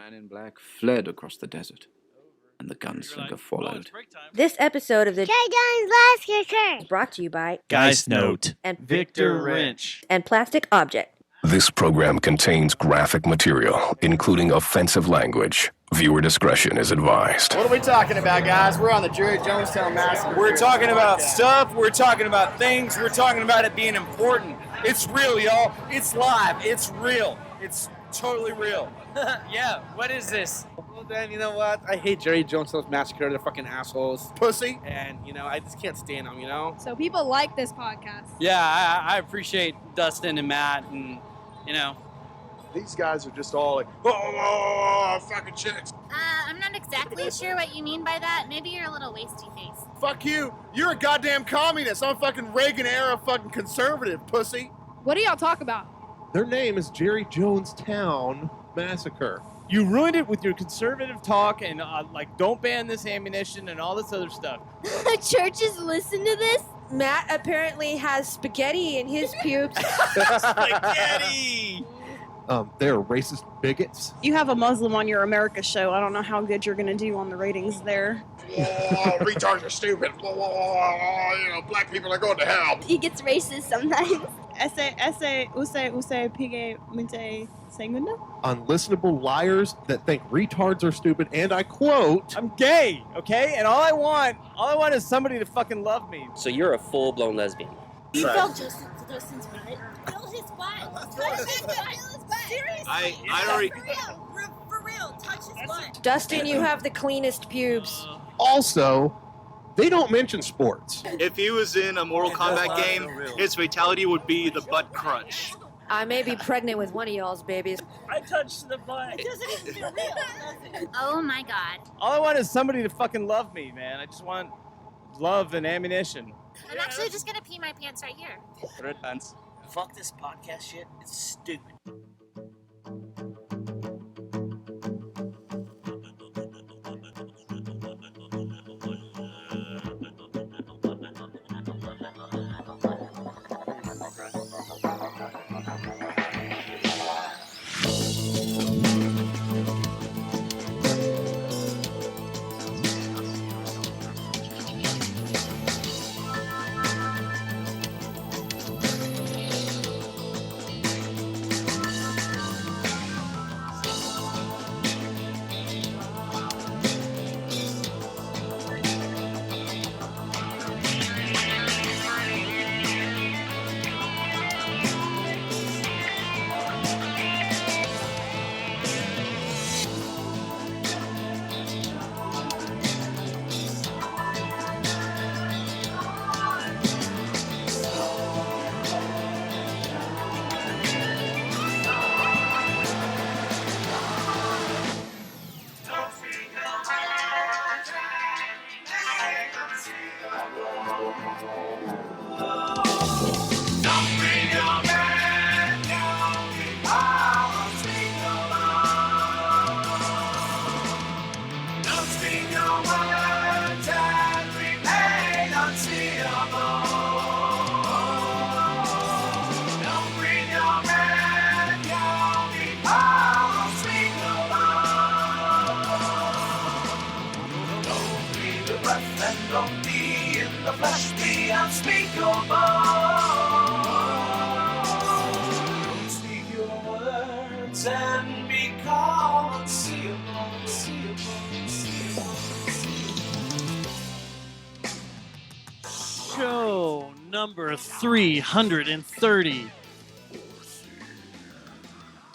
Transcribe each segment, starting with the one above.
man in black fled across the desert, and the gunslinger followed. This episode of the Jay Guns Last Kicker is brought to you by Geist Note and Victor Wrench and Plastic Object. This program contains graphic material, including offensive language. Viewer discretion is advised. What are we talking about, guys? We're on the Jerry Jonestown Massacre. We're talking about stuff. We're talking about things. We're talking about it being important. It's real, y'all. It's live. It's real. It's totally real. Yeah, what is this? Well, then, you know what? I hate Jerry Jonestown Massacre. They're fucking assholes. Pussy. And, I just can't stand them, So people like this podcast. Yeah, I appreciate Dustin and Matt and, These guys are just all like, oh, fucking chicks. I'm not exactly sure what you mean by that. Maybe you're a little wasty face. Fuck you. You're a goddamn communist. I'm a fucking Reagan-era fucking conservative, pussy. What do y'all talk about? Their name is Jerry Jonestown Massacre. You ruined it with your conservative talk and don't ban this ammunition and all this other stuff. Churches listen to this? Matt apparently has spaghetti in his pubes. Spaghetti! They're racist bigots. You have a Muslim on your America show. I don't know how good you're going to do on the ratings there. Oh, retards are stupid. Black people are going to hell. He gets racist sometimes. Use pige mente segundo? Unlistenable liars that think retards are stupid, and I quote, I'm gay, okay? And all I want is somebody to fucking love me. So you're a full-blown lesbian. You feel Justin's butt. Feel his butt. Touch his butt. Seriously. I already... For real. Touch his butt. Dustin, you have the cleanest pubes. also, they don't mention sports. If he was in a Mortal Kombat game, his fatality would be the butt crunch. I may be pregnant with one of y'all's babies. I touched the butt. It doesn't even feel real. Oh my god. All I want is somebody to fucking love me, man. I just want love and ammunition. I'm actually just gonna pee my pants right here. Red pants. Fuck this podcast shit. It's stupid. Show number 330.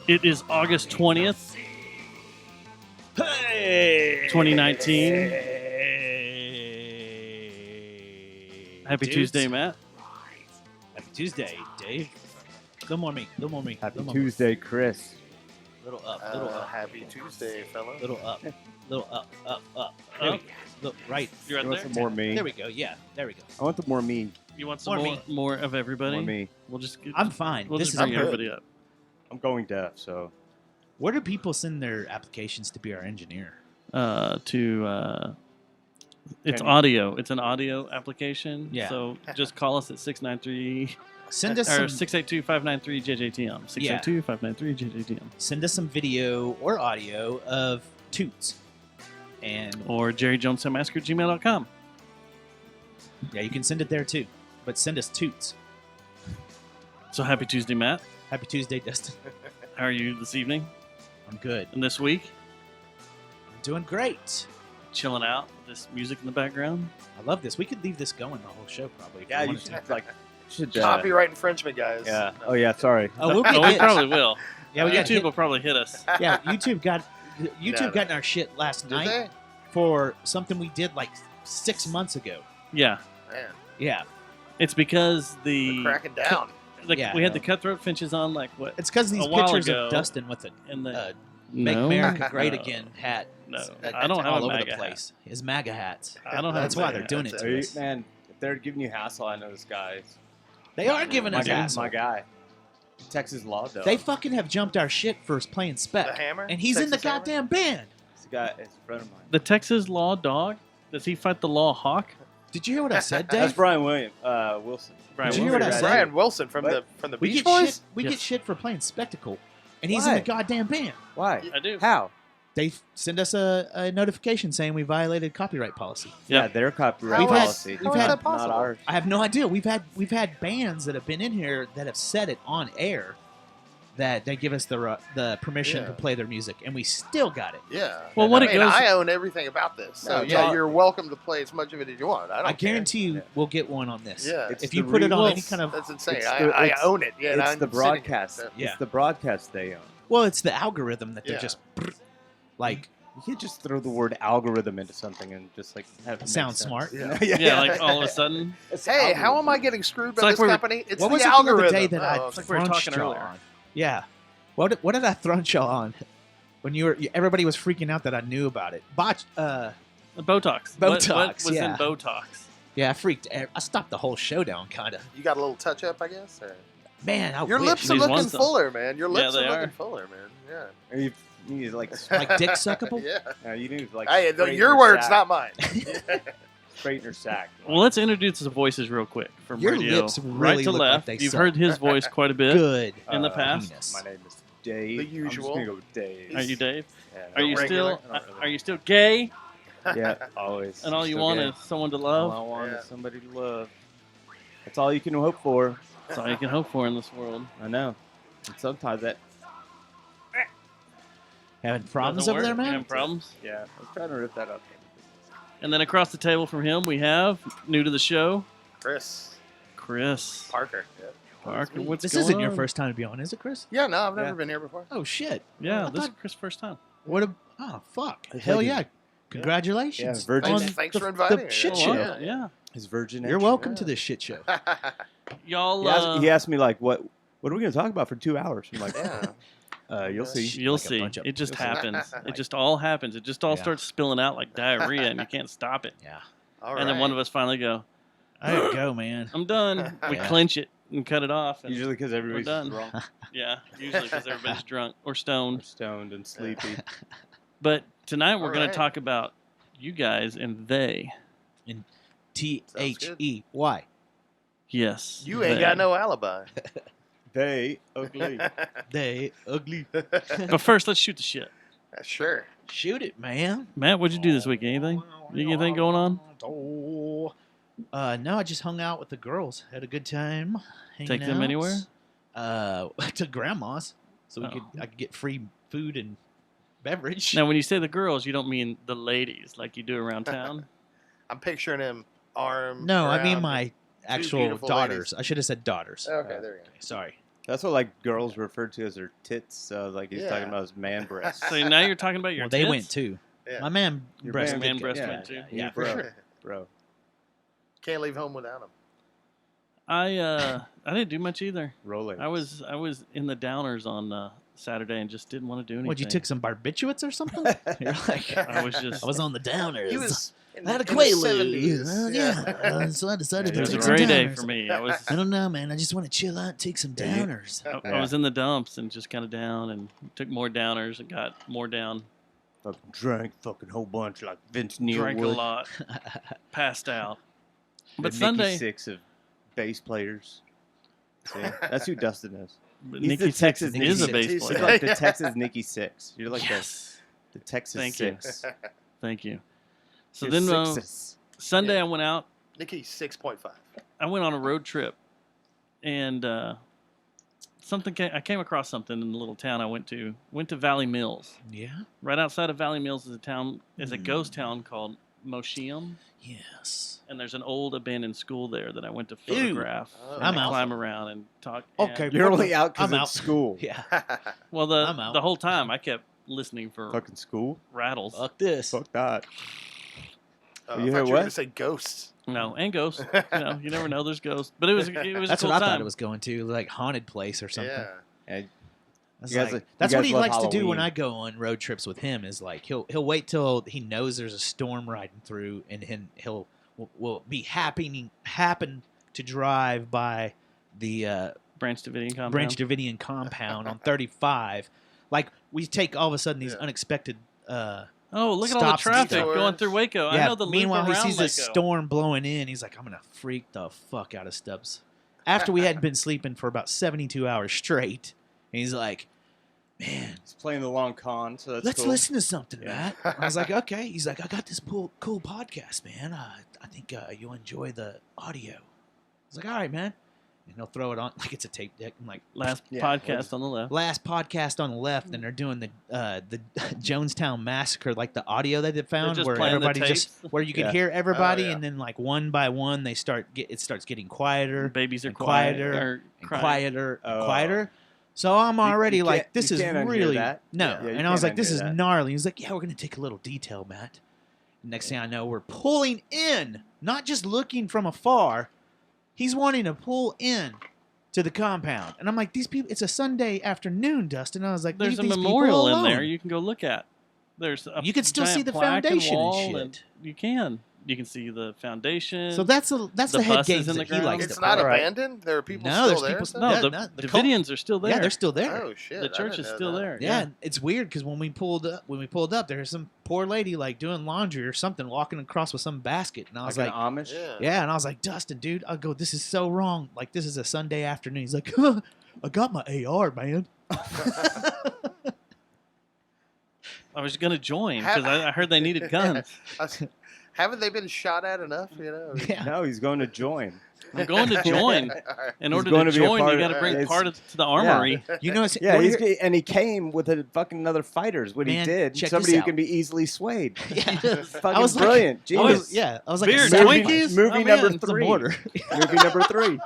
It is August 20th, 2019. Happy Tuesday, Matt. Happy Tuesday, Dave. Little more me. Happy Tuesday, Chris. Little up. Happy Tuesday, fella. Little up. There Up. Look, right. You're You right want there? some more me? There we go. Yeah, there we go. I want the more me. You want some More more of everybody? More me. We'll just I'm fine. We'll This just is bring good. everybody up. I'm going deaf, so. Where do people send their applications to be our engineer? To It's Can you- audio. It's an audio application. Yeah. So just call us at 693 Send us or some 682-593-JJTM. 682-593-JJTM. send us some video or audio of toots. And Or jerryjonesmassacre@gmail.com. yeah, you can send it there too. But send us toots. So happy Tuesday, Matt. Happy Tuesday, Dustin. How are you this evening I'm good. and this week? I'm doing great. Chilling out with this music in the background. I love this. We could leave this going the whole show probably. If Yeah, we you wanted to. should like should Copyright infringement, guys. Yeah. Oh yeah. Sorry. Oh, we'll get Oh, we hit. probably will. Yeah, we got YouTube hit. will probably hit us. Yeah, YouTube got in our shit last Did night they? for something we did like 6 months ago. Yeah. Man, Yeah, It's because they're cracking down. Yeah. we had the cutthroat finches on like what? it's because these A while pictures ago, of Dustin with a and the "Make No. America Great No. Again" hat. No, That's I don't have all a over MAGA the hat. place. His MAGA hats. I don't have That's a why MAGA they're hat. doing it to us. Man, if they're giving you hassle, I know this guy. They are giving My us guy. hassle. My guy. Texas Law Dog. They fucking have jumped our shit for playing spec. The Hammer? And he's in the Texas Hammer? goddamn band. This guy is a friend of mine. The Texas Law Dog. Does he fight the Law Hawk? Did you hear what I said, That's Dave? Brian Wilson. Brian Did you hear what I said? Brian Wilson from What? the We Beach get Boys. shit. We Yes. get shit for playing spectacle, and he's in Why? the goddamn band. Why? I do. How? They send us a notification saying we violated copyright policy. Yeah. Yeah, their copyright We've had- policy. we've had- that possible? Not ours. I have no idea. We've had bands that have been in here that have said it on air that they give us the permission Yeah. to play their music, and we still got it. Yeah. Well, And what I it mean, goes- I own everything about this. So No, yeah, yeah. you're welcome to play as much of it as you want. I don't I care. guarantee you we'll get one on this. Yeah. It's If the you put it on re- any kind of That's insane. It's I the- own it. Yeah, and it's I'm the sitting in it, broadcast. so- Yeah. It's the broadcast they own. well, it's the algorithm that they're Yeah. just like You can't just throw the word algorithm into something and just like have it make sound sense. smart. Yeah. Yeah, like all of a sudden. It's Hey, how am algorithm. I getting screwed It's by like this we were- company? It's what the was it algorithm. the other day that I Oh, okay. like we were thrunched talking y'all earlier. on? Yeah. What did I throunch y'all on? When everybody was freaking out that I knew about it. Botox. What Botox, was yeah. in Botox? Yeah, I freaked. I stopped the whole show down, kind of. You got a little touch up, I guess. Or? Man, I Your wish. lips are These looking ones don't. fuller, man. Your lips Yeah, they are looking are. fuller, man. Yeah. Or you need to like Like dick suckable? Yeah. you need to like Hey, straighten your her words, sack. not mine. Straighten her sack. Well, let's introduce the voices real quick from Your radio. lips right really to look like left. they You've suck. heard his voice quite a bit Good. in the past. penis. My name is Dave. The I'm just usual. gonna go with Dave. Are you Dave? Yeah, Are you regular. still? Are you still gay? Yeah, always. And all you Still want gay. is someone to All love. I want Yeah. is somebody to love. That's all you can hope for. That's all you can hope for in this world. I know. And sometimes that. Having problems Doesn't over there, work. man? Having problems. Yeah, I'm trying to rip that up. And then across the table from him, we have new to the show, Chris Parker. Yeah. Parker. What's This going isn't your on? first time to be on, is it, Chris? Yeah, no, I've never Yeah. been here before. Oh shit! Yeah, I this is thought- Chris' first time. What a oh fuck! It's Hell like yeah! his- Congratulations! Yeah, Virgin- on Thanks the, for inviting the me. shit Oh, show. wow. Yeah. His virgin. You're action. welcome Yeah. to this shit show. Y'all. He asked me like, what are we going to talk about for 2 hours? I'm like, Yeah. you'll see. You'll like a see. bunch of- It just you'll see. happens. It just all happens. It just all Yeah. starts spilling out like diarrhea, and you can't stop it. Yeah, All And then one of us finally go, I gotta go, man. "I'm done." We Yeah. clinch it and cut it off. And Usually because everybody's done. drunk yeah, usually because everybody's drunk or or stoned. stoned and sleepy. But tonight we're going Alright. to talk about you guys and they. THEY. Yes. You ain't they. got no alibi. They ugly. They ugly. But first, let's shoot the shit. Sure. Shoot it, man. Matt, what'd you do this week? Anything? Anything going on? Oh. No, I just hung out with the girls. Had a good time. hanging Take them out. anywhere? To grandma's, so Oh. I could get free food and beverage. Now, when you say the girls, you don't mean the ladies like you do around town. I'm picturing him arm. No, I mean around my actual beautiful daughters. ladies. I should have said daughters. Okay, there you go. Sorry. That's what like girls refer to as their tits. So like he's talking Yeah. about his man breasts. So now you're talking about your Well, they tits? went too. Yeah. My man Your breast. Your did man go. breast yeah, went too. Yeah, for bro, sure. bro. Can't leave home without him. I didn't do much either. Rolling. I was in the downers on Saturday and just didn't want to do anything. What, you took some barbiturates or something? You're like, I was just. I was on the downers. He was. I had a in the Quaalude. 70s. Yeah. So I decided It to was a take some great day downers. for me. I was. I don't know, man. I just want to chill out and take some downers. I was in the dumps and just kind of down and took more downers and got more down. Fucking drank fucking whole bunch like Vince Neil Drank a would. lot, passed out. But The Sunday, Nikki Six of bass players. See? That's who Dustin is. but He's Nikki the Texas Sixx is a Nikki bass Sixx. player. You're like the Texas Nikki Six. You're like Yes. the Texas Thank you. Six. Thank you. So You're then sixes. Sunday I went out. Nikki 6.5. I went on a road trip, and I came across something in the little town I went to. Went to Valley Mills. Yeah. Right outside of Valley Mills is a ghost town called Mosheim. Yes. And there's an old abandoned school there that I went to Ew. photograph. Oh. and I'm out. climb around and talk. Okay. and- You're only out because I'm of out. school. Yeah. well, I'm out. the whole time I kept listening for Fucking school. rattles. Fuck this. Fuck that. I You thought heard you were what? going to say ghosts. No, and ghosts. You never know. There's ghosts, but it was That's a cool what I thought time. it was going to, like haunted place or something. Yeah. And That's, You guys- like, you that's guys what he love likes to do when Halloween. I go on road trips with him. Is like he'll wait till he knows there's a storm riding through, and he'll will be happen to drive by the Branch Davidian compound. Branch Davidian compound on 35. Like we take all of a sudden these unexpected. Oh, look at all the stops and traffic detours. going through Waco. I Yeah. know the loop Meanwhile, he around sees this Waco. storm blowing in. He's like, "I'm gonna freak the fuck out of Stubbs." After we had been sleeping for about 72 hours straight, and he's like, "Man, he's playing the long con, so that's let's cool. listen to something, Yeah. Matt." I was like, "Okay." He's like, "I got this cool podcast, man. I think you'll enjoy the audio." I was like, "All right, man." And he'll throw it on like it's a tape deck. I'm like, Last podcast on the left. last podcast on the left, and they're doing the Jonestown Massacre, like the audio that they found, just where playing the everybody just tapes? where you can Yeah. hear everybody, Oh, yeah. and then like one by one they it starts getting quieter, Babies are and quiet, quieter, or and crying. quieter, and Oh. quieter. So I'm already you like, can't- this you is can't unhear really that. no, Yeah, you and I was can't like, this unhear is that. gnarly. He's like, yeah, we're gonna take a little detail, Matt. Next thing I know, we're pulling in, not just looking from afar. He's wanting to pull in to the compound, and I'm like, these people. It's a Sunday afternoon, Dustin. I was like, There's a leave these memorial people in there alone. you can go look at. There's a You can still see giant the plaque foundation and wall shit. you can. You can see the foundation. So that's the the head buses games in that the he ground. likes It's to not play. abandoned? There are people No, there's still there? people still? no, Yeah, the no, the Davidians are still there. Yeah, they're still there. Oh, shit. The I church didn't is know still that. there. Yeah, it's weird because when we pulled up, there was some poor lady like doing laundry or something, walking across with some basket, and I was Like like, an Amish? Yeah. and I was like, Dustin, dude, I'll go. This is so wrong. Like this is a Sunday afternoon. He's like, I got my AR, man. I was going to join because I heard they needed guns. Haven't they been shot at enough? You know. Yeah. No, he's going to join. I'm going to join. In He's order going to to be a join, part you of- got to bring it's- part of to the armory. You know, it's, Yeah, what he's, you're- and he came with a fucking another fighter. Is what Man, he did. check Somebody this who out. can be easily swayed. yeah. Fucking I was like- brilliant. I was, Genius. yeah, I was like, Beer, a Saturday- Twinkies? Movie I'm number in. to the 3. border. Movie number 3.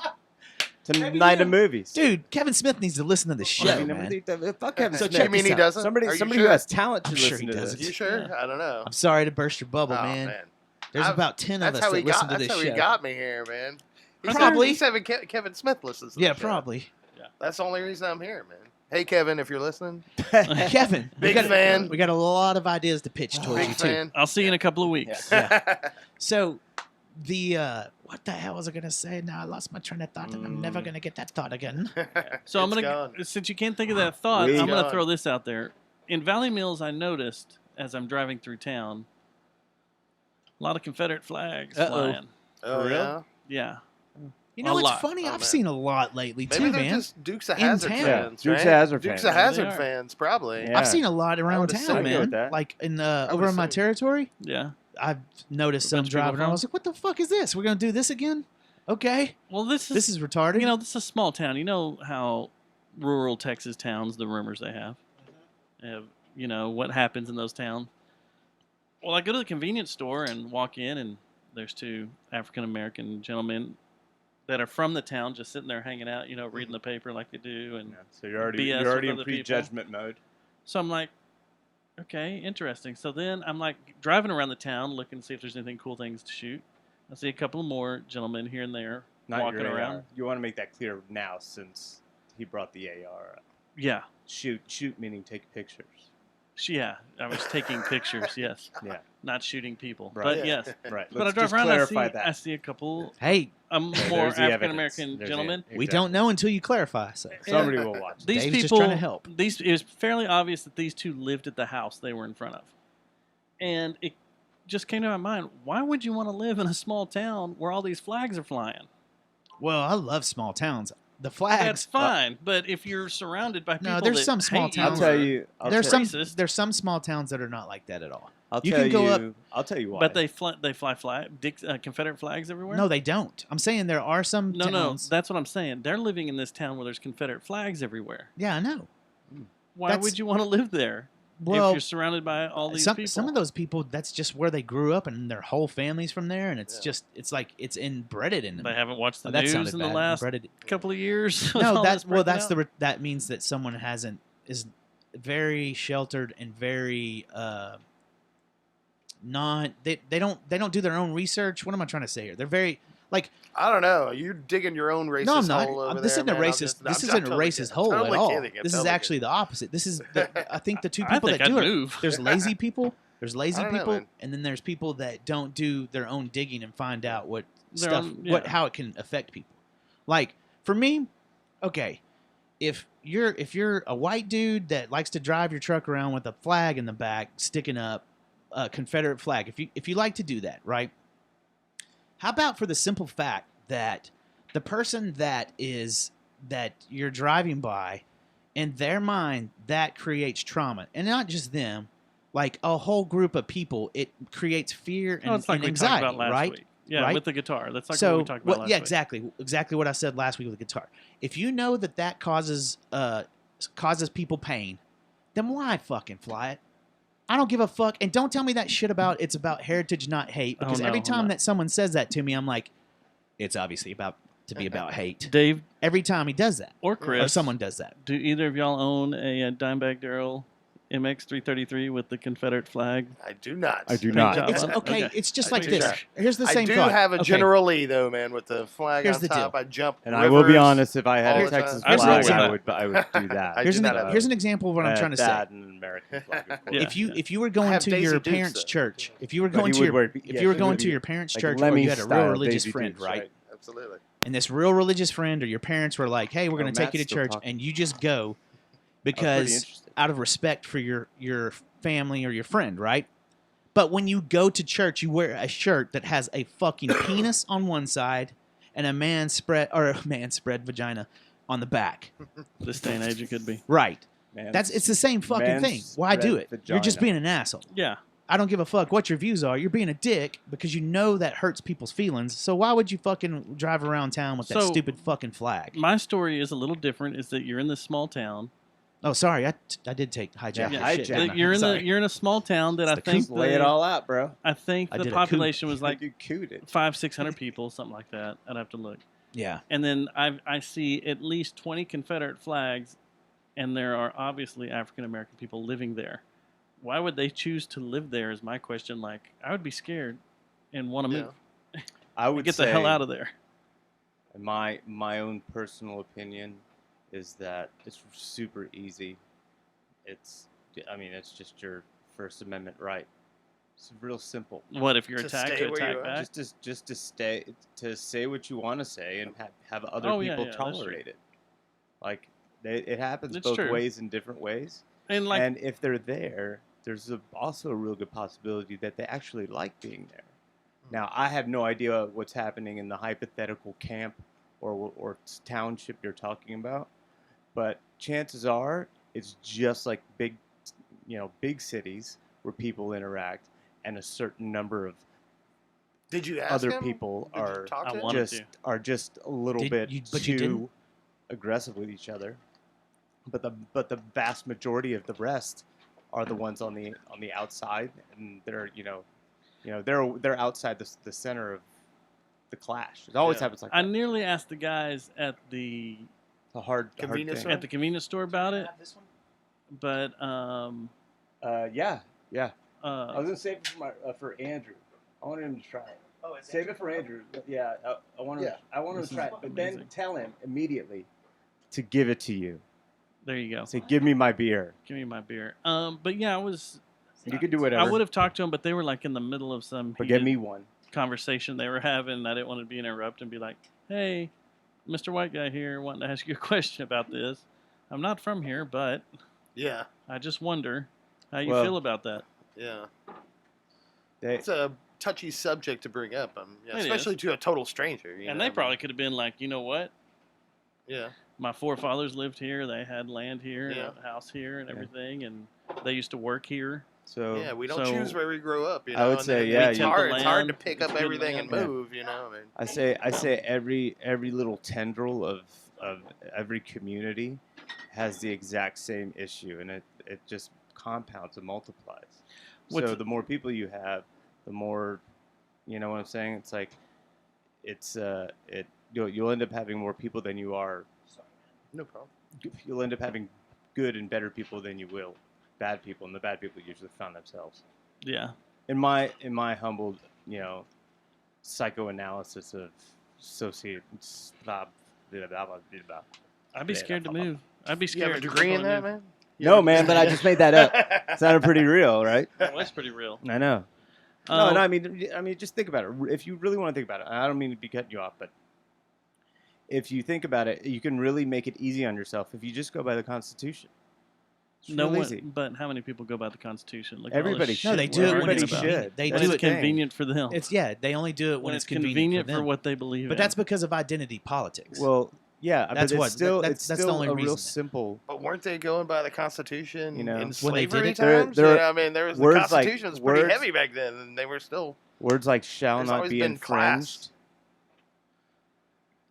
Tonight of movies. Dude, Kevin Smith needs to listen to the show, Movie number man. 3. Fuck Kevin So Smith. check You mean this he out. doesn't? Somebody Are you who sure? has talent I'm should sure listen he to doesn't. this. You sure? I don't know. I'm sorry to burst your bubble, Oh, man. man. There's I've- about 10 of That's us how that he listen got. to That's this how show. he got me here, man. He Probably. said Kevin Smith listens. To Yeah, the show. probably. That's the only reason I'm here, man. Hey, Kevin, if you're listening, Kevin, Big we got, fan. We got a lot of ideas to pitch towards big you fan. I'll see you in a couple of weeks. too. Yeah. So the what the hell was I gonna say? Now I lost my train of thought, and I'm never gonna get that thought again. So I'm It's gonna, gone. since you can't think of that thought, It's I'm gonna gone. throw this out there. In Valley Mills, I noticed as I'm driving through town, a lot of Confederate flags flying. Oh, For real? yeah? Yeah. You know A what's lot. funny? Oh, I've man. seen a lot lately Maybe too, they're man. just Dukes of In Hazzard town. fans, Dukes right? of Hazzard Dukes fans. of Hazzard They are. fans, probably. Yeah. I've seen a lot around would town, assume. I agree man. with that. Like in would over in my assume. territory, Yeah. I've noticed A some bunch of people driving around. I was like, "What the fuck is this? We're gonna do this again?" Okay, Well, this this is retarded. you know, this is a small town. You know how rural Texas towns, the rumors they have. You know, what happens in those towns. Well, I go to the convenience store and walk in, and there's two African-American gentlemen that are from the town just sitting there hanging out, you know, reading the paper like they do. And Yeah, so you're already BS you're already with in other people. prejudgment mode. so I'm like, okay, interesting. So then I'm like driving around the town looking to see if there's anything cool things to shoot. I see a couple more gentlemen here and there Not walking your around. AR. You want to make that clear now since he brought the AR up. Yeah. Shoot meaning take pictures. Yeah, I was taking pictures, yes. Yeah. Not shooting people. Right. But Yeah. yes. Right. But I Let's drive just around, clarify I see a couple Hey, more there's the African American evidence. There's gentlemen. the- we exactly. don't know until you clarify. So Somebody will watch. These Dave's just people, trying to help. It was fairly obvious that these two lived at the house they were in front of. And it just came to my mind, why would you want to live in a small town where all these flags are flying? Well, I love small towns. The flags. That's fine, but if you're surrounded by people No, there's that some small hate towns. There's some small towns that are not like that at all. I'll you tell can go you. up. I'll tell you why. But they fly Confederate flags everywhere? No, they don't. I'm saying there are some No, towns. that's what I'm saying. They're living in this town where there's Confederate flags everywhere. Yeah, I know. Why would you want to live there Well, if you're surrounded by all these people? Some of those people, that's just where they grew up, and their whole family's from there, and it's just it's like it's inbred in them. They haven't watched the that news sounded in the bad. last Inbred- couple of years. No, that means that someone is very sheltered and very not they don't do their own research. What am I trying to say here? They're very like I don't know. You're digging your own racist no, I'm not. hole over This there, isn't a man. racist. This isn't a racist hole totally at all. kidding. I'm This is totally actually the opposite. This is I think the two I people think that do I'd it. move. There's lazy people. There's lazy I don't know, people, man. and then there's people that don't do their own digging and find out what Their stuff, own- what yeah. how it can affect people. Like for me, okay, if you're a white dude that likes to drive your truck around with a flag in the back sticking up, a Confederate flag, if you like to do that, right? How about for the simple fact that the person that you're driving by, in their mind, that creates trauma, and not just them, like a whole group of people. It creates fear and, Oh, it's like and we anxiety, talked about last right? week. Yeah, right? with the guitar. That's like So, what we talked about last yeah, week. exactly what I said last week with the guitar. If you know that causes people pain, then why fucking fly it? I don't give a fuck. And don't tell me that shit about it's about heritage, not hate. Oh, Because no, every time no. that someone says that to me, I'm like, it's obviously about hate. Dave Every time he does that, or Chris, or someone does that. do either of y'all own a Dimebag Darrell MX333 with the Confederate flag? I do not. I do Paint not. job It's on it? okay. It's just I like do this. not. Here's the same I do thought. have a Okay. General Lee though, man, with the flag Here's on the top. deal. I jump. And I will be rivers honest, if I had all a the Texas time. flag, Here's I would do that. I Here's do an, not. here's an example of what I'm trying to say. That and an American flag, of course. Yeah. If you were going have to Daisy your Dukes, parents' though. church, if you were But going he to would your wear- if yes, you were he going would to be your parents' like church, or Lemmy you had a real style religious Daisy friend, Dukes, right? Absolutely. And this real religious friend or your parents were like, "Hey, we're going to Oh, take you to Matt's still church," talking. and you just go pretty because interesting. out of respect for your family or your friend, right? But when you go to church, you wear a shirt that has a fucking penis on one side and a man spread vagina on the back. This day and age, it could be. Right. Man, It's the same fucking man's thing. Why do it? spread You're just vagina. being an asshole. Yeah. I don't give a fuck what your views are. You're being a dick because you know that hurts people's feelings. So why would you fucking drive around town with that So- stupid fucking flag? My story is a little different. Is that you're in this small town. Oh, sorry, I did take hijack. Yeah, that shit, hijack. didn't I? You're in Sorry. you're in a small town that I the think Lay it all out, bro. I think I the did a population was like You cooed it. 500-600 people, something like that. I'd have to look. Yeah. And then I see at least 20 Confederate flags, and there are obviously African American people living there. Why would they choose to live there? Is my question. Like, I would be scared and want to move. I would Get say, the hell out of there. My own personal opinion is that it's super easy. It's just your First Amendment right. It's real simple. What if you're To attacked? stay To where you attack are. back? Just to say what you want to say and have other Oh, yeah, people yeah, that's true. tolerate it. Like it happens It's both true. ways in different ways. And like, And if they're there, there's also a real good possibility that they actually like being there. Now, I have no idea what's happening in the hypothetical camp or township you're talking about, but chances are it's just like big cities where people interact, and a certain number of Did you ask other him? people Did you are talk to him? wanted to. just a little Did bit you- but you didn't? too aggressive with each other. But the vast majority of the rest are the ones on the outside, and they're they're outside the center of the clash. It always Yeah. happens like I that. nearly asked the guys at the It's a hard Convenience thing. store? at the convenience store about it, but Yeah. I uh, was gonna save it for Andrew. I wanted him to try it. Oh, save it for Andrew. Yeah, I want him. Yeah. I want him This to try is it, but then amazing. tell him immediately to give it to you. there you go. Say, give me my beer. Give me my beer. But yeah, You can do whatever. I would have talked to them, but they were like in the middle of some But get heated me one. conversation they were having. And I didn't want to be interrupted and be like, "Hey, Mr. White Guy here, wanting to ask you a question about this. I'm not from here, but Yeah. I just wonder how you Well- feel about that." Yeah. It's a touchy subject to bring up, It especially is. to a total stranger. And they probably could have been like, you know what? Yeah. My forefathers lived here. They had land here, Yeah. and a house here, and everything, and they used to work here. So yeah, we don't choose where we grow up. You know? I would and say, then yeah, it's you- hard. the It's hard to land, pick it's up good everything land. and move. You know, I say every little tendril of every community has the exact same issue, and it just compounds and multiplies. What's- So the more people you have, the more, you know what I'm saying? It's like, you'll end up having more people than you are. No problem. You'll end up having good and better people than you will bad people, and the bad people usually found themselves. Yeah. In my humble, psychoanalysis of I'd be scared to move. I'd be You have scared. a degree in that, move. man? No, man, but I just made that up. Sounded pretty real, right? That was pretty real. I know. No, I mean, just think about it. If you really want to think about it, I don't mean to be cutting you off, but if you think about it, you can really make it easy on yourself if you just go by the Constitution. It's No real one, easy. but how many people go by the Constitution? Look at all the Everybody shit No, they we're do it when arguing it's about. convenient. They When do it's it convenient for them. It's they only do it when it's convenient for for them. what they believe But in. that's because of identity politics. Well, yeah, That's but what- it's still that's- it's that's the still only a real reason. simple. But weren't they going by the Constitution You know, in when they did slavery it? times? There- Yeah, I mean, there was the words like- Constitution was pretty words- heavy back then, and they were still. Words like shall There's not always be been infringed. class.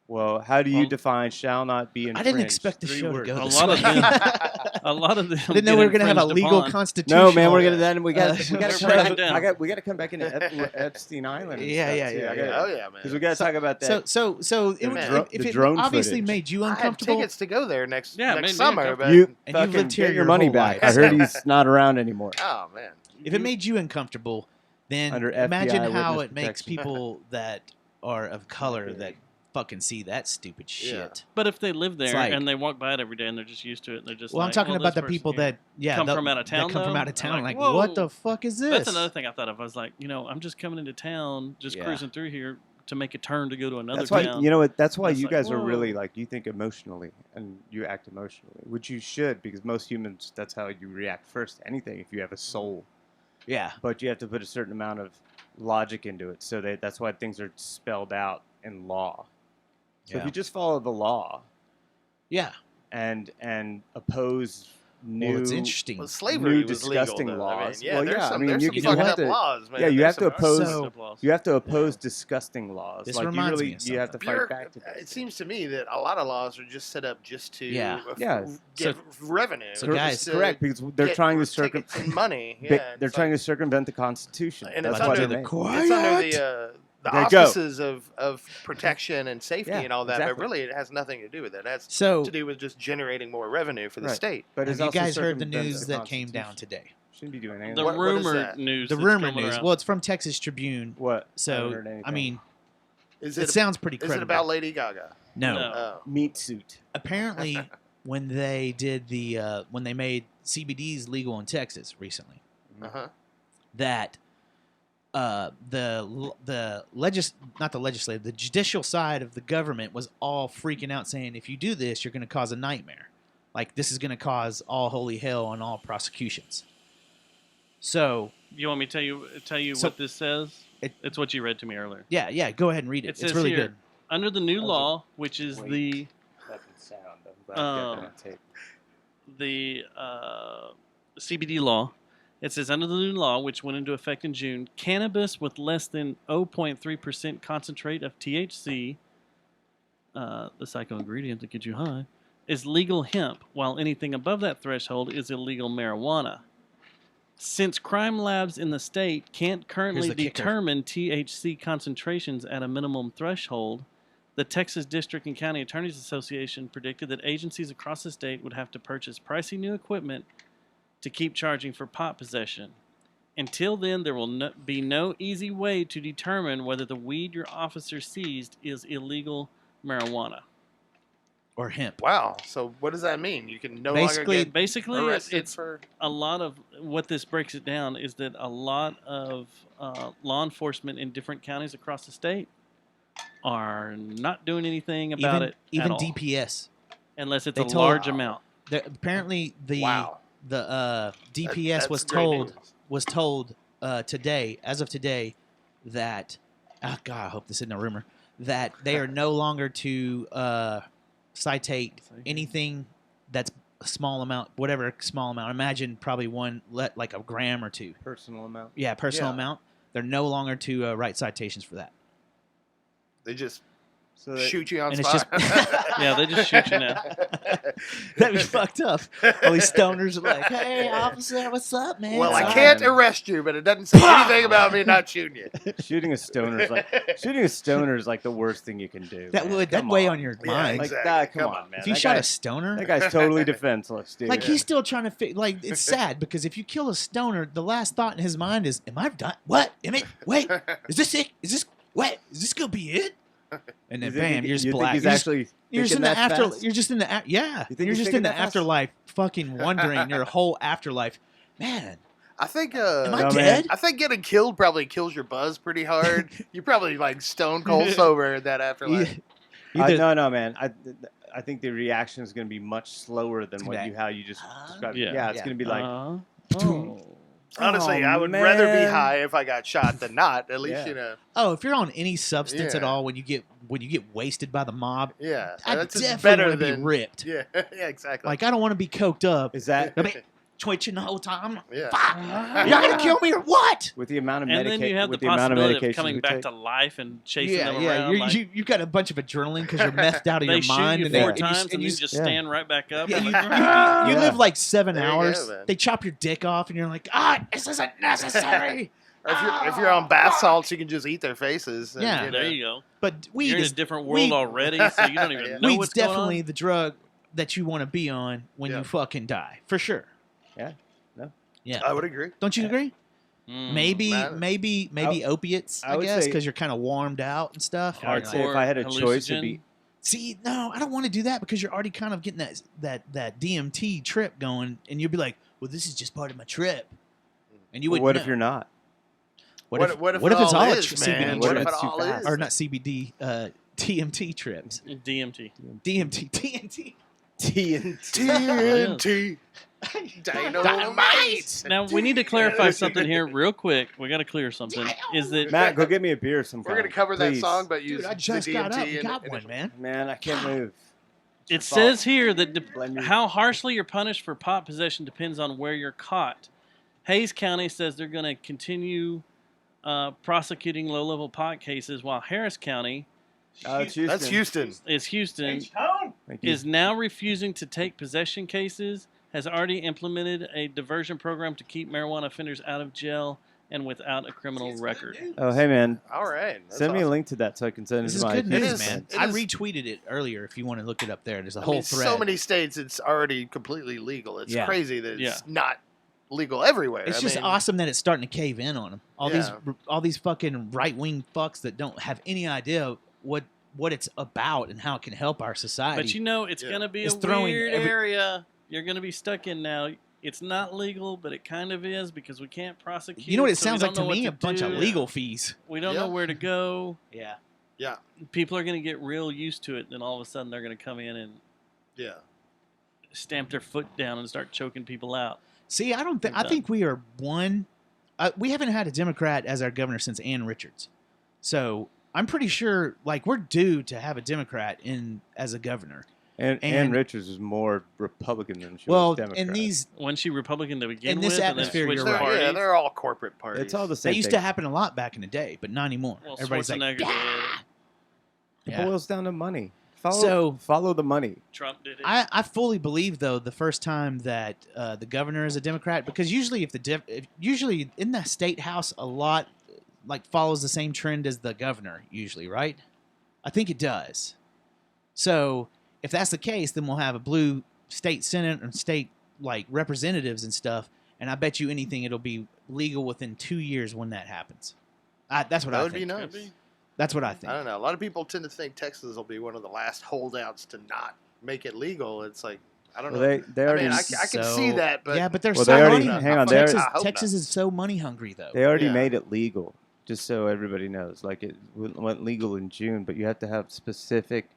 Well, how do you Well, define shall not be infringed? I didn't expect the Three show to words. go a this lot of way. them. A lot of them. I didn't know we were going to have a legal constitution. No, man, we're gonna then we got We're to breaking down. we got to come back into Epstein Island. And Yeah, stuff, yeah, too. yeah, I gotta- Oh yeah, man. Because we got to talk about that. So it The would, dro- if the it drone obviously footage. made you I had uncomfortable, tickets to go there next Yeah, next made me summer, but uncomfortable. you and you've fucking lived here get your your money whole back. life. I heard he's not around anymore. oh man, if it made you uncomfortable, then Under imagine FBI how witness it makes protection. people that are of color that fucking see that stupid shit. But if they live there like- and they walk by it every day and they're just used to it, and they're just Well, I'm like, talking well, about this the people person that come the- from out of town. that come from though, out of town. I'm Like, whoa. what the fuck is this? That's another thing I thought of. I was like, I'm just coming into town, just Yeah. cruising through here to make a turn to go to another That's why town. you know what. That's why It's you like, guys are whoa. really like you think emotionally and you act emotionally, which you should because most humans that's how you react first to anything if you have a soul. Yeah. But you have to put a certain amount of logic into it, so that's why things are spelled out in law. So if Yeah. you just follow the law Yeah. and oppose new, Well, it's interesting. well, slavery new was disgusting legal, though. I mean, laws. yeah, well, there's yeah, some, I mean, there's you, some you fucked have up to, laws, man. yeah, you There's have to some oppose. So- You have to oppose disgusting laws. This like you reminds really, me of you have to something. fight back to this. It seems to me that a lot of laws are just set up just to Yeah. Yeah. get revenue. So Cor- guys- to correct because they're get trying to tickets and money. They're Yeah, trying to circumvent the Constitution. and That's it's why under they the made. it's under the There you go. auspices of protection and safety Yeah, and all that, but exactly. really it has nothing to do with it. It has So- to do with just generating more revenue for the Right. state. But Have it's you also guys heard the circumvents news the that came down Constitution. today? Shouldn't be doing anything. the What is rumor that? news. The that's rumor going news. around. Well, it's from Texas Tribune. What? I haven't So heard anything. I mean, Is it sounds pretty Is credible. it about Lady Gaga? No. No. Oh. meat suit. Apparently, when they did the when they made CBDs legal in Texas recently, Uh-huh. that the judicial side of the government was all freaking out, saying if you do this, you're going to cause a nightmare. Like this is going to cause all holy hell on all prosecutions. So You want me to tell you So- what this says? It's what you read to me earlier. yeah, go ahead and read it. It It's says really here, good. under the new That was law, which is the That can sound. I'm glad I got that on tape. the CBD law, it says under the new law, which went into effect in June, cannabis with less than 0.3% concentrate of THC, the psycho ingredient that gets you high, is legal hemp, while anything above that threshold is illegal marijuana. Since crime labs in the state can't currently Here's the kicker. determine THC concentrations at a minimum threshold, the Texas District and County Attorneys Association predicted that agencies across the state would have to purchase pricey new equipment to keep charging for pot possession. Until then, there will be no easy way to determine whether the weed your officer seized is illegal marijuana. Or hemp. Wow. So what does that mean? You can no Basically, longer get arrested it's for. a lot of what this breaks it down is that a lot of law enforcement in different counties across the state are not doing anything about it Even at all, DPS. unless it's They a told- large amount. Apparently the Wow. DPS That's was great told news. was told today, as of today, that God, I hope this isn't a rumor, that they are no longer to citate anything that's a small amount, whatever small amount. Imagine probably like a gram or two. Personal amount. Yeah, personal amount. They're no longer to write citations for that. They just So shoot you on and it's spot. Yeah, they just shoot you now. That'd be fucked up. All these stoners are like, "Hey, officer, what's up, man?" Well, I Sorry. can't arrest you, but it doesn't say anything about me not shooting you. shooting a stoner is like the worst thing you can do. That man. would that Come weigh on. on your Yeah, mind. Like exactly. that, come Come on, on. man. If you That shot guy- a stoner, that guy's totally defenseless, dude. like he's still trying to like it's sad because if you kill a stoner, the last thought in his mind is, "Am I done? What? Emmett? Wait, is this it? Is this what? Is this gonna be it?" And then You think bam, he- you're just you think black. he's You're just- actually You're just in thinking the that after. fast? You're just in the yeah. You think You're he's just thinking in the that fast? afterlife, fucking wondering your whole afterlife. Man, I think. am I No, man. dead? I think getting killed probably kills your buzz pretty hard. You probably like stone cold sober in that afterlife. No, man. I think the reaction is going to be much slower than gonna be how you just described Yeah. it. Yeah, it's Yeah. going to be like, Honestly, Oh, I would rather be man. high if I got shot than not. At least Yeah. you know. Oh, if you're on any substance at Yeah. all, when you get wasted by the mob, Yeah, I that's just definitely better want to be than ripped. Yeah, yeah, exactly. Like I don't want to be coked up. is that I mean, twitching the whole time. Yeah. Fuck! You're gonna kill me or what? with the amount of And medication? then you have the with the amount of possibility of medication coming we back take? to life and chasing them Yeah, around. yeah. like, You've got a bunch of adrenaline because you're methed out of they your shoot mind, you and four they times and you just just yeah. stand right back up. yeah, and you like, you Yeah. live like 7 There you hours. go, man. They chop your dick off, and you're like, this isn't necessary. Or if you're on bath salts, you can just eat their faces. And, Yeah. you know. there you go. But weed You're in a is different world weed- already, so you don't even Yeah. know weed's what's going definitely on. the drug that you want to be on when Yeah. you fucking die, for sure. Yeah. No. Yeah. I would agree. Don't you agree? Mm. Maybe, man. maybe opiates. I I would guess say- because you're kind of warmed out and stuff. I'd You're say like, if I had a choice, it'd hallucinogen. be see, no, I don't want to do that because you're already kind of getting that DMT trip going, and you'll be like, well, this is just part of my trip, and you Well, wouldn't. what know. if you're not? What if what if it's it all all is, CBD man? What What if if it it's too all fast? is? or not CBD, TMT trips, DMT. DMT, TNT. TNT. Dynamite. Now we need to clarify something here real quick. We got to clear something. Is that Matt, go get me a beer sometime. We're gonna cover that please. song, but use Dude, I the just got up DMT and got and- one, man. Man, I can't move. it says here that Blame you. how harshly you're punished for pot possession depends on where you're caught. Hayes County says they're going to continue prosecuting low-level pot cases, while Harris County It's Houston. That's Houston. Thank you. is now refusing to take possession cases, has already implemented a diversion program to keep marijuana offenders out of jail and without a criminal record. Oh, hey, man. All right. That's Send me a awesome. link to that so I can send it This to is my good kids. news, is- man. it I is- retweeted it earlier. If you want to look it up there, there's a I whole mean, thread. so many states, it's already completely legal. It's Yeah. crazy that it's Yeah. not legal everywhere. It's I just mean, awesome that it's starting to cave in on them. Yeah. All these fucking right wing fucks that don't have any idea what it's about and how it can help our society. But you know, it's Yeah. going to be It's a throwing weird every- area you're going to be stuck in now. It's not legal, but it kind of is because we can't prosecute. You know what it so we sounds don't like to know what me? A bunch of do. legal fees. We don't Yeah. know where to go. Yeah. Yeah. People are going to get real used to it, and then all of a sudden they're going to come in and Yeah. stamp their foot down and start choking people out. See, I don't think. I Okay. think we are one. We haven't had a Democrat as our governor since Ann Richards, so I'm pretty sure like we're due to have a Democrat in as a governor. And Ann Richards is more Republican than she Well, was Democrat. in these Wasn't she Republican to begin In this with? and then atmosphere, switched you're They're, right. parties? yeah, they're all corporate parties. It's all the that same used thing. to happen a lot back in the day, but not anymore. Well, Everybody's like, Schwarzenegger yeah. It Yeah. boils down to money. So- Follow the money. Trump did it. I fully believe though the first time that the governor is a Democrat, because usually usually in the state house a lot like follows the same trend as the governor usually, right? I think it does. So if that's the case, then we'll have a blue state senate and state like representatives and stuff, and I bet you anything it'll be legal within 2 years when that happens. That's what That I would think. be nice. That's what I think. I don't know. A lot of people tend to think Texas will be one of the last holdouts to not make it legal. It's like, I don't Well, know. they already I can see that, but yeah, but they're Well, so they already- money. hang on, they Texas, already- I hope Texas not. is so money hungry though. They already Yeah. made it legal, just so everybody knows. Like it went legal in June, but you have to have specific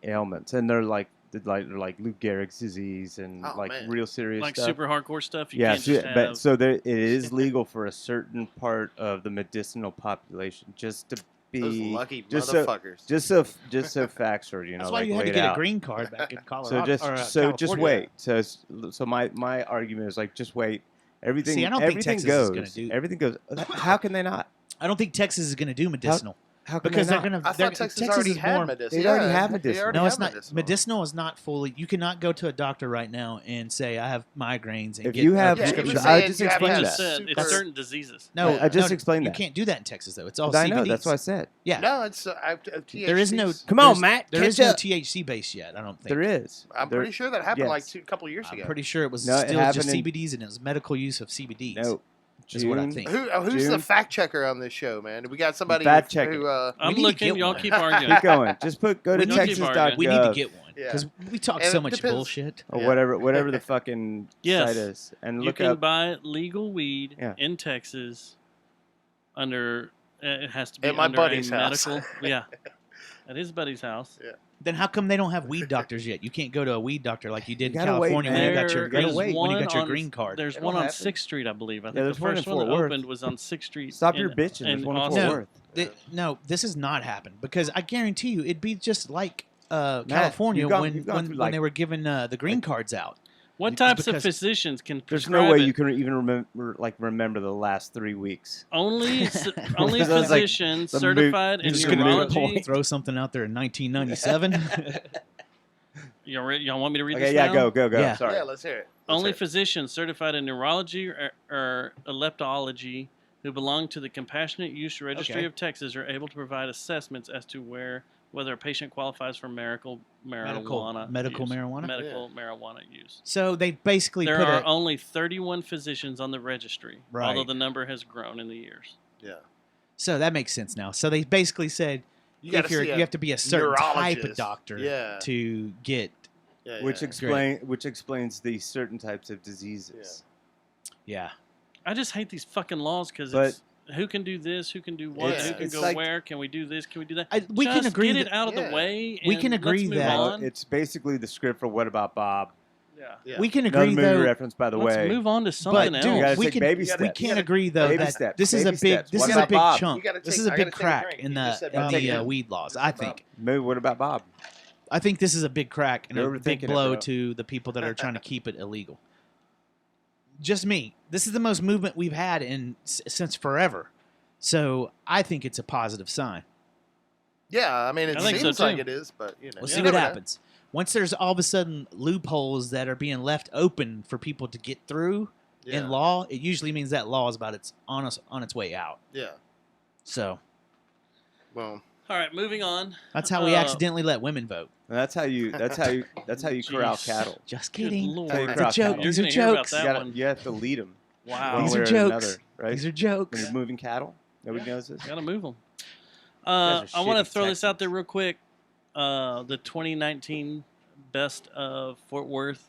ailments, and they're like like Lou Gehrig's disease and Oh, like man. real serious Like stuff. super hardcore stuff. You Yeah, can't just have, but so there, it is legal for a certain part of the medicinal population just to be Those lucky just motherfuckers. just so facts are That's why like you had to laid get out. a green card back in Colorado. So just wait. So my argument is like just wait. Everything See, I don't think everything Texas goes. is gonna do- Everything goes. How can they not? I don't think Texas is going to do medicinal. How can because they they're not? going to. I thought Texas already had medicinal. They already have medicinal. No, it's not. Medicinal is not fully. You cannot go to a doctor right now and say I have migraines and If get you a have- prescription. I just explained You that. just said it's certain diseases. No, I just no, explained you that. can't do that in Texas though. It's all I CBDs. know. That's what I said. Yeah. No, it's There is no. THCs. there's- Matt, There is catch no up. THC base yet. I don't think. There is. I'm There- pretty sure that happened like yes. a couple years ago. I'm pretty sure it was No, it still just happened in- CBDs and it was medical use of CBDs. No. Is what I June- think. Who's the June? fact checker on this show, man? We got somebody Fact checker. who. I'm We need to looking. get Y'all one. keep arguing. Keep going. Just go to We need to keep Texas.gov arguing. We need to get one Yeah. because we talk And so it much depends- bullshit. or Yeah. whatever the fucking Yes. site is, and You look can up. buy legal weed Yeah. in Texas under. It has to be At my under buddy's a house. medical. Yeah, at his buddy's house. Yeah. Then how come they don't have weed doctors yet? You can't go to a weed doctor like you did You in gotta wait, California when man. you got your There green, is when you one got your on- green card. There's It one don't on happen. 6th Street, I believe. I think there's the one in first one Fort that Worth. opened was on 6th Street. Stop your in- bitching. There's in one in Austin. Fort Worth. No, this has not happened because I guarantee you it'd be just like Matt, California you've gone when through, when like- they were giving the green cards out. What types of because- physicians can There's prescribe no way it? you can even remember the last 3 weeks. Only only That was like physicians the certified move- in just Just gonna neurology. throw something out there in 1997. Y'all want me to read Okay, this yeah, now? go. Yeah. Sorry. Yeah, let's hear it. Only physicians certified in neurology or epileptology who belong to the Compassionate Use Registry Okay. of Texas are able to provide assessments as to whether a patient qualifies for marijuana medical use. marijuana? Medical marijuana use. So they basically There put are a, only 31 physicians on the registry, Right. although the number has grown in the years. Yeah. so that makes sense now. So they basically said You gotta if you're see a you have to be a certain type of neurologist. doctor Yeah. to get Yeah, Which yeah. explains the certain types of diseases. yeah. I just hate these fucking laws because But- it's who can do this, who can do what, It's- who can it's go like- where, can we do this, can we do that? We can Just agree get it that- out of yeah. the way. We and can let's agree move that- on. It's basically the script for What About Bob? Yeah. Yeah. We can Another agree movie though. reference, by the Let's way. move on to But something dude, You gotta else. we take can baby we steps. can't agree though Baby that steps, this is a baby big steps. this What is a about big Bob? chunk. You gotta This take- is a I big gotta take a crack drink. in You just the said Bob. weed laws. I think. Maybe What About Bob? I think this is a big crack and You're a big overthinking it, blow bro. to the people that are trying to keep it illegal. Just me. This is the most movement we've had since forever. So I think it's a positive sign. Yeah, I mean, it I think so, seems like too. it is, but you know. We'll you see never what know. happens. Once there's all of a sudden loopholes that are being left open for people to get through Yeah. in law, it usually means that law is on its way out. Yeah. So Well, All right, moving on. that's how we accidentally let women vote. And that's how you corral Jeez. cattle. Just Good kidding. Lord. Hey, It's a Croc, joke. You're These are gonna hear about jokes. that one. You have to lead them. Wow. These are One way or jokes. another, right? These are When jokes. you're moving cattle, nobody knows this. Gotta move them. guys are I want shitty to throw this out there Texans. real quick. The 2019 Best of Fort Worth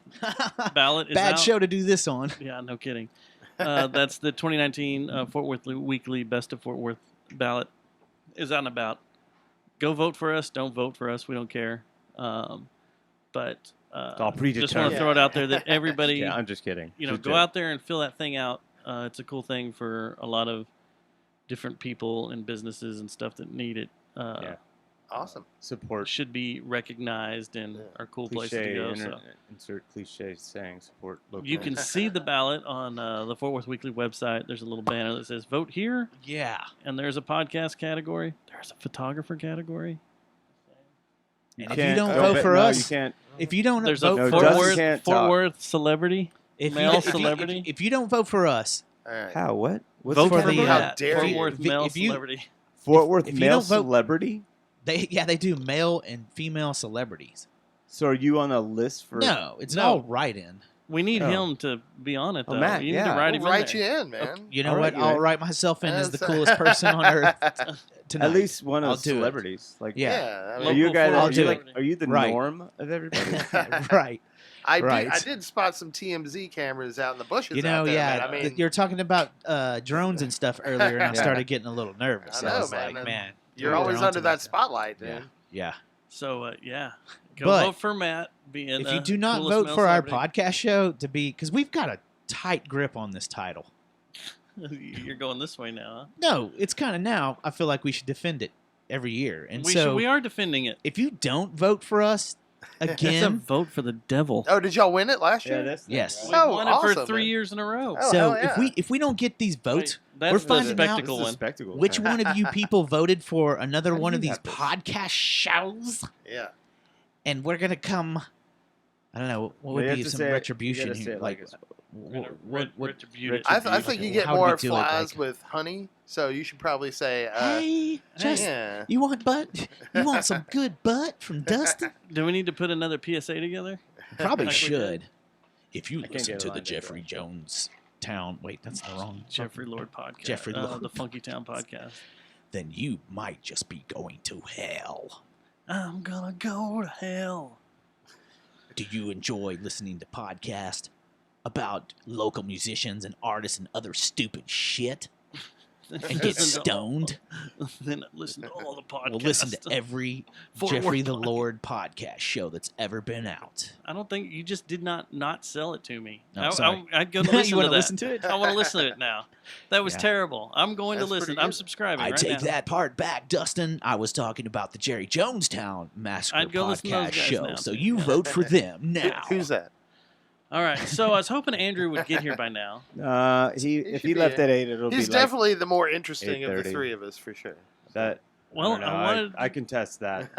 ballot is Bad out. show to do this on. Yeah, no kidding. That's the 2019 Fort Worth Weekly Best of Fort Worth ballot is out and about. Go vote for us. Don't vote for us. We don't care. But all just want predetermined. to throw it out there that everybody, Yeah, I'm just kidding. you know, Just go joking. out there and fill that thing out. It's a cool thing for a lot of different people and businesses and stuff that need it. Yeah. awesome. Support. Should be recognized and Yeah. are cool places to Cliche. go. So. Insert cliche saying. Support local. You can see the ballot on the Fort Worth Weekly website. There's a little banner that says "Vote here," Yeah. and there's a podcast category. There's a photographer category. And You if you can't- don't no, vote but for no, us, you can't. if you don't There's vote a No, for Fort Dustin us, Worth, can't Fort talk. Worth celebrity, male celebrity. if you don't vote for us, All right. How? What? What's Vote the for for the the, How dare Fort you. Worth If- male if you- celebrity. Fort Worth if you male don't vote- celebrity? they do male and female celebrities. So are you on a list for? No, it's No. all right in. We need Oh. him to be on it, Oh, though. Matt, you need yeah. to write We'll him in write there. you in, man. You know All what? right, I'll yeah. write myself in as the That's- coolest person on earth tonight. At least one I'll of the do it. celebrities. Like, Yeah. I Are mean, you a guy? Local I'll That, do are, you it. like, are you the Right. norm of everybody? Right. Right. I did spot some TMZ cameras out in the bushes. You know, out there, yeah. man. I mean, you're talking about drones and stuff earlier, and I Yeah. started getting a little nervous. I know, I was man, like, and man, you're they're always onto under that something. spotlight, dude. Yeah. Yeah. So, yeah. Go But vote for Matt. Being if you do not coolest vote male for our celebrity. podcast show to be, because we've got a tight grip on this title. You're going this way now. Huh? No, it's kind of now. I feel like we should defend it every year, and We are defending it. if you don't vote for us It's a again, vote for the devil. Oh, did y'all win it last year? Yeah, that's yes. We've Oh, won it for awesome, 3 man. years in a row. Oh, So hell yeah. if we don't get these votes, That's we're the finding out spectacle one. Spectacle. which one of you people voted for another How do one you of these have this? podcast shows, Yeah. and we're gonna come. I don't know what would You have be to some say it- you retribution gotta say here. it like Like, it's- Retributed. I think you get How do we more do it, flies like- with honey, so you should probably say, hey, just yeah. you want butt? You want some good butt from Dustin? Do we need to put another PSA together? Probably Like we did? should. If you I can't listen get to a the line Jeffrey like that. Jones Town, wait, that's the wrong Jeffrey Lord podcast. Jeffrey Lord. The Funky Town podcast. Then you might just be going to hell. I'm gonna go to hell. Do you enjoy listening to podcasts about local musicians and artists and other stupid shit? And get Listen to stoned? Then listen to all the podcasts. Well, listen to every Fort Jeffrey Worth the podcast. Lord podcast show that's ever been out. I don't think you just did not sell it to me. No, sorry. I'd go to You listen to wanna that. listen to it? I want to listen to it now. That was Yeah. terrible. I'm going That's to listen. pretty I'm good. subscribing I right take now. that part back, Dustin. I was talking about the Jerry Jonestown Massacre I'd go listen to those podcast guys show. now. So you vote for them now. Who's that? All right. So I was hoping Andrew would get here by now. If should he be left in. at 8, it'll He's be like definitely the more interesting of the 8:30. three of us, for sure. that. Well, don't know, I wanted- I contest that.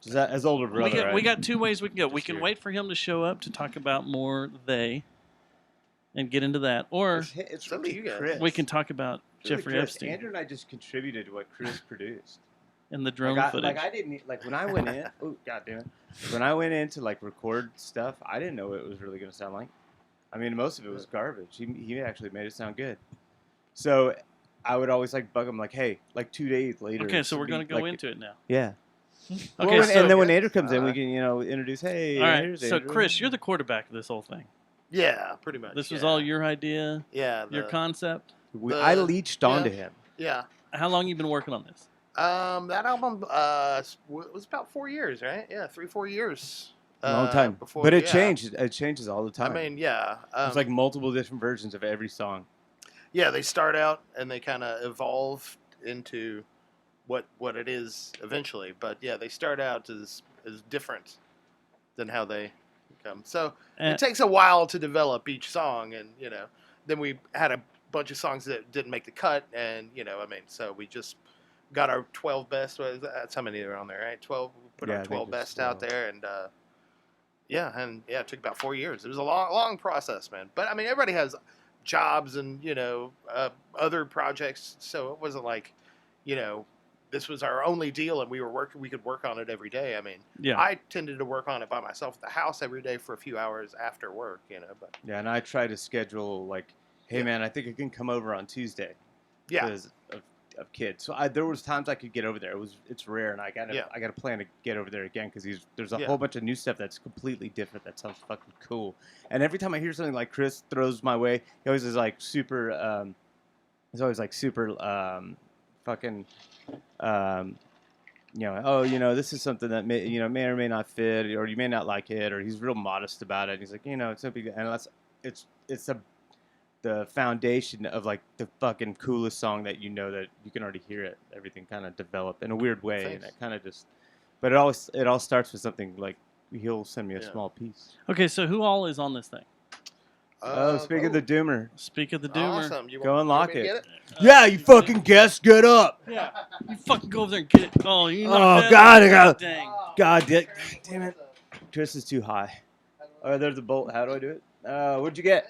Just as older brother. We got two ways we can go. We Just can here. wait for him to show up to talk about more they and get into that. Or It's Some of really you guys. Chris. we can talk about It's really Jeffrey Chris. Epstein Andrew and I just contributed to what Chris produced. and the drone like, footage. I didn't like when I went in. Oh god damn it! When I went in to like record stuff, I didn't know what it was really gonna sound like. I mean, most of it was garbage. He actually made it sound good. So I would always like bug him like, hey, like 2 days later. Okay, so we're going going to to go into it now. Yeah. Okay, Well, so, and then when Andrew comes in, we can introduce. Hey, all right. here's So Andrew. Chris, you're the quarterback of this whole thing. Yeah, pretty much. This was yeah. all your idea, Yeah. your concept. I leached onto yeah. him. Yeah. How long you been working on this? That album was about 4 years, right? Yeah, 3-4 years. A long time. Before, But it yeah. changed. It changes all the I time. mean, yeah. There's like multiple different versions of every song. Yeah, they start out and they kind of evolve into what it is eventually. But yeah, they start out as different than how they become. So it takes a while to develop each song, and then we had a bunch of songs that didn't make the cut, and so we just got our 12 best. That's how many are on there, right? 12. We put Yeah, I our think 12 there's best out 12. there, and it took about 4 years. It was a long process, man. But I mean, everybody has jobs and other projects, so it wasn't like this was our only deal and we could work on it every day. I mean, Yeah. I tended to work on it by myself at the house every day for a few hours after work, but Yeah, and I try to schedule like, hey man, I think I can come over on Tuesday. Yeah. Because of kids. So there was times I could get over there. It's rare, and I gotta plan to get over there again because there's a Yeah. whole bunch of new stuff that's completely different. That sounds fucking cool. And every time I hear something like Chris throws my way, he always is like super. He's always like super fucking. This is something that may or may not fit, or you may not like it, or he's real modest about it. He's like, it's no big, and it's the foundation of like the fucking coolest song that that you can already hear it. Everything kind of develop in a weird way, Thanks. and it kind of just. But it all starts with something like he'll send me a small piece. Okay, so who all is on this thing? Speak of the Doomer. Speak of the Doomer. Awesome. Go unlock you want me it. to get Yeah, you fucking guest, get up. Yeah, you fucking go over there and get it. Oh, you Oh knocked that God, I out. got. Dang. God damn it. Chris is too high. Oh, there's a bolt. How do I do it? What'd you get?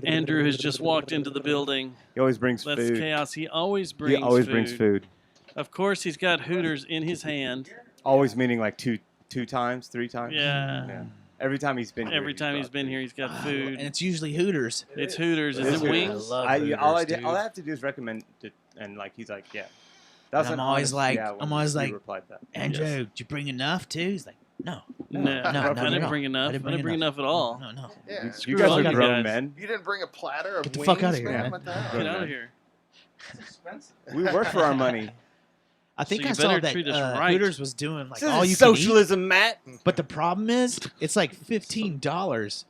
Andrew has just walked into the building. He always brings That's food. chaos. He always brings. He always food. brings food. Of course, he's got Hooters in his hand. Always meaning like two times, 3 times. Yeah. Every time he's been here. Every time he's been here, he's got food. And it's usually Hooters. It's Hooters. Is It it is wings? love all Hooters, I have to do is recommend it, and like he's like, yeah. That's And an I'm always honest like, yeah when I'm always you like, replied that. Andrew, Yes. did you bring enough too? He's like, no. No, no, I didn't no. bring enough. I didn't bring enough at all. No. Yeah. You Screw guys all are you grown guys. men. You didn't bring a platter of Get the wings, fuck outta here, man. man. What the hell? Get out of here. We work for our money. I think So you I saw better that treat us right. Hooters was doing like This all is you socialism, can eat. Matt. But the problem is, it's like $15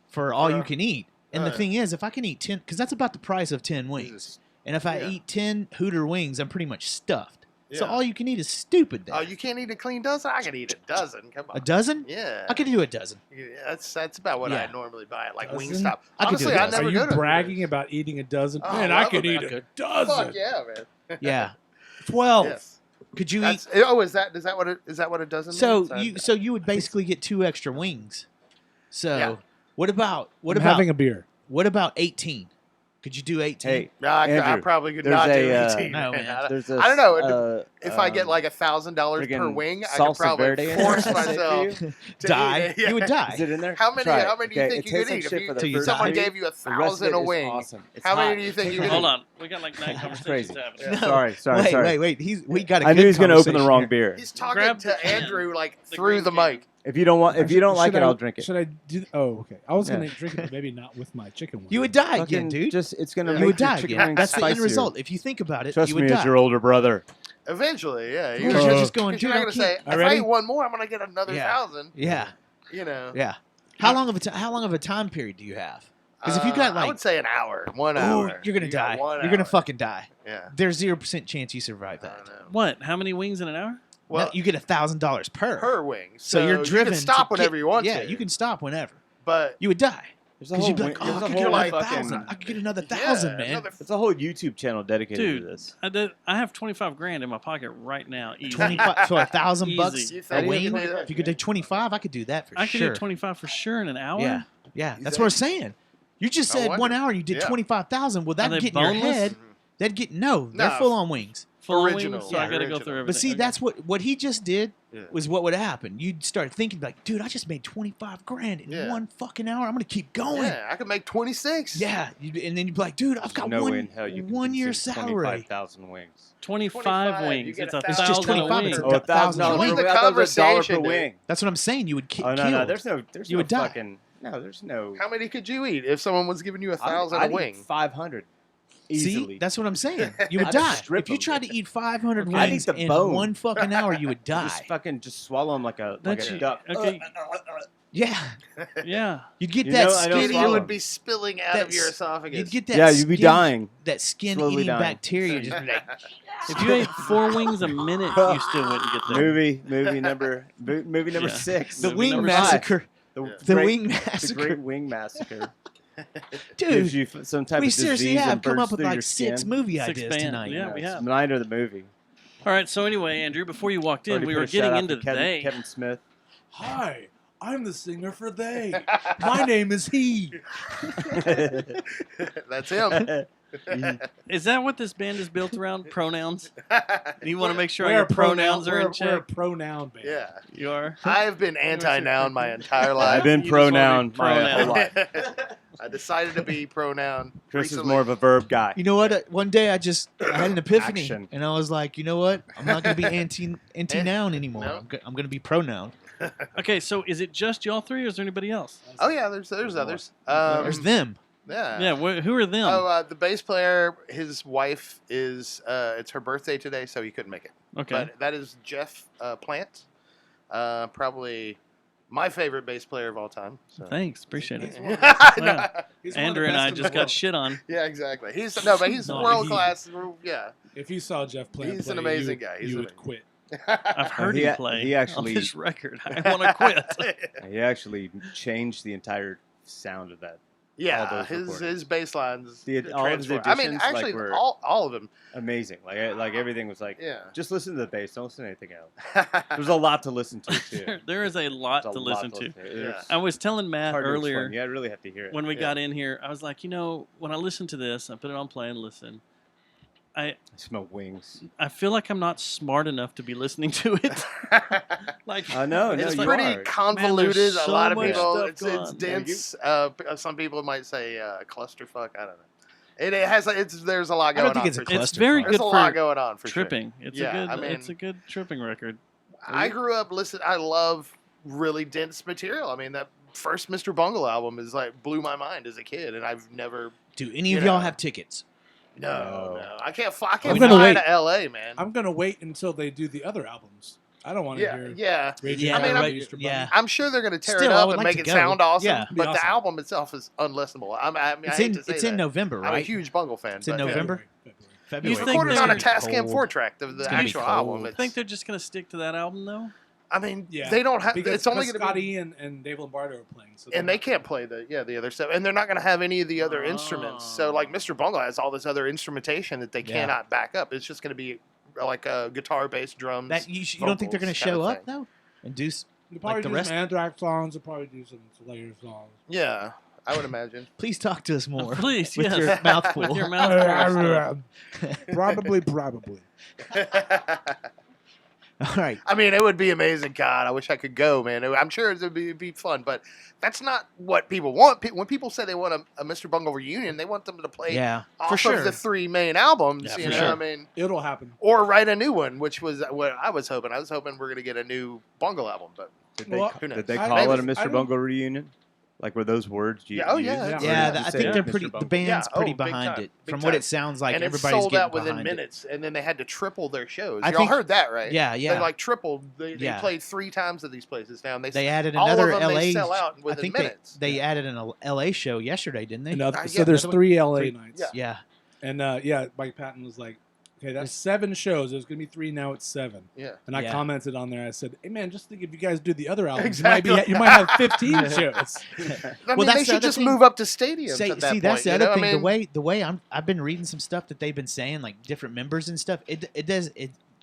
for all you can eat. And the thing is, if I can eat 10, because that's about the price of 10 wings. And if I eat 10 Hooter wings, I'm pretty much stuffed. So Yeah. all you can eat is stupid. Then. Oh, you can't eat a clean dozen? I can eat a dozen. Come on. A dozen? Yeah. I could do a dozen. Yeah, that's about what Yeah. I normally buy at like Dozen? Wingstop. I could do Honestly, a I dozen. never Are go you to bragging about eating a dozen? Oh, Man, I I love could it. eat a dozen. Fuck yeah, man. Yeah. 12. Yes. Could you eat? That's, oh, is that what a dozen? So means? you would basically get 2 extra wings. So Yeah. what about I'm having a beer. what about 18? Could you do 18? Hey, No, I Andrew, probably could there's not do a, 18. No, man. There's a, I don't know. If I get like $1,000 per friggin' wing, I salsa could probably verde in force there. myself to Die. eat it. You would Is die. it in there? How many? Try it. How many do you Okay, think it you could tastes like eat? shit If for the Till you first someone time. gave you The rest of 1,000 a it is wing, awesome. It's how many hot. do you think Take you a could Hold eat? on. We got like 9 It's conversations crazy. happening. No. Sorry. Wait. We got a I knew good he was going to open the conversation wrong here. beer. He's talking Grab to the can. Andrew like The through green the can. mic. If you don't like Should it, I- I'll drink it. Should I do? Oh, okay. I was Yeah. gonna drink it, but maybe not with my chicken wing. You would die again, Fucking dude. Just it's going to You make would your die chicken again. wings That's the end spicier. result. If you think about it, Trust you would me, die. as your older brother. Eventually, yeah. You're just going, Because you're dude, not I gonna say, can't- if I Ready? eat one more, I'm gonna get another Yeah. 1,000. Yeah, You know. yeah. How long of a time period do you have? Because if you got I like, would say an hour, 1 ooh, hour. you're gonna You got die. 1 You're gonna hour. fucking die. Yeah. There's 0% chance you survive I that. don't know. What? How many wings in an hour? Well, you get $1,000 per. Per wing. So you're driven. You can stop to whenever get- you want Yeah, to. you can stop whenever. But You would die. There's a Because whole, you'd be like, there's oh, I a could whole get like like 1,000. I could get another 1,000, man. It's a whole YouTube channel dedicated to Dude, this. I have 25 grand in my pocket right now. Easy. 25 for $1,000 Easy. You a think you wing. can do that? If you could do 25, I could do that for I could sure. do 25 for sure in an hour. Yeah, yeah. You That's think? what I'm saying. You just I said wonder. 1 hour. You did Yeah. 25,000. Well, Are that'd they get in your boneless? head. That'd get no. They're No. full on wings. Full on Original. wings, so I Yeah. got to go Original. through everything. But see, Okay. that's what he just did. Yeah. Was what would happen. You'd start thinking like, dude, I just made 25 grand in Yeah. 1 fucking hour. I'm gonna keep going. Yeah, I could make 26. Yeah, and then you'd be like, dude, I've There's got no way one in hell you can 1 year consume salary. 25,000 wings. 25 you wings. get It's a a It's thousand just 25. wings. It's Oh, $1,000 Join per the wing. I thought it was $1 per conversation, dude. wing. That's what I'm saying. You would Oh no, kill. there's no You would die. fucking no. There's no. How many could you eat if someone was giving you 1,000 a I'd wing? eat 500 easily. See, that's what I'm saying. You would I'd die strip if you them. tried to eat 500 I'd eat wings the in bone. 1 fucking hour. You would die. just swallow them like a That's duck. okay. Yeah, Yeah. you'd get You that know, I know skin. It swallow. would be spilling out of That's- your esophagus. You'd get that. Yeah, you'd be skin- dying. That skin Slowly eating dying. bacteria. Just be like, If you ate 4 wings a minute, you still wouldn't get there. Movie number Yeah. 6. the Movie wing number massacre. The great- wing The massacre. Great Wing Massacre. Dude, Gives you some type we of seriously disease have and come bursts up with through like your 6 skin. movie 6 ideas band. tonight. Yeah, we It's have. neither the movie. All right. So anyway, Andrew, before you walked in, Already we put were a shout getting out into to the day. Kevin Smith. Hi, I'm the singer for They. My name is He. That's him. Is that what this band is built around? Pronouns? You want to make sure We're your a pronoun- pronouns are we're in a check? pronoun band. Yeah. You are? I have been anti-noun my entire life. I've been You just wanna be pronoun my pronoun. whole life. I decided to be pronoun. Chris is recently. more of a verb guy. You know what? One day I had an epiphany, Action. and I was like, you know what? I'm not going to be anti-noun anymore. No. I'm going to be pronoun. Okay, so is it just y'all three, or is there anybody else? Oh yeah, there's others. There's them. Yeah. Yeah, who are them? Oh, the bass player, his wife is. It's her birthday today, so he couldn't make it. Okay. But that is Jeff Plant, probably my favorite bass player of all time. So. Thanks, appreciate it. No. Andrew and I just got shit on. Yeah, exactly. He's No, world class. Yeah. If you saw Jeff play, He's an amazing you, guy. You would quit. I've heard He him a- play he actually- on this record. I want to quit. He actually changed the entire sound of that. all Yeah, those his recordings. his bass lines. All of his transform. I mean, additions, actually, like, were all of them. amazing. Like everything was like, Yeah. just listen to the bass. Don't listen to anything else. There's a lot to listen to too. There is a lot There's to a listen lot to. Yeah. I was telling It's Matt hard to earlier explain. You really have to hear it. when we Yeah. got in here, I was like, when I listen to this, I put it on play and listen. I smell wings. I feel like I'm not smart enough to be listening to it. Like I know. It's you pretty are. convoluted. there's a so lot of much people, stuff it's going on. dense. Some people might say clusterfuck. I don't know. It has. There's a lot I going don't think on. it's a for sure. It's very There's good a for lot going on for tripping. Sure. It's Yeah, a good. I mean, it's a good tripping record. I grew up listening. I love really dense material. I mean, that first Mr. Bungle album is like blew my mind as a kid, and I've never. Do any You of y'all know. have tickets? No. I can't I'm fly gonna wait. to L.A., man. I'm gonna wait until they do the other albums. I don't want to hear. Yeah. Raging I mean, Around I'm, the Easter Bunny. I'm sure they're going to tear Still, it I up would and like make to it go. sound awesome. Yeah. But Be the awesome. album itself is unlistenable. I mean, I It's hate in to say it's in that. November, I'm a right? huge Bungle fan. It's in but- November. You think Recorded on a they're- Tascam 4-track, the It's gonna be actual cold. album. I think they're just going to stick to that album, though. I mean, Yeah, they don't have. because, It's only because going to Scott be. Ian and Dave Lombardo are playing, so And they can't play the other stuff, and they're not going to have any of the other instruments. So like Mr. Bungle has all this other instrumentation that they Yeah. cannot back up. It's just going to be like a guitar, bass, drums. That you don't think they're going to vocals show kind of up thing. though, and do They'll probably like the do rest? some Anthrax songs. They'll probably do some Slayer songs. Yeah, I would imagine. Please talk to us more. Please, with yes. your mouth full. With your mouth Probably. All right. I mean, it would be amazing. God, I wish I could go, man. I'm sure it would be fun, but that's not what people want. When people say they want a Mr. Bungle reunion, they want them to play Yeah, off for sure. of the 3 main albums. Yeah, you for know, sure. I mean, It'll happen. or write a new one, which was what I was hoping. I was hoping we're going to get a new Bungle album, but Did they, Well, who knows? did they I call it a don't- Mr. Bungle reunion? Like, were those words you Yeah, oh, used? yeah, Or that's- Yeah, did you I say think they're Mr. pretty. The Bungle? band's Yeah, pretty big behind time, it. big From what time. it sounds like, and it everybody's sold getting out within behind it. minutes, and then they had to triple their shows. I Y'all think- heard that, right? Yeah, yeah. They like tripled. They Yeah. played 3 times at these places now, and They added all another of them, LA. They sell out I within think minutes. they added an LA show yesterday, didn't they? So yeah, there's another 3 LA Three- nights. Yeah. Yeah. And Mike Patton was like, okay, that's 7 shows. There's going to be 3, now it's 7. Yeah. And I Yeah. commented on there. I said, hey, man, just think if you guys do the other albums, Exactly. you might have 15 shows. I mean, that's they the should other just thing. move up to stadiums See, at that point. that's the you other know? thing. I mean, The way I've been reading some stuff that they've been saying, like different members and stuff. It does.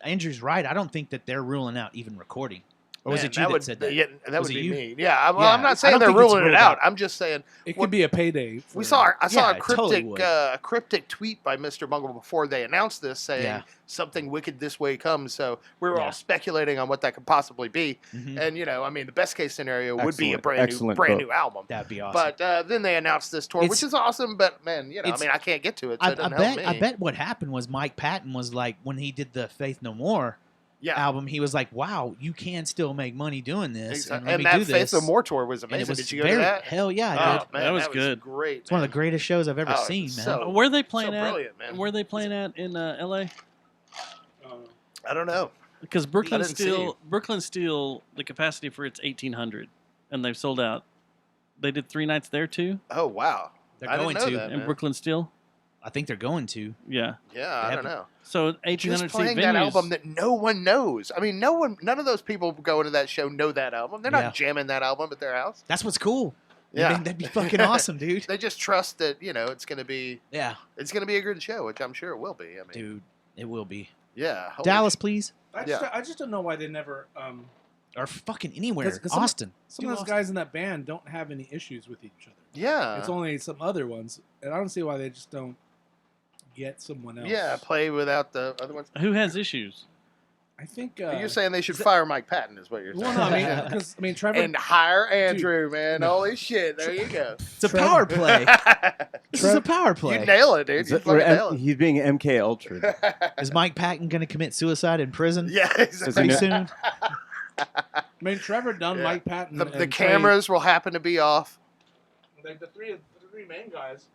Andrew's right. I don't think that they're ruling out even recording. Or was man, it you that would, said that? Yeah, that Was would it be you? me. Yeah, I'm Yeah, not I saying don't they're think it's ruling it ruled out. out. I'm just saying It could be a payday. I for- saw Yeah, a it totally cryptic would. cryptic tweet by Mr. Bungle before they announced this, saying Yeah. something wicked this way comes. So we were Yeah. all speculating on what that could possibly be. Mhm. And I mean, the best case scenario would be a Excellent, brand excellent new book. album. That'd be awesome. But then they announced this tour, which It's- is awesome. But man, I it's- mean, I can't get to it. So it I doesn't help me. bet what happened was Mike Patton was like, when he did the Faith No More Yeah. album, he was like, wow, you can still make money doing this. And, let And me that do Faith this. No More tour was And it amazing. was Did you go to very- that? Hell yeah, I Oh, did. man, That was good. Great. It's one of the greatest shows I've ever Oh, seen, man. so- Where are they playing at? brilliant, man. Where are they playing at in L.A.? I don't know. Because Brooklyn didn't see. Steel, the capacity for it's 1,800, and they've sold out. They did 3 nights there too. Oh wow. They're I going didn't know to. that, In man. Brooklyn Steel. I think they're going to. Yeah. Yeah, I don't know. So 1,800 Just seat playing venues. that album that no one knows. I mean, none of those people going to that show know that album. They're Yeah. not jamming that album at their house. That's what's cool. Yeah. That'd be fucking awesome, dude. They just trust that it's gonna be Yeah, it's gonna be a good show, which I'm sure it will be. I mean, dude, it will be. yeah. holy Dallas, shit. please, I just don't know why they never. or fucking anywhere. 'cause some- Austin. Some Do of those Austin. guys in that band don't have any issues with each other. Yeah. It's only some other ones, and I don't see why they just don't get someone else. Yeah, play without the other ones. Who has issues? I think You're saying they should fire Mike Patton, is what you're saying. Well, no, I mean, Trevor and hire Andrew, man. no. Holy shit! There you go. It's a power play. This is a power play. You nail it, dude. You fucking nail it. He's being MK Ultra. Is Mike Patton going to commit suicide in prison? Yeah, exactly. Pretty soon. I mean, Trevor Dunn, Yeah. Mike Patton, The and Trey- cameras will happen to be off. Like the three main guys,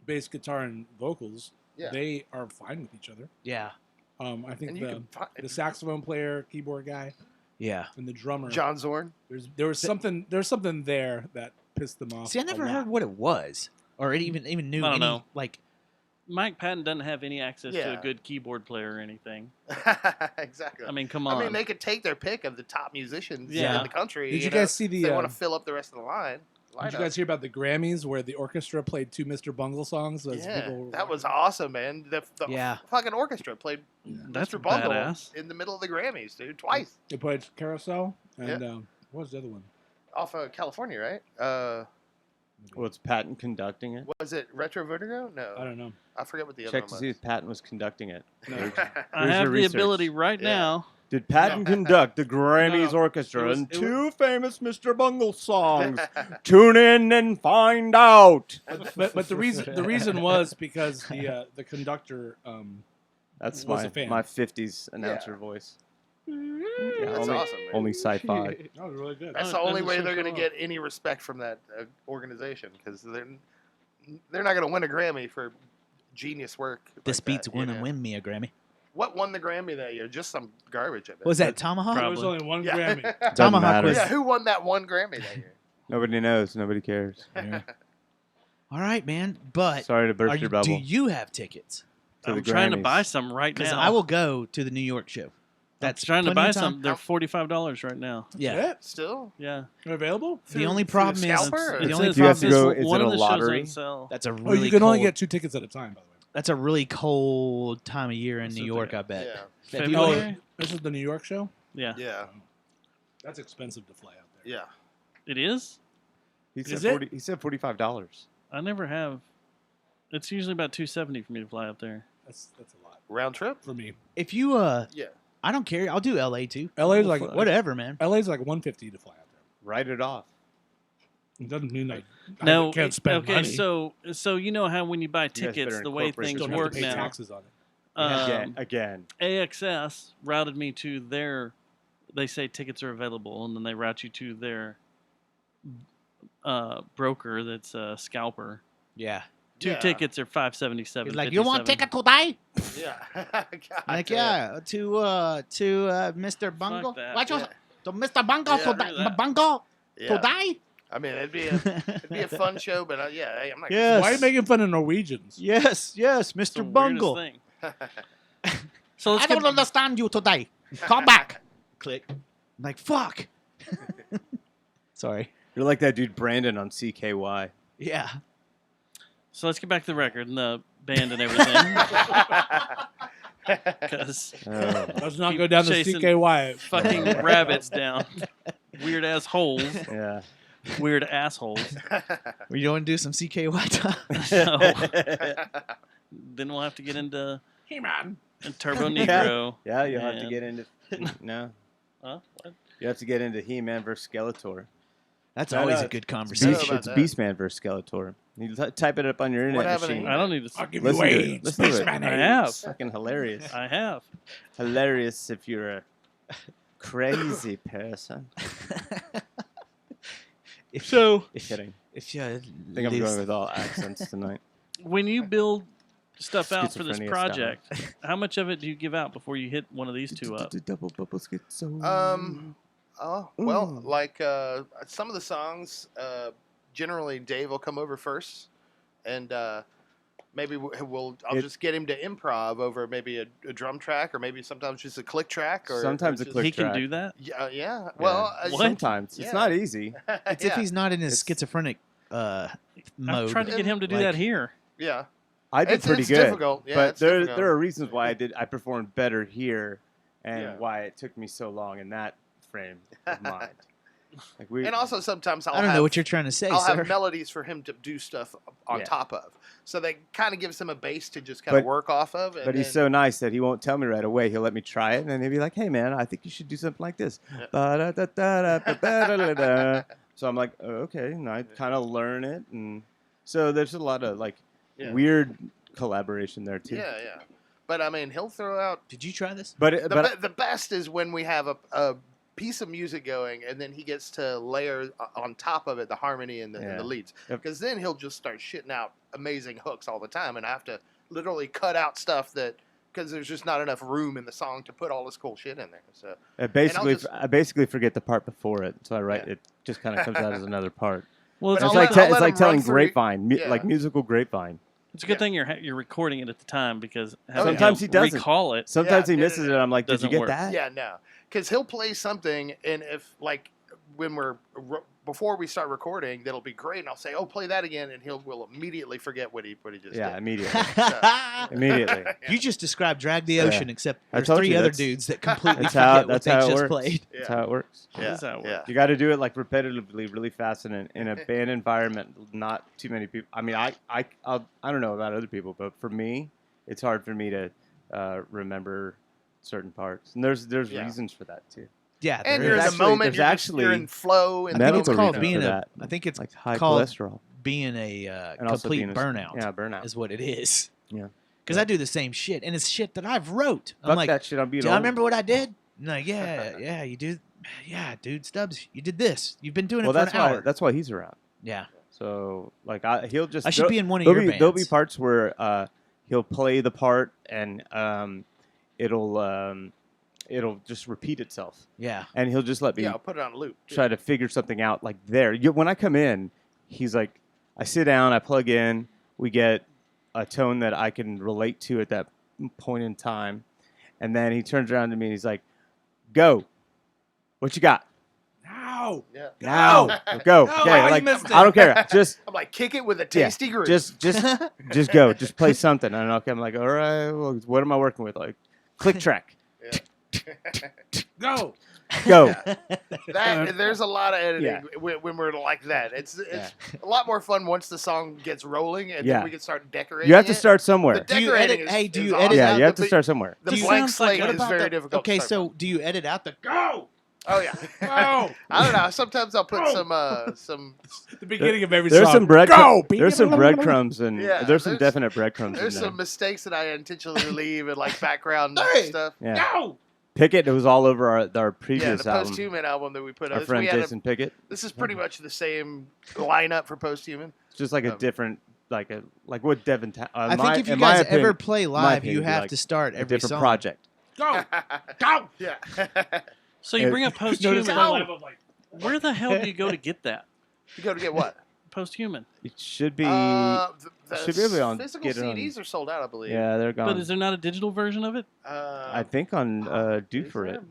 bass, guitar, and vocals. Yeah. They are fine with each other. Yeah. I think And you can find- the saxophone player, keyboard guy, Yeah. and the drummer, John Zorn. There was something there that pissed them off. See, I a never lot. heard what it was, or it even knew. I don't any, know. Like, Mike Patton doesn't have any access to Yeah. a good keyboard player or anything. Exactly. I mean, come on. I mean, they could take their pick of the top musicians Yeah. in the country. Did you know, guys see the, if they want uh, to fill up the rest of the line. Did you guys hear about the Grammys where the orchestra played 2 Mr. Bungle songs? As Yeah, people were that was watching? awesome, man. The Yeah. fucking orchestra played That's Mr. Bungle badass. in the middle of the Grammys, dude, twice. They played Carousel and Yeah. what was the other one? Off of California, right? Well, it's Patton conducting it. Was it Retro Vertigo? No. I don't know. I forget what the other Check one to was. see if Patton was conducting it. No. Here's I your have the research. ability right Yeah. now. Did Patton conduct the Grammys No, Orchestra it was- and it was- 2 famous Mr. Bungle songs? Tune in and find out. But the reason was because the conductor That's was my a fan. my 50s announcer voice. Yeah, That's only, awesome, man. Only sci-fi. that was really good. That's Oh, the it only doesn't way show they're going to up. get any respect from that organization because they're not going to win a Grammy for genius work. This like beats that, winning win me a Grammy. What won the Grammy that year? Just some garbage. I bet. Was that Tomahawk? There was only one Yeah. Grammy. Tomahawk was. Yeah, who won that one Grammy that year? Nobody knows. Nobody cares. Yeah. All right, man. But Sorry to burst are your you- bubble. Do you have tickets? To the I'm trying to Grammys. buy some right Because now. I will go to the New York show. That's trying to plenty buy of time. some. They're $45 right now. Yeah. Still? Yeah. They're available? The only problem is Scalper, or- the only It Do you have says to go? one Is of it a the shows lottery? on sale. That's a Oh, really you can only cold- get 2 tickets at a time, by the way. That's a really cold time of year in What's New it York. there? I bet. Yeah. February? This is the New York show? Yeah. Yeah. That's expensive to fly out there. Yeah. It is? He Is said it? He said $45. I never have. It's usually about $270 for me to fly up there. That's a lot Round trip? for me. If you Yeah. I don't care. I'll do LA too. LA's like whatever, man. LA's like 150 to fly out there. Write it off. It doesn't mean I No, can't spend okay, money. so you know how when you buy guys tickets, better the way incorporate things Still have work to pay now. taxes on it. Again. AXS routed me to their. They say tickets are available, and then they route you to their broker. That's a scalper. Yeah. Two Yeah. tickets are $577. He's like, you want ticket today? Yeah. Like, yeah, to Mr. Bungle. that. What you- Yeah. To Mr. Bungle Yeah, today. screw that. Bungle Yeah. today. I mean, it'd be a fun show, but yeah, hey, I'm not. Yes. Why are you making fun of Norwegians? Yes, It's yes, the Mr. weirdest Bungle. thing. So let's I don't understand you today. Come back. Click. I'm like, fuck. Sorry. You're like that dude Brandon on CKY. Yeah. So let's get back to the record and the band and everything. Because Oh. Let's not Keep go down to chasing CKY. fucking rabbits down weird ass holes, Yeah. weird assholes. We going to do some CKY time? So then we'll have to get into He-Man. Turbo Negro. Yeah, you'll have to and- get into. No. Huh? What? You have to get into He-Man versus Skeletor. That's No, always no, a good I know conversation. about It's that. Beastman versus Skeletor. You type it up on your internet happened to machine. He-Man? I don't need to. I'll give Listen you to it. AIDS. Listen to it. Spaceman I AIDS. have. It's fucking hilarious. I have. Hilarious if you're a crazy person. So Kidding. If you I think I'm going with all accents tonight. when you build stuff out for this Schizophrenia project, how much of it do you give out before you hit one of these two up? Double bubble schizo. Well, like some of the songs, generally Dave will come over first, and maybe I'll just get him to improv over maybe a drum track, or maybe sometimes just a click track, or Sometimes a just- click He can track. do that. Yeah, yeah. Well, What? Sometimes Yeah. it's not easy. It's if yeah. he's not in his It's- schizophrenic mode. I've tried to get him to do Like- that here. Yeah. I did It's- pretty it's good, difficult. Yeah, but it's there difficult. there are reasons why I performed better here, and Yeah. why it took me so long in that frame of mind. Like we, And also sometimes I don't know what you're trying to say, I'll sir. have melodies for him to do stuff on Yeah. top of, so that kind of gives him a base to just kind of But- work off of. And But he's then- so nice that he won't tell me right away. He'll let me try it, and then he'll be like, "Hey, man, I think you should do something like this." Yeah. Ba-da-da-da-da-ba-da-da-da. So I'm like, oh, "Okay," and I kind of learn it, and so there's a lot of like Yeah. weird collaboration there too. Yeah, yeah. But I mean, he'll throw out. Did you try this? But The best is when we have a piece of music going, and then he gets to layer on top of it the harmony and Yeah. the leads. Yep. Because then he'll just start shitting out amazing hooks all the time, and I have to literally cut out stuff because there's just not enough room in the song to put all this cool shit in there. So I basically, just- I basically forget the part before it, so I write it. Just kind of comes out as another part. Well, But it's, I'll It's let- like I'll let it's like him telling run through- grapevine, yeah. like musical grapevine. it's a good Yeah. thing you're recording it at the time because having Sometimes him he doesn't. recall it. Sometimes Yeah, he misses it. I'm like, did you Doesn't get work. that? yeah, no, because he'll play something, and if like when we're before we start recording, that'll be great, and I'll say, "Oh, play that again," and will immediately forget what he just Yeah, did. immediately. Immediately. You just described Drag the Yeah. Ocean, except I there's told three you, other that's- dudes that completely That's forget how what that's they how it just works. played. That's Yeah. how it works. Yeah, That's how it works. yeah. You got to do it like repetitively, really fast, in a band environment. Not too many people. I mean, I don't know about other people, but for me, it's hard for me to remember certain parts, and there's Yeah. reasons for that too. Yeah, And there you're is. in the moment. there's You're in flow. And I think it's medical called reasons being for a. that. I think it's Like high called cholesterol being a and also complete being a- burnout. Yeah, burnout. Is what it is. Yeah. Because I do the same shit, and it's shit that I've wrote. I'm Fuck like, that shit. I'm being do I old. remember what I did? I'm like, yeah, you do. Yeah, dude, Stubbs, you did this. You've been doing Well, it for that's an why hour. that's why he's around. Yeah. So like he'll just I should be in one of there'll your be, There'll be bands. parts where he'll play the part and it'll just repeat itself. Yeah. And he'll just let me I'll put it on loop. try to figure something out like there. When I come in, he's like, I sit down, I plug in, we get a tone that I can relate to at that point in time. And then he turns around to me and he's like, go. What you got? Now. Yeah. Now. Go. No, Okay, you like, missed it. I don't care. Just I'm like, kick it with a yeah, tasty groove. just go. Just play something. And I'm like, all right, well, what am I working with? Like, click track. Go. Go. That there's a lot of editing Yeah. when we're like that. It's a lot more fun once the song gets rolling and Yeah. then we can start decorating. You have to it. start somewhere. The Do you decorating edit? is, Hey, do is you awesome. edit Yeah, out you have the to start somewhere. The Do you- blank Sounds like- slate what is about very the- difficult. Okay, to start so do you edit out the go? from. Oh yeah. Go. I don't know. Sometimes I'll put some. The beginning of every There's song. some Go. There's some breadcrumbs and Yeah, there's some there's- definite breadcrumbs There's in there. some mistakes that I intentionally leave and like background Hey. stuff. Yeah. Go. Pickett, it was all over our Yeah, previous the album. Post-Human album that we put Our out. friend We had Jason Pickett. this is pretty much the same lineup for Post-Human. It's just like a different, like what Devin. I think if you guys ever play live, you have to start a every different song. project. Go. Go. Yeah. So you bring up post-human. Go. Where the hell do you go to get that? You go to get what? Post-human. It should be. The should be able to physical get it on. CDs are sold out, I believe. Yeah, they're gone. But is there not a digital version of it? I think on Due for It.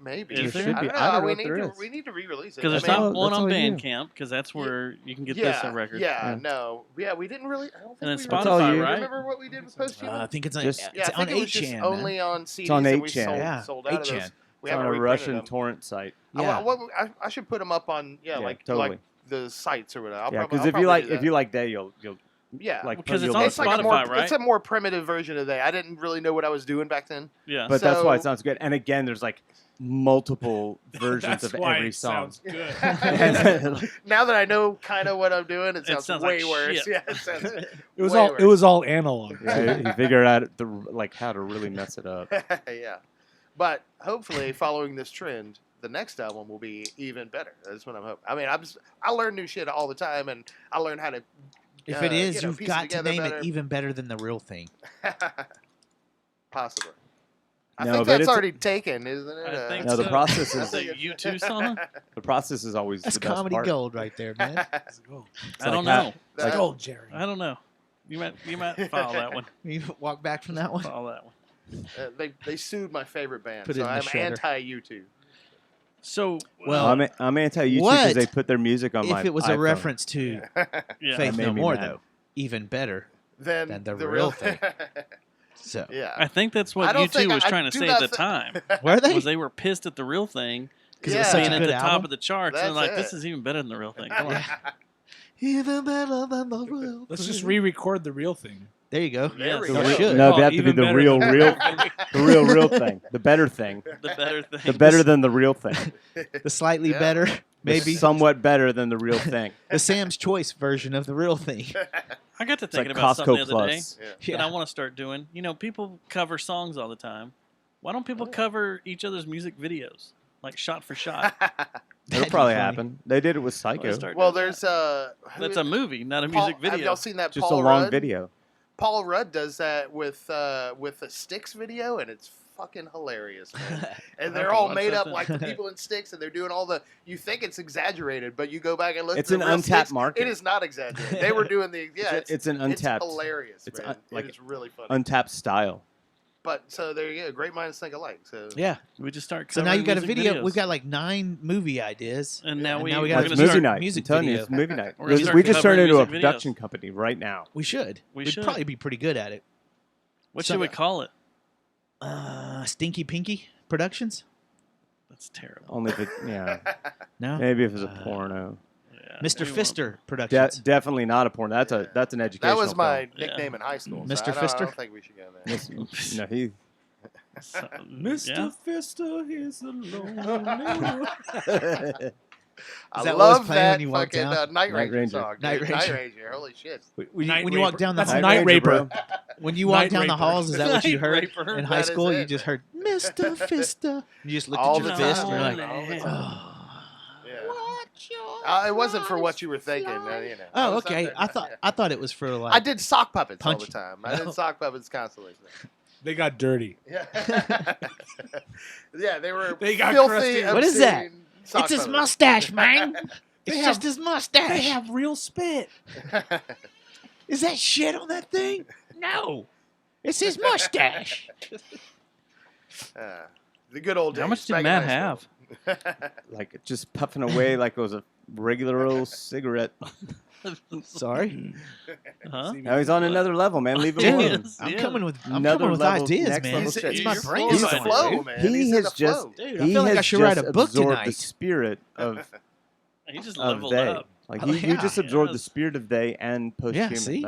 Maybe. Is there? should I be. don't know. I don't know we if need there to is. we need to re-release it. Because there's That's not all- one that's on all you do. Bandcamp, because that's where you can get yeah, this a record. Yeah, no. Yeah, we didn't really. I don't think And then we That's all Spotify, you- right? Remember what we did with Post-Human? I think it's on, Just- it's I on think it was 8chan. just man. only on CDs. on and we 8chan. sold, Yeah, sold out of those. 8chan. We It's on haven't a reprinted Russian them. torrent site. Yeah. I should put them up on like totally. the sites or whatever. Yeah, I'll because if probably you like do that. if you like that, you'll yeah, like Because you'll it's on like it's like it. a more Spotify, right? it's a more primitive version of that. I didn't really know what I was doing back then. Yeah. But that's why it So- sounds good. And again, there's like multiple versions That's of why every it song. sounds good. Now that I know kind of what I'm doing, it sounds, sounds way like worse. shit. Yeah, it sounds It was way all. worse. It was all analog. Yeah, he figured out how to really mess it up. Yeah, but hopefully, following this trend, the next album will be even better. That's what I'm hoping. I mean, I learn new shit all the time, and I learn how to. If it is, you've piece got to together name better. it even better than the real thing. Possibly. I No, think but that's it's- already taken, isn't it? I think No, the so. process That's is a U2 song? the process is always That's the best comedy part. gold right there, man. I don't like know. It's gold, Jerry. I don't know. You might follow that one. You walk back from that one. Follow that one. They sued my favorite band, Put it so in the I'm shredder. anti U2. So, Well, I'm anti YouTube what because they put their music on my if it was iPhone. a reference to yeah. Faith That made No me More, mad. though, even better Then than the real thing. So Yeah. I think that's I what don't U2 think was I trying to do say not at the thi- time. were they? Was they were pissed at the real thing Because Yeah. it was such being a at good the album. top of the charts. And That's like, it. this is even better than the real thing. Come on. Even better than the real Let's thing. just re-record the real thing. There you go. Yes. we You go. should. No, Oh, they have to be even the better real, than- real thing, the better thing, The better thing. the better than the real thing, The slightly Yeah. better, The maybe. somewhat better than the real thing. The Sam's Choice version of the real thing. I got to It's like thinking about something the Costco other day Plus. Yeah. that I want to start doing. You know, people cover songs all the time. Why don't people cover each other's music videos, like shot for shot? It'll That'd be probably funny. happen. They did it with Let's Psycho. start Well, doing there's that. That's a movie, not a music Have video. y'all seen that? Just Paul a long Rudd? video. Paul Rudd does that with a Styx video, and it's fucking hilarious, man. And they're Okay, all watch made that up then. like the people in Styx, and they're doing all the. You think it's exaggerated, but you go back and look. It's at an the real untapped Styx, market. It is not exaggerated. They were doing the It's an untapped. It's hilarious, It's man. like it is really funny. untapped style. But so there you go. Great minds think alike. So Yeah. We just start. So now you got a covering video. music We've videos. got like 9 movie ideas. And now we got we're to gonna That's movie start- night. music I'm telling you, video. it's movie night. We're gonna start We just turned covering into a music videos. production company right now. We should. We We'd should. probably be pretty good at it. What So- should we call it? Stinky Pinky Productions? That's terrible. Only if it, yeah. No. Maybe if it's a porno. Yeah, Mr. we won't. Fister Productions. Definitely not a porno. That's an educational. that was my film. nickname in high school. Mr. So I Fister? don't think we should go there. No, he. So- Mr. yeah. Fister is alone. I that what was love playing that when you walked fucking down? Night Night Ranger Ranger. song. Night dude. Ranger. Night Ranger. Holy shit. When Night you walk Raper. down the That's hall, Night Raper. when you walk Night down the Raper. halls, is that what you Night heard Raper. in high That is school? You it. just heard Mr. Fister. You just looked All at the your fist and time. you're like, All the time. oh. Yeah. What? It wasn't for what you were thinking. You know. I Oh, was okay. out there. I thought it was for like. I did sock puppets all the punch- time. I did sock puppets constantly. They got dirty. Yeah. Yeah, they were They got filthy. crusty. What is that? obscene sock It's his puppets. mustache, man. It's They just have- his mustache. They have real spit. Is that shit on that thing? No. It's his mustache. The good old days. How much did back in Matt high have? school. Like just puffing away like it was a regular old cigarette. Sorry. Huh? Now he's on another level, man. Leave him Dude, alone. I'm Yeah. coming with Another level, ideas, next man. level It's, shit. it's my You're brain. He's full a of flow, it, man. He He's in has the just flow. Dude, I he feel like I has should write just a book absorbed the tonight. spirit of He just of leveled they. up. Like Oh, you just yeah. absorbed the Yes. spirit of they and post-human. see?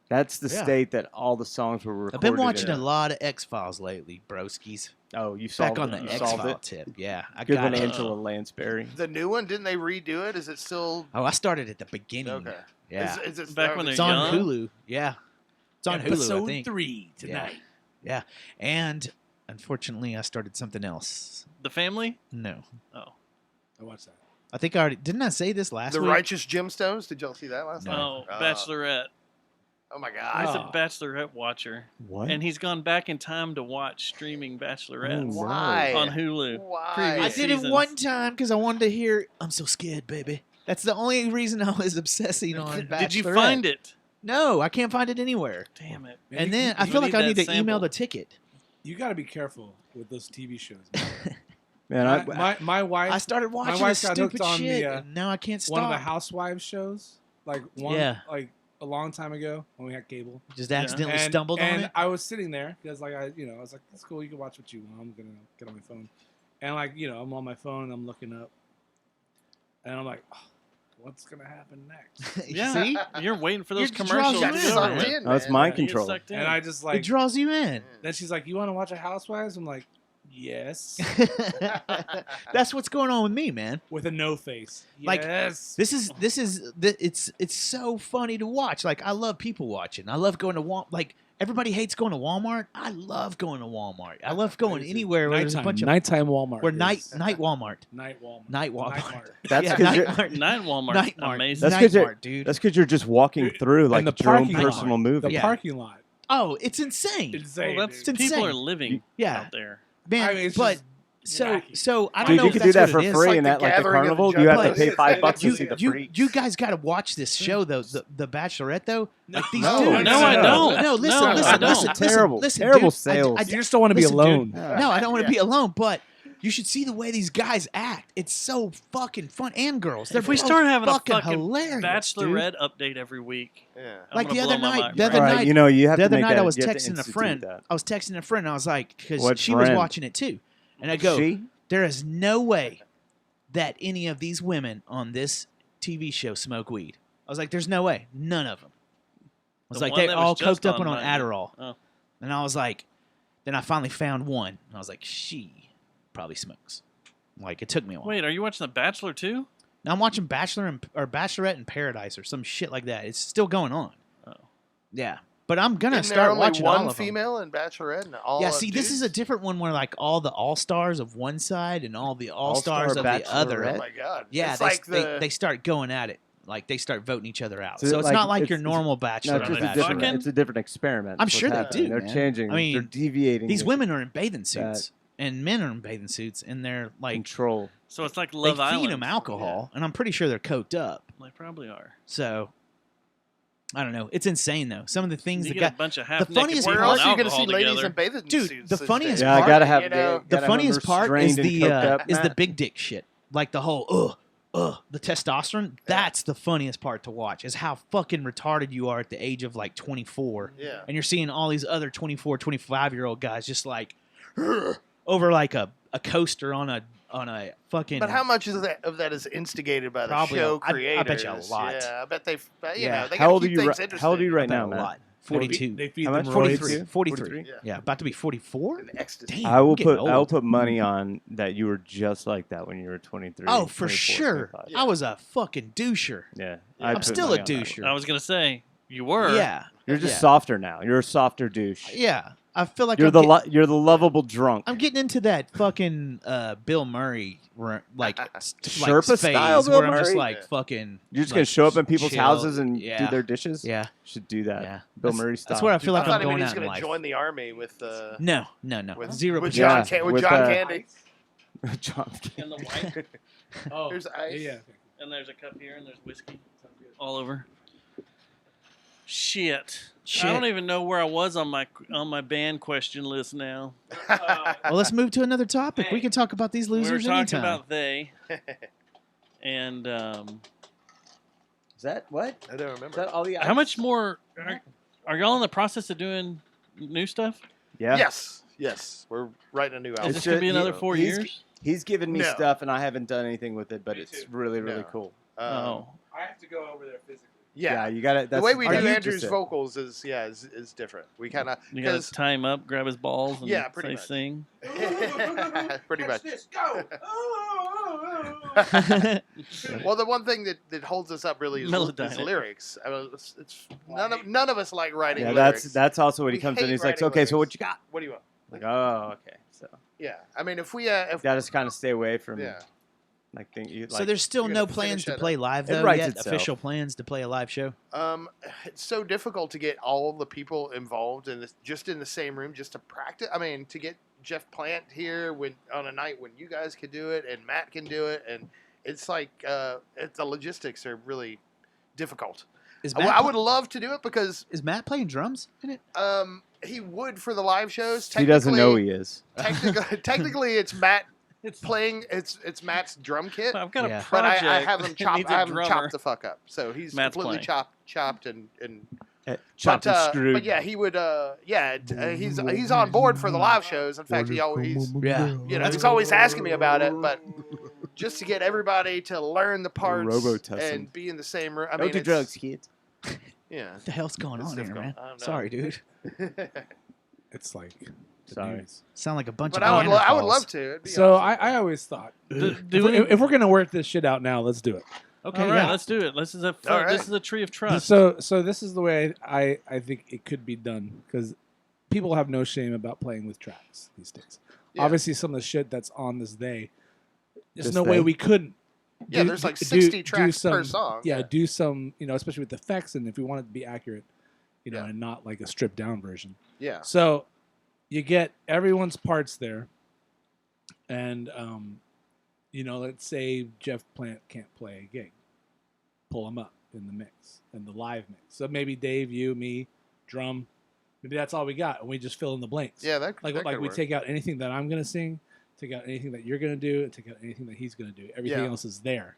That's the Yeah. state that all the songs were recorded. I've been watching in. a lot of X Files lately, broskies. Oh, you solved Back on it. the You X solved File it. tip. Yeah, I Good got one, it. Angela Lansbury. The new one, didn't they redo it? Is it still? Oh, I started at the beginning. Okay. Yeah. Is it Back when they're It's on young? Hulu. Yeah. It's on Hulu, I Episode think. 3 tonight. Yeah. And unfortunately, I started something else. The Family? No. Oh. I watched that. I think I already didn't I say this last The week? Righteous Gemstones? Did y'all see that last night? Oh, Bachelorette. Oh my He's God. a Bachelorette watcher. What? And he's gone back in time to watch streaming Bachelorettes Oh, no. Why? on Hulu. Why? Previous I did it seasons. one time because I wanted to hear "I'm so scared, baby." That's the only reason I was obsessing on. Did you Bachelorette. find it? No, I can't find it anywhere. Damn it. Man, And you- then I you feel like I need that to email sample. the ticket. You got to be careful with those TV shows. Man, My wife. I started watching wife this got hooked stupid on shit, the, and now I can't stop. one of the Housewives shows, like Yeah. like a long time ago when we had cable. Just accidentally And- stumbled on and it. I was sitting there because like I was like, it's cool, you can watch what you want. I'm gonna get on my phone, and like I'm on my phone and I'm looking up, and I'm like, oh, what's gonna happen next? Yeah. See? You're waiting for those You're commercials. drawn to in, go man. in. Oh, it's man. mind You get control. sucked in. And I just It like, draws you in. then she's like, you want to watch a Housewives? I'm like, yes, That's what's going on with me, man. with a no face. Like, Yes. It's so funny to watch. Like, I love people watching. I love going to like everybody hates going to Walmart. I love going to Walmart. I love going anywhere where there's a bunch of nighttime Walmart. where is- night Walmart. night Walmart. Night Walmart. Night Mart. That's Yeah, 'cause Night you're- Mart. Night Walmart. Night Mart. Amazing. That's Night because you're, Mart, dude. that's 'cause you're just walking Dude, through like and the your own parking lot. personal movie. The Yeah. parking lot. Oh, it's insane. Insane. Well, that's dude. It's people insane. are living Yeah. out there. Man, I mean, it's but just so wacky. so I don't Dude, know you if could that's do that what for it is. free like and the at like the gathering of the carnival. You have to judges. pay $5 But to see the free. You guys got to watch this show though, the Bachelorette though. Like these No, dudes. no, I don't. No, listen, No, I listen, don't. listen, Terrible, listen, terrible dude. sales. You just don't want to be listen, alone. dude. No, I don't want to be alone, but you should see the way these guys act. It's so fucking fun, and girls. They're If we both start having a fucking fucking hilarious, Bachelorette dude. update every week, Yeah. I'm Like gonna the other blow my night, mind. the other All right, night, you know, you have the to other make night that, I was you have to texting a institute friend. that. I was texting a friend. And I was like, because What she was friend? watching it too, and I go, She? there is no way that any of these women on this TV show smoke weed. I was like, there's no way, none of them. I was The like, one they that all was just coked up on on mine. Adderall, Oh. and I was like, then I finally found one. And I was like, she probably smokes. Like it took me a while. Wait, are you watching The Bachelor too? Now I'm watching Bachelorette in Paradise or some shit like that. It's still going on. Oh. Yeah, but I'm gonna Isn't there start only watching all one of them. female in Bachelorette and all Yeah, of see, this is a dudes? different one where like all the all stars of one side and all the all stars of All-Star the other. Bachelorette. Oh my God. Yeah, It's they, like they start going at it. Like they start voting each other out. So So, it's like, not like it's- your it's- normal No, bachelor. it's, just a Are they different, fucking? it's a different experiment. I'm What's sure they happening. do, They're man. changing. I mean, they're deviating. These the women are in bathing suits, and men are in bathing suits, and they're like control. So it's like they Love feed Island. them alcohol, and I'm pretty sure they're coked up. They probably are. So I don't know. It's insane though. Some of the things You the get guy, a bunch of the half-naked funniest Where people else and are you going to see alcohol ladies together. in bathing dude. suits? The these funniest days? Yeah, I part, gotta have you know, the funniest part is the up, is the Matt. big dick shit. Like the whole the testosterone. That's the funniest part to watch. Is how fucking retarded you are at the age of like 24. Yeah. And you're seeing all these other 24, 25-year-old guys just like over like a coaster on a fucking. But how much of that is instigated by the Probably show I creators? bet you a lot. Yeah, I bet they've. You Yeah. know, they How gotta old are keep you? things How interesting. old are you right I bet now, a Matt? lot. They 42. feed How them much? roids. 43. 43. Yeah. Yeah, about to be 44. And ecstasy. Damn, I will I'm getting put. I'll old. put money on that you were just like that when you were 23. Oh, for 24, sure. 25. I was a fucking doucher. Yeah, Yeah. I'd I'm put still a money on that. doucher. I was gonna say you were. Yeah. You're just Yeah. softer now. You're a softer douche. Yeah. I feel like You're I'm you're the lovable drunk. I'm getting into that fucking Bill Murray like Sherpa phase style Bill where I'm just Murray? like fucking. You're just like, gonna show up in people's chill. houses and Yeah. do their dishes. Yeah, should do that. Yeah. Bill That's- Murray style. that's where I feel like I thought I'm he going was out in going to life. join the army with No. with, Zero with percent. John, with, John Candy. John And the white. Oh, There's ice. yeah. And there's a cup here, and there's whiskey all over. Shit. I don't even know where I was on my band question list now. Well, let's move to another topic. We can talk about these We were losers talking anytime. about they. And Is that what? I don't remember. Is that all the how much more are y'all in the process of doing new stuff? Yeah. Yes. We're writing a new album. Is this gonna be another 4 years? He's given me No. stuff, and I haven't done anything with it, but it's really, really No. cool. Oh. I have to go over there physically. Yeah, you got it. The way we do you Andrew's just said. vocals is different. We kind of You gotta tie him up, grab his balls, and Yeah, pretty say much. sing. pretty much. Go. Well, the one thing that holds us up really is Melodyne it. lyrics. I mean, it's none of us like writing Yeah, lyrics. that's also what he We comes in. hate He's like, writing okay, so what lyrics. you got? What do you want? Like, oh, okay. So Yeah, I mean, if we if got to kind of stay away from yeah. like think you. So Like, there's still you're no gonna plans finish to that play up. live It though writes yet. itself. Official plans to play a live show. It's so difficult to get all the people involved in this, just in the same room, just to practice. I mean, to get Jeff Plant here when on a night when you guys could do it and Matt can do it, and it's like the logistics are really difficult. Is I Matt I would love to do it because Is Matt playing drums in it? he would for the live shows. he doesn't know Technically- he is. Technically, it's Matt. It's playing. It's Matt's drum kit. I've got Yeah. a But project. I have him that chop. needs I a have him drummer. chopped the fuck up. So he's Matt's completely playing. chopped and Chopped and screwed. But yeah, he would. He's on board for the live shows. In fact, he's Yeah. he's always asking me about it. But just to get everybody to learn the parts Robotussin. and be in the same room. I Don't mean, do it's- drugs, kids. Yeah. What the hell's going It's on here, difficult. man? I don't know. Sorry, dude. It's like the Sorry. news. Sound like a bunch But of I would Neanderthals. love to. It'd be So awesome. I always thought Do if we're gonna work this shit out now, let's do it. Okay, All right, yeah. let's do it. This is a All right. this is a tree of trust. So this is the way I think it could be done because people have no shame about playing with tracks these days. Yeah. Obviously, some of the shit that's on this day, there's This no way day? we couldn't. Yeah, there's like 60 tracks per some- song. Yeah, do some, especially with effects, and if we want it to be accurate, and not like a stripped down version. Yeah. So you get everyone's parts there, and let's say Jeff Plant can't play a gig, pull him up in the mix, in the live mix. So maybe Dave, you, me, drum. Maybe that's all we got, and we just fill in the blanks. Yeah, that like that like could we work. take out anything that I'm gonna sing, take out anything that you're gonna do, and take out anything that he's gonna do. Everything Yeah. else is there,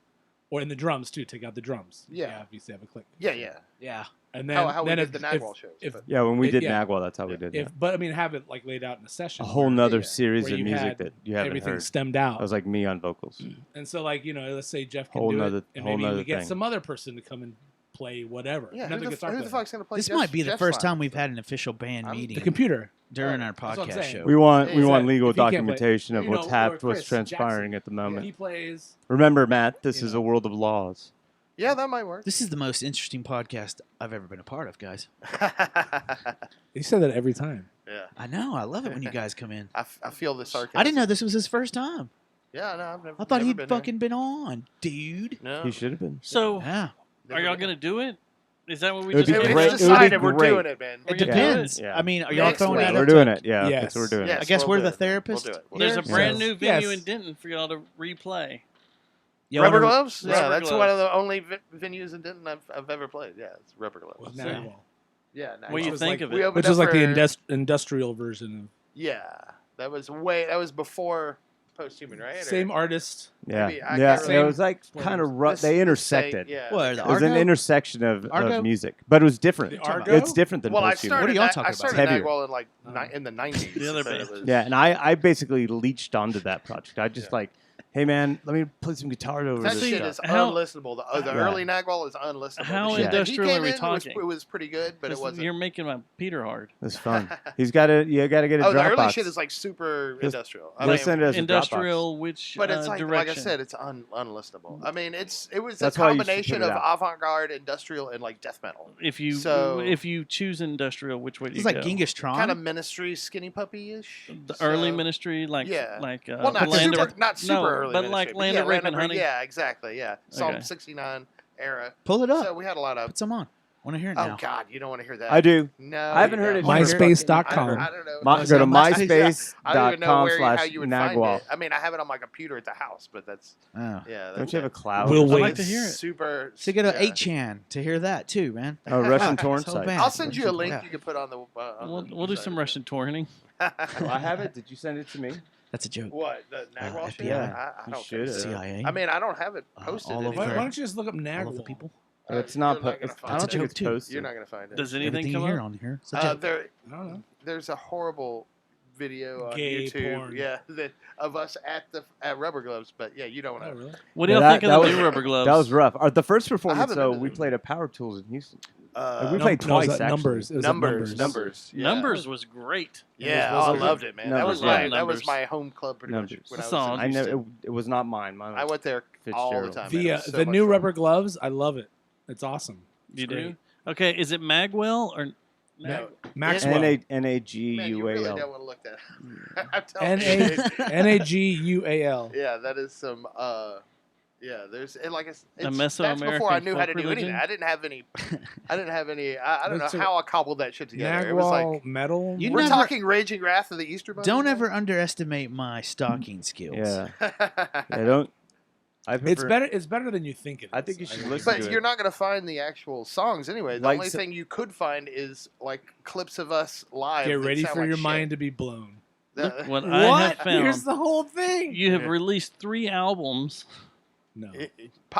or in the drums too. Take out the drums. Yeah. if you say have a click. Yeah. Yeah. And then How we then did the Nagwal shows. if but- Yeah, when we did yeah. Nagwal, that's how we did it. But I mean, have it like laid out in a session. A whole where- nother yeah. series where of you music had that you haven't everything heard. stemmed out. That was like me on vocals. And so, like, let's say Jeff can Whole do nother- it, and whole maybe we nother get thing. some other person to come and play whatever. Yeah, another who guitar the player. fuck's gonna play? This Jeff's- might be the Jeff's first line? time we've had an official band meeting The computer. during our That's what I'm podcast saying. show. We want Hey, legal if he can't play- documentation of you what's know, or what's Chris transpiring Jackson. at the If moment. he plays. Remember, Matt, this you is know. a world of laws. Yeah, that might work. This is the most interesting podcast I've ever been a part of, guys. He said that every time. Yeah. I know. I love it when you guys come in. I feel the sarcasm. I didn't know this was his first time. Yeah, no, I've never. I thought never he'd been fucking been on, dude. Here. No. He should have been. So Yeah. are y'all gonna do it? Is that what we It would just be did? great. It's It would be decided we're great. doing it, man. We're It gonna do depends. Yeah. I mean, are y'all Next throwing week. that We're up doing to- it. Yeah, Yes. that's what we're doing. Yes, I guess we'll we're do the it. therapist. We'll do it. We'll There's do a it. brand new venue Yes. in Denton for y'all to replay. Y'all Rubber wanna- Gloves? Yeah, Rubber that's Gloves. one of the only venues in Denton I've ever played. Yeah, it's Rubber Gloves. With So- Nagwal. Yeah, What do you was think like- of we it? opened Which up is like the for- industrial version Yeah, that was before Posthuman, right? of Or- same artist. Yeah, Maybe I yeah. can't It really- was like kind of rough. This- They this intersected. thing, yeah. What, the It was an Argo? intersection of Argo? music, but it was different. The Argo? It's different than Well, I Posthuman. started. What are y'all I talking about? started Heavier. Nagwal in like in the 90s. The other so band. it was- Yeah, and I basically leached onto that project. I just like hey man, let me play some guitar over That this shit stuff. is unlistenable. The early Nagwal is unlistenable. How The shit that he industrial came are we in talking? it was pretty good, but it 'Cause wasn't. You're making my Peter hard. It's fun. You got to get a Oh, the early Dropbox. shit is like super Just industrial. listen to it as a Industrial, which But it's like I direction? said, it's unlistenable. I mean, it was That's a why you should combination put it of out. avant-garde, industrial, and like death metal. If you So- if you choose industrial, which way do you It's like go? Genghis Tron. Kind of Ministry, Skinny Puppy-ish. The early Ministry, like yeah. like well, not Land super, of, not super no, early, but Ministry, like Land yeah, of Rape and Rape- Honey. Yeah, exactly. Yeah, Psalm Okay. 69 era. Pull it up. So we had a lot of. Put some on. Want to hear it Oh now? God, you don't want to hear that. I do. No, I haven't you heard it. don't. MySpace.com. I don't know. Go to MySpace? I don't even know myspace.com where how you would find /Nagwal. it. I mean, I have it on my computer at the house, but that's Oh. yeah. Don't you have a cloud? We'll I'd wait. like to hear it. Super. So get an yeah. 8chan to hear that too, man. Oh, Russian torrent So site. bad. I'll send you a link Yeah. you can put on the. We'll do some Russian torrenting. Oh, I have it. Did you send it to me? That's a joke. What the Nagwal shit? FBI. I You don't should think so. have. CIA. I mean, I don't have it posted. all over anywhere. Why don't you just look up All of the Nagwal? people. It's not. You're not gonna I find don't it. think It's it's a joke, too. posted. You're not gonna find it. Does anything Everything come you hear up? on here. It's a joke. I don't know. There's a horrible video on Gay YouTube, porn. of us at Rubber Gloves, but yeah, you don't Oh, know. really? What do Yeah, y'all think of the was, new rubber gloves? That was rough. The first performance, haven't been though, to we them. played at Power Tools in Houston. we No, played no, it was twice, at actually. Numbers. It was at Numbers. Yeah. Numbers was great. Yeah, Was I it? loved it, man. Numbers, That was Numbers. my home club pretty much Numbers. when I was Song. in I know Houston. it was not mine. Mine was I went there all the Fitzgerald. time. man. The It was so the much new fun. rubber gloves, I love it. It's awesome. You It's do? great. Okay, is it Magwell or No. Maxwell. Man, you really N-A-G-U-A-L. don't want to look that up. I'm telling you. Nagual. Yeah, that is some. Yeah, there's and like it's that's Mesoamerican before I knew how to folk do anything. religion? I didn't have any. I didn't have any. I don't know What's it- how I cobbled that shit together. It was Nagual like metal. You we're never- talking Raging Wrath of the Easter Bunny. Don't ever underestimate my stalking skills. Yeah. Yeah, don't. I prefer, It's better. It's better than you think it is. I think you should think. listen to But it. you're not going to find the actual songs anyway. The Like only so- thing you could find is like clips of us live. Get that ready sound for like your shit. mind to be blown. Look what Uh, I have found. Here's the whole thing. You have released 3 albums. No. There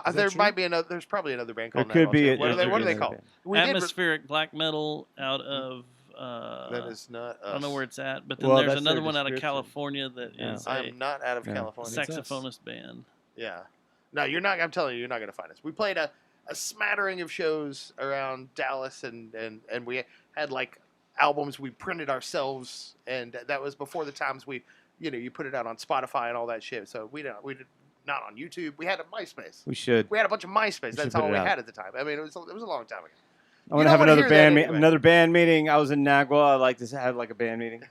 that true? might be another. There's probably another band There called. could Nagwal, be too. a- What are there they? could What be are they another called? band. We did. Atmospheric black metal out of That is not. Us. I don't know where it's at, but then Well, there's that's their another one out of description. California that Yeah. is a I'm not out of Yeah. California. saxophonist band. Yeah. No, you're not. I'm telling you, you're not going to find us. We played a smattering of shows around Dallas, and we had like albums we printed ourselves, and that was before the times you put it out on Spotify and all that shit. So we did not on YouTube. We had a MySpace. We should. We had a bunch of MySpace. We should That's put all it we out. had at the time. I mean, it was a long time ago. I want to don't have wanna another hear that band anyway. another band meeting. I was in Nagwal. I like to have like a band meeting.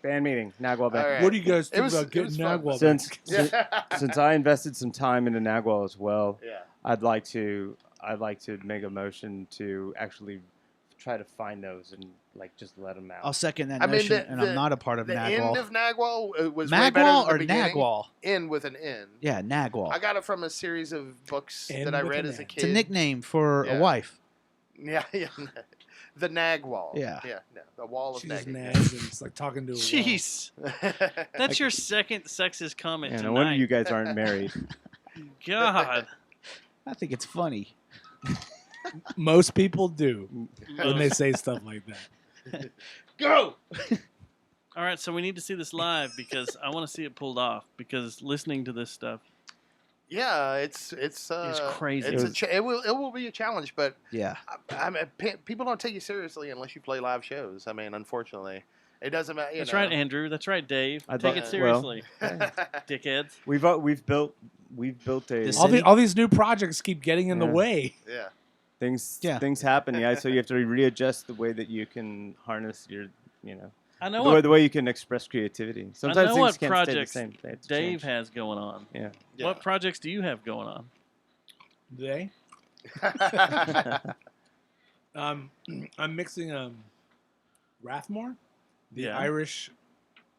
Band meeting. Nagwal band. All right. What do you guys It think was- about it getting was fun. Nagual? Since back? since I invested some time into Nagwal as well, Yeah. I'd like to make a motion to actually try to find those and like just let them out. I'll second that I mean, notion, and I'm not a part of the Nagwal. end of Nagwal was way better Magwal than the or beginning. Nagwal? End with an N. Yeah, Nagwal. I got it from a series of books End that I with read an as a N. kid. It's a nickname for Yeah. a wife. Yeah, yeah. The Nagwal. Yeah. Yeah, no, the wall of She just nagging. nags and it's like talking to a wall. Jeez, that's your second sexist comment Yeah, no tonight. wonder you guys aren't married. God, I think it's funny. Most people do when they say stuff like that. Go. All right, so we need to see this live because I want to see it pulled off. Because listening to this stuff, Yeah, it's crazy. It's it will be a challenge, but Yeah. I mean, people don't take you seriously unless you play live shows. I mean, unfortunately, it doesn't matter. that's right, Andrew. That's right, Dave. I Take thought- it seriously, well, dickheads. We've built a All these new projects keep getting in the Yeah. way. Yeah. Things happen, yeah. So you have to readjust the way that you can harness your, I know the what, way you can express creativity. Sometimes I know things what can't stay the projects same. They have to Dave change. has going on. Yeah. What projects do you have going on? They? I'm mixing Rathmore, the Yeah. Irish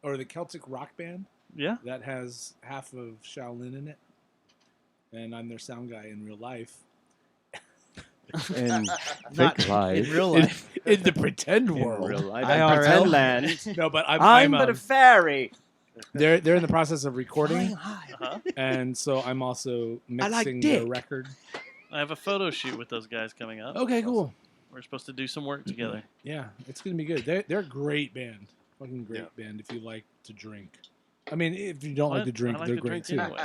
or the Celtic rock band. Yeah. That has half of Shaolin in it. And I'm their sound guy in real life. In Not fake life. in real life. In the pretend world. real life. IRL. Pretend land. No, but I'm but a fairy. They're in the process of recording. Uh-huh. And so I'm also I like mixing dick. the record. I have a photo shoot with those guys coming up. Okay, cool. We're supposed to do some work together. Yeah, it's gonna be good. They're a great band. Fucking great band if you like to drink. I mean, if you don't like to drink, I like they're to great drink too. anyway.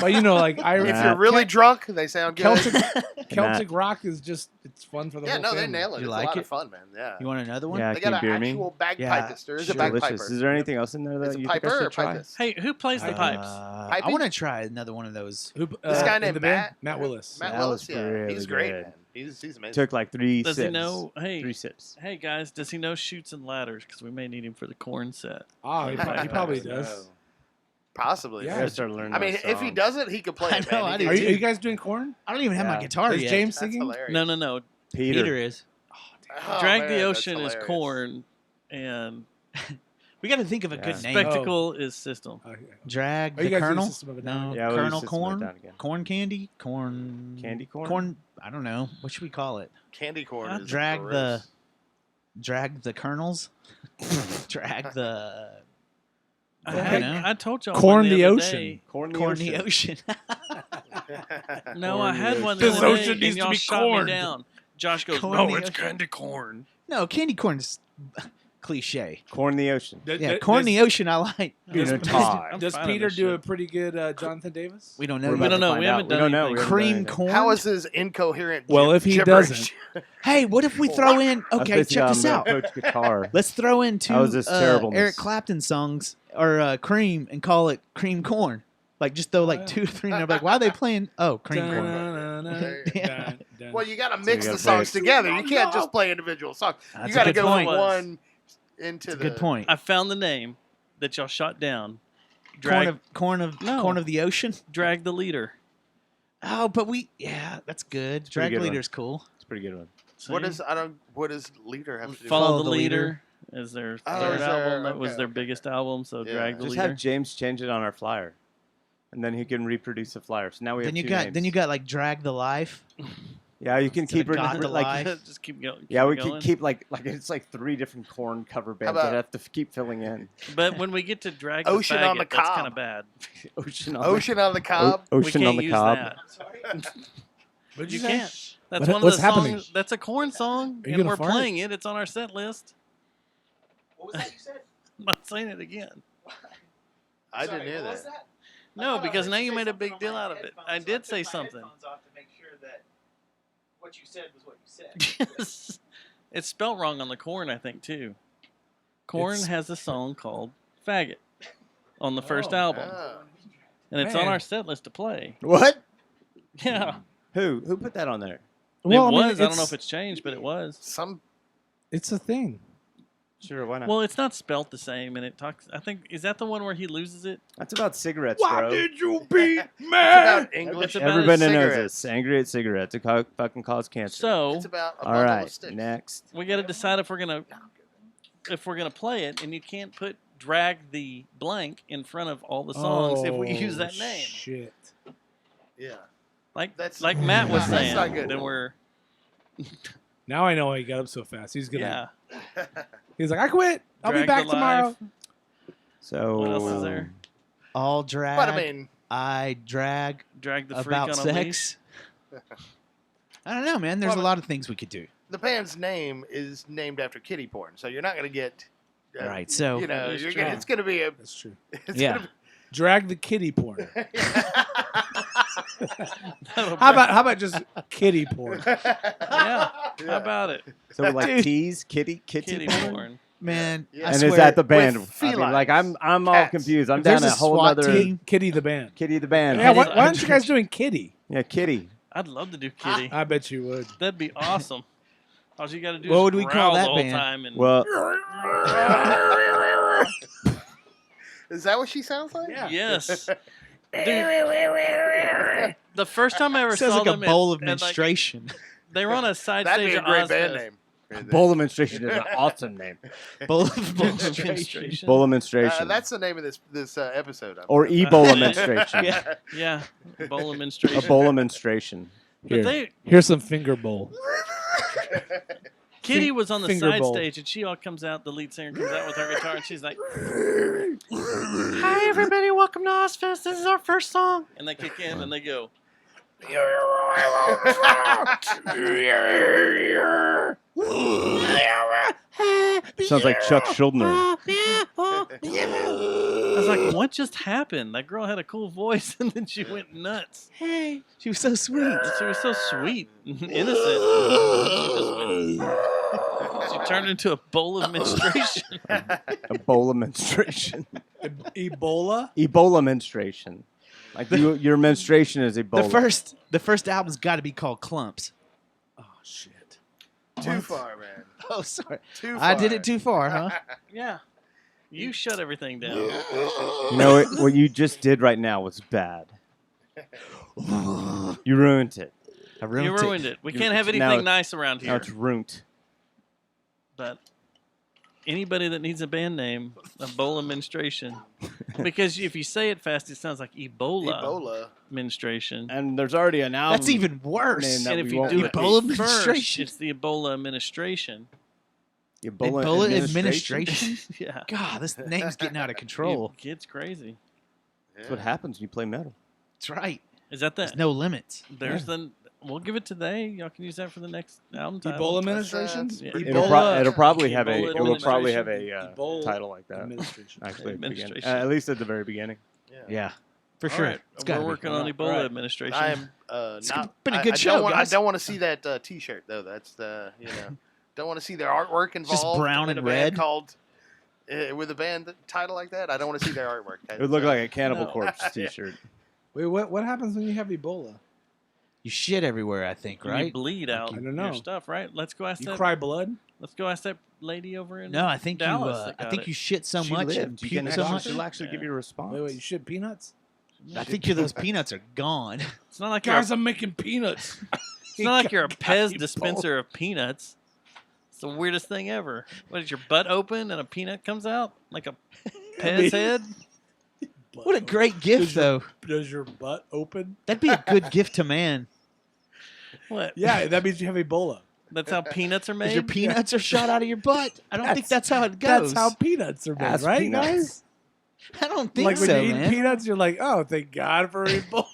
But you know, like If you're really drunk, they sound good. Celtic rock is just it's fun for the Yeah, whole no, they family. nail it. You it's like a lot it? of fun, man. Yeah. You want another one? Yeah, They can got you an beer me? actual bagpipist. There is a Delicious. bagpiper. Is there anything else in there that It's a you think I piper or should try? pipist? Hey, who plays the pipes? I Pipey? want to try another one of those. Who, This guy in named the band? Matt. Matt Willis. Matt That Willis, was yeah. really He's great, good. man. He's amazing. Took like 3 Does sips. he know? Hey, 3 sips. hey guys, does he know Shoots and Ladders? Because we may need him for the corn set. Oh, he probably does. Possibly. Yeah. Yeah, start learning I mean, those if he songs. doesn't, he could play I it, know, man. I He do could- Are you guys doing corn? I don't even have my Yeah. guitar Is yet. James That's singing? hilarious. No. Peter. is. Oh, Drag man, the that's Ocean is hilarious. corn, and We got to think of a Yeah. good name. Spectacle is System. Okay. Drag Are you the guys doing Colonel? System of a Down No, Yeah, we'll use Colonel System of a Corn. Down again. Corn candy. Corn. Candy corn? Corn. I don't know. What should we call it? Candy corn is Drag gross. the kernels. Drag the. I told y'all Corn one the other ocean. day- Corn the Corn ocean. the ocean. No, Corn I the had one ocean. the This other day, ocean and needs to y'all be shot corned. me down. Josh goes, Corn no, the it's ocean." candy corn. No, candy corn's cliche. Corn the ocean. Yeah, corn the ocean. I like. Being a Todd. Does fine with Peter this do a shit. pretty good Jonathan Davis? We don't know. We're yet. about to know. find We out. haven't done don't know. anything. We haven't Cream done anything. corn. How is his incoherent? Well, if he gibberish? doesn't. Hey, what if we throw in? That's Okay, basically check how this I'm out. gonna approach guitar. Let's throw in two How is this terribleness? Eric Clapton songs or Cream and call it Cream Corn. Like just throw like 2 or 3 and they're like, why are they playing? Oh, Cream Corn. Yeah. Well, you got to So mix you the gotta songs play- together. You can't just play individual songs. That's You a got to good go point. one into That's a the. good point. I found the name that y'all shot down. Drag, Corn of the ocean. Drag the Leader. Oh, but that's good. Drag good one. Leader's cool. It's a pretty good one. What See? does What does leader have to do? Follow Follow the the Leader is their Oh, third is there- album. That was okay, their okay. biggest album. So Yeah. Drag the Just Leader. have James change it on our flyer, and then he can reproduce the flyer. So now we have Then you two got names. like Drag the Life. Yeah, you can Instead keep of God the like Life. Just keep going. yeah, keep we it can going. keep like it's like 3 different corn cover bands about- that have to keep filling in. But when we get to Drag Ocean the on Faggot, the that's Cob. kind of bad. Ocean on Ocean on the Cob. the Ocean we on can't the use Cob. that. What'd You say? can't. That's What- one of what's the happening? songs. That's a corn song, Are you and gonna we're fart? playing it. It's on our set list. What was that you said? I'm not saying it again. I didn't hear that. No, because now you made a big deal out of it. I did say something. What you said was what you said. It's spelled wrong on the corn, I think, too. Corn It's- has a song called Faggot on the first album. Ah. And it's on Man. our set list to play. What? Yeah. Who put that on there? Well, I it mean, was. I don't know it's- if it's changed, but it was. Some It's a thing. Sure, why not? Well, it's not spelt the same, and it talks. I think is that the one where he loses it? That's about cigarettes, Why bro. did you beat it's me? about English. It's about Everybody knows cigarettes. this. Angry at cigarettes. It fucking cause cancer. So It's about a all bundle right, of sticks. next. we got to decide if we're gonna play it, and you can't put drag the blank in front of all the songs if we use that name. Shit. Yeah. Like That's- like Matt was that's saying, not good. then we're Now I know why he got up so fast. He's yeah. He's like, I quit. I'll be Drag back the tomorrow. Life. So What else is there? All drag. But I mean, I drag Drag the freak about on a leash. sex. I don't know, man. There's Well, a lot of things we could do. the band's name is named after kitty porn, so you're not going to get. Right, so- you know, That's you're true. gonna, it's going to be a. That's true. It's Yeah. gonna Drag the kitty porn. That'll How about just kitty porn? Yeah. How about it? So like Dude. tease, kitty Kitty porn? porn. Man, Yeah. I And swear, is that the band? with I mean, like felines, I'm all cats. confused. I'm There's down a a whole SWAT other team. Kitty the band. Kitty the band. Yeah, why Kitty- aren't you guys doing kitty? Yeah, Kitty. I'd love to do Kitty. I bet you would. That'd be awesome. All you got to do What is would we call growl that the whole band? time. And Well, Is that what she sounds like? Yeah. yes. Dude, the first time I ever sounds saw like a them, bowl of at, like, menstruation. they were on a side That'd stage be a at great Ozfest. band name. Bowl of Menstruation is an awesome name. bowl of menstruation. Bowl of Menstruation. That's the name of this episode. Or Ebola Menstruation. Yeah. Yeah, bowl of menstruation. A bowl of menstruation. But they, Here's some finger bowl. Kitty was on the Finger side bowl. stage, and she all comes out. The lead singer comes out with her guitar, and she's like, "Hi, everybody! Welcome to Ozfest. This is our first song." And they kick in, and they go, Sounds like Chuck Schuldiner. I was was like, what just happened? That girl had a cool voice, and then she went nuts. Hey, she was so sweet. She was so sweet, and innocent. She turned into a bowl of menstruation. Ebola menstruation. Ebola? Ebola menstruation. Like your menstruation is Ebola. The first album's got to be called Clumps. Oh shit! Too far, man. Oh, sorry. Too I did far. it too far, huh? Yeah. You shut everything down. You know what you just did right now was bad. You ruined it. I You ruined it. We can't have anything nice around here. Now it's ruined. But anybody that needs a band name, Ebola menstruation. Because if you say it fast, it sounds like Ebola menstruation. And there's already an album. That's even worse. name that And if we you won't do repeat. it Ebola first, menstruation? it's the Ebola administration. Ebola administration? Yeah. God, this name's getting out of control. It gets crazy. That's what happens when you play metal. That's right. Is that the There's no limits. There's the. We'll give it today. Y'all can use that for the next album title. Ebola administration? Yeah. It'll probably have a. Ebola It will probably have administration. a Ebola title like that. administration. Actually, at the beginning. Administration. At least at the very beginning. Yeah, for All sure. right. It's gotta We're be. working on Ebola Right. administration. I am It's not. been a I- good I show, don't want, guys. I don't want to see that T-shirt though. That's the don't want to see their artwork involved. Just brown in and a band red? called with a band title like that. I don't want to see their artwork. It would look like a Cannibal No. Corpse Yeah. T-shirt. Wait, what happens when you have Ebola? You shit everywhere, I think, You right? bleed out I don't your know. stuff, right? Let's go ask You that. cry blood? Let's go ask that lady over in No, I think Dallas you. that I got think it. you shit so She much lived. and You puke can so actually, much. she'll actually give you a response. Wait, you shit peanuts? I think those peanuts are gone. It's not like Guys, you're, I'm making peanuts. it's not like you're a Got Pez Ebola. dispenser of peanuts. It's the weirdest thing ever. What is your butt open and a peanut comes out like a Pez head? What a great gift, though. Does your butt open? That'd be a good gift to man. What? Yeah, that means you have Ebola. That's how peanuts are made. If your peanuts are shot out of your butt. I don't think that's how it goes. That's how peanuts are made, As right, peanuts. guys? I don't think Like when so, you eat man. peanuts, you're like, oh, thank God for Ebola.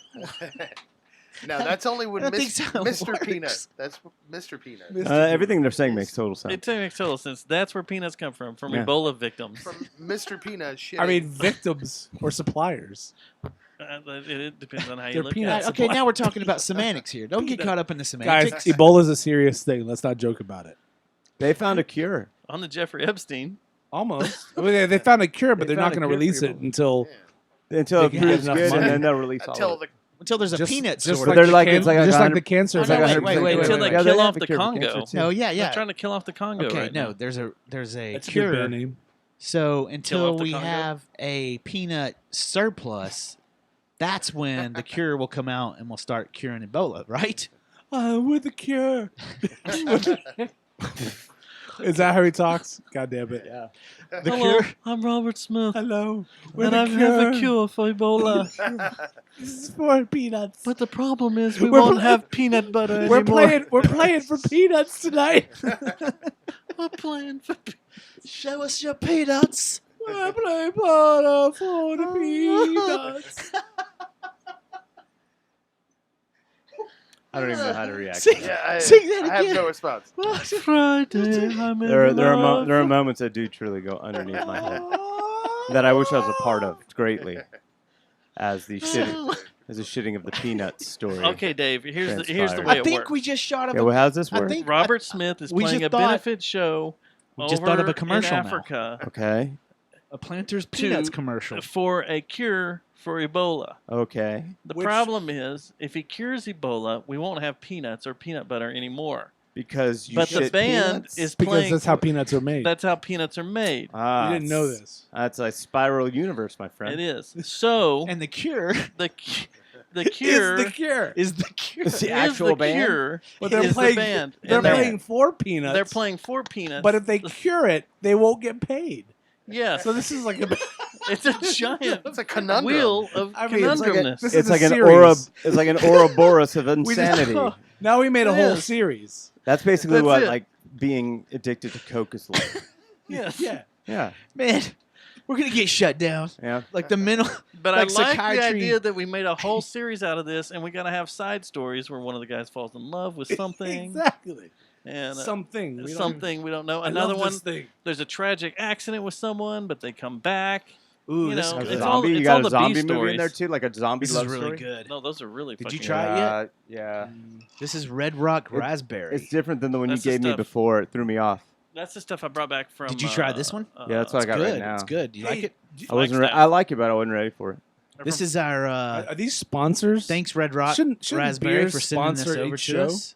No, that's only when I don't think so it Mr. works. Peanut. That's Mr. Peanut. Everything they're saying makes total sense. It makes total sense. That's where peanuts come from Yeah. Ebola victims. From Mr. Peanut. Shitting. I mean, victims or suppliers. It depends on how you They're look peanuts. at it. Okay, now we're talking about semantics here. Don't get caught up in the Guys, semantics. Ebola's a serious thing. Let's not joke about it. They found a cure. On the Jeffrey Epstein. Almost. I mean, they found a cure, but They they're not found a going to cure for release it Ebola. until Until They it can get proves enough good, money. and then they'll release all Until of it. Until there's a just, peanut just sort like of. They're the like- can- it's like just like 100 the cancer. Oh, It's no, like wait, 100% wait, Until wait, they Yeah, kill have off a the cure for Congo. cancer, too. No, yeah, They're yeah. trying to kill off the Congo Okay, right no, now. there's a That's a good cure. band name. So Kill until off the we Congo? have a peanut surplus, that's when the cure will come out and we'll start curing Ebola, right? We're the cure. Is that how he talks? God damn it. Yeah. The Hello, cure. I'm Robert Smith. Hello. We're And the I have a cure for Ebola. This is for peanuts. But the problem is we We're won't pla- have peanut butter We're anymore. playing for peanuts tonight. We're playing for Show us your peanuts. We're playing for the peanuts. I don't even know how to react. Sing, to Yeah, I, sing that I have again. no response. Friday. I'm in There are love. moments that do truly go underneath my head that I wish I was a part of greatly, as the shitting of the peanuts story. Okay, Dave. Here's the transpired. way I it think works. we just shot up. Yeah, well, how's this I work? think Robert Smith is we playing just a thought- benefit show We just thought of a over commercial in now. Africa Okay. a Planters Peanuts to- commercial. for a cure for Ebola. Okay. The Which- problem is, if he cures Ebola, we won't have peanuts or peanut butter anymore. Because you But the shit band peanuts? is Because playing. that's how peanuts are made. That's how peanuts are made. Ah, You didn't know this. That's a spiral universe, my friend. It is. So And the cure the cure It's the cure. is the cure. It's the is actual the band? cure. But they're is playing. the band. They're And playing for peanuts. They're playing for peanuts. But if they cure it, they won't get paid. yes, So this is like a. it's a giant That's a conundrum. wheel of I mean, it's like a- conundrumness. this It's is a like an series. it's like an Ouroboros of We just- insanity. now we made a It whole is. series. That's basically That's what it. like being addicted to Coke is like. yes. Yeah. Yeah. Man, we're gonna get shut down. Yeah. Like the mental. But like I like the psychiatry. idea that we made a whole series out of this, and we got to have side stories where one of the guys falls in love with something, Exactly. and Something. We don't something we don't know. I Another love one, this thing. there's a tragic accident with someone, but they come back. Ooh, you this know, is it's good. all, You it's got all a the zombie B movie stories. in there too, like a zombie This love is really story. good. No, those are really. Did you fucking try it yet? Yeah. This is Red Rock It- Raspberry. It's different than the one That's you the gave me stuff. before. It threw me off. That's the stuff I brought back from. Did you try this one? Yeah, that's what I It's got good. right now. It's good. Do you like it? I wasn't. I like it, but I wasn't ready for it. This is our. Are these sponsors? Thanks, Red Rock Shouldn't Raspberry, beer for sending this sponsor over each to show? us.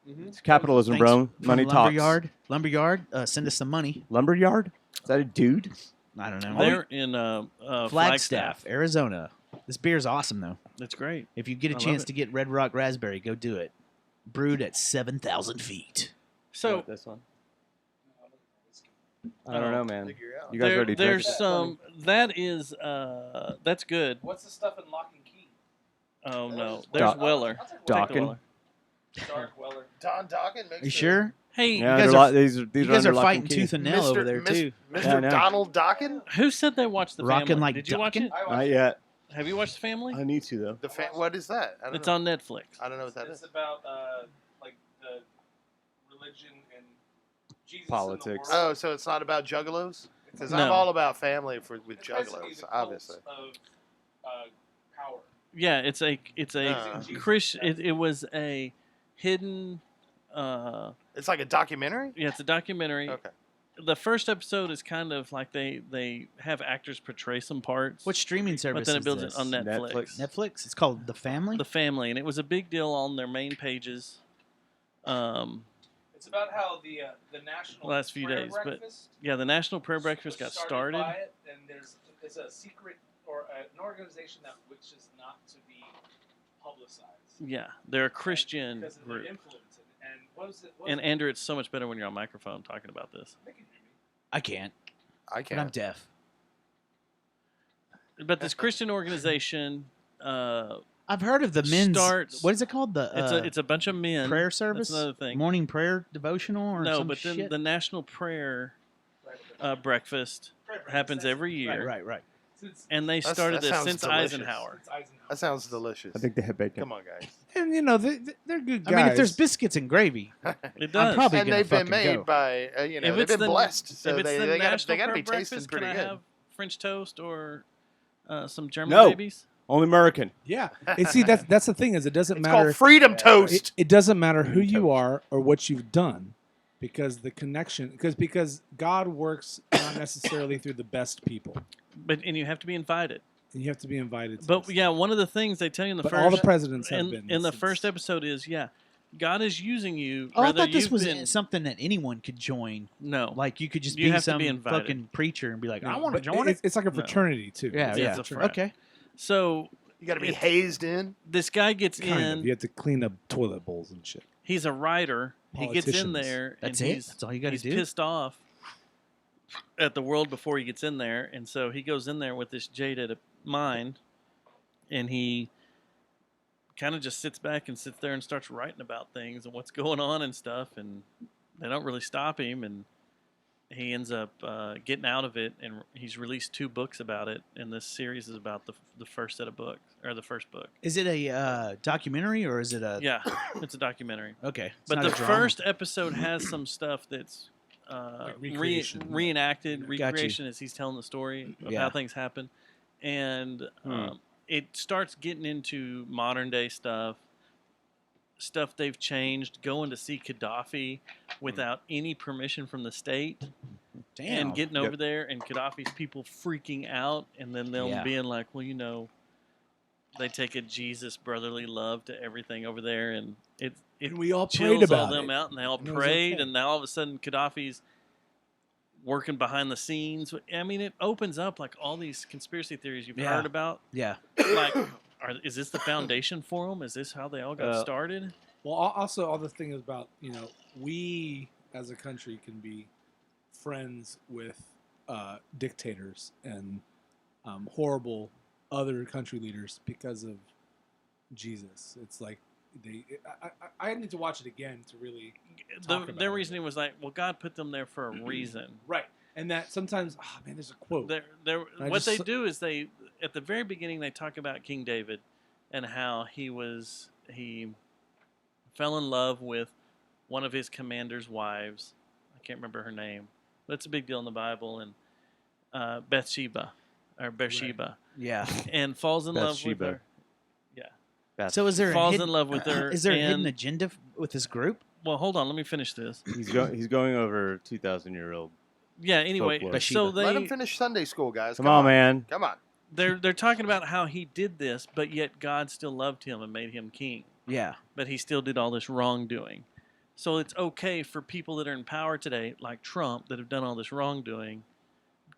It's capitalism, Thanks bro. from Money talks. Lumberyard, send us some money. Lumberyard? Is that a dude? I don't know. They're in Flagstaff, Arizona. This beer's awesome, though. That's great. If you get a I love chance it. to get Red Rock Raspberry, go do it. Brewed at 7,000 feet. So this one. I don't know, man. You guys there, already there's drank it? some. That is. That's good. What's the stuff in Lock and Key? Oh no, there's Weller. Take the Dawkin. Weller. Dark Weller. Don Dawkins makes Are you sure? Hey, Yeah, you guys they're are, these you are guys under are lock fighting and key. tooth and nail over there, too. Yeah, I know. Donald Dawkins? Who said they watched the Rockin' family? like Did you watch it? Dawkin'? Not yet. Have you watched the family? I need to though. What is that? I don't It's know. on Netflix. I don't know what that It's is. about like the religion and Jesus. Politics. And the world. Oh, so it's not about juggalos? Because I'm No. all about family with It's basically juggalos, the obviously. cult of power. Yeah, it's a Jesus. Chris. It was a hidden. It's like a documentary? Yeah, it's a documentary. Okay. The first episode is kind of like they have actors portray some parts. What streaming service But then it is builds this? it on Netflix. Netflix? It's called The Family? The Family, and it was a big deal on their main pages. It's about how the national Last few prayer days, but breakfast yeah, the National Prayer Breakfast got was started. by it, and it's a secret or an organization that which is not to be publicized. Yeah, they're a Christian because of their group. influence. And what was it? What And was Andrew, it's so much better when you're on microphone talking about this. I can't. I But I'm deaf. But this Christian organization, I've heard of the men's. starts- What is it called? The it's a bunch of men. prayer That's service. another thing. Morning prayer devotional or No, some but then shit? the National Prayer breakfast happens every year. Right. And they That's- started that this sounds since delicious. Eisenhower. That sounds delicious. I think they have bacon. Come on, guys. And you know they're good guys. I mean, if there's biscuits and gravy, It I'm does. probably And gonna they've been fucking made go. by, If they've it's been the- blessed. So if it's they the gotta National be Prayer tasting breakfast, pretty can I good. have French toast or some German No. babies? Only American. Yeah, and see that's the thing is it doesn't It's matter. called Freedom Toast. It doesn't matter who you are or what you've done, because the connection because God works not necessarily through the best people, And you have to be invited. and you have to be invited. To But this. yeah, one of the things they tell you in the But first all the presidents have in, been in the since- first episode is God is using you. Oh, I whether thought this you've was been, something that anyone could join. no. Like you could just You be have to some be invited. fucking preacher and be like, I No, want to but join it. It's like a No. fraternity too. Yeah, It's a yeah. It's a fraternity. frat. Okay. So You got to be It's- hazed in. this guy gets Kind in. of. You have to clean up toilet bowls and shit. He's a writer. He gets in Politicians. there. That's and it? He's, That's all you gotta he's do? pissed off at the world before he gets in there, and so he goes in there with this jaded mind, and he kind of just sits back and sits there and starts writing about things and what's going on and stuff, and they don't really stop him, and he ends up getting out of it, and he's released 2 books about it, and this series is about the first set of books, or the first book. Is it a documentary or is it a? Yeah, it's a documentary. Okay. It's But not the a drama. first episode has some stuff that's recreation. reenacted. Got you. Recreation as he's telling the story of Yeah. how things happen. And it starts getting into modern day stuff they've changed, going to see Gaddafi without any permission from the state. Damn. And getting over there, and Gaddafi's people freaking out, and then them Yeah. being like, well, they take a Jesus brotherly love to everything over there, and it And we all chills prayed all about them it. out, and they all And it was prayed, okay. and now all of a sudden Gaddafi's working behind the scenes. I mean, it opens up like all these conspiracy theories you've Yeah. heard about. Yeah. Like, is this the foundation for them? Is this how they all got started? Well, also all the thing is about we as a country can be friends with dictators and horrible other country leaders because of Jesus. It's like I need to watch it again to really talk about Their it. reasoning was like, well, God put them there for a reason. Right, and that sometimes, there's a quote. I What just they saw- do is at the very beginning, they talk about King David and how he fell in love with one of his commander's wives. I can't remember her name, but it's a big deal in the Bible. And Bathsheba, or Bathsheba. Yeah. And falls in love with Bathsheba. her. Yeah. So is there falls a in love with her? Is there a hidden and- agenda with this group? Well, hold on. Let me finish this. He's going over 2,000-year-old. Yeah. Anyway, folklore. so they Let him finish Sunday school, guys. Come on, man. Come on. they're talking about how he did this, but yet God still loved him and made him king. Yeah. But he still did all this wrongdoing. So it's okay for people that are in power today, like Trump, that have done all this wrongdoing,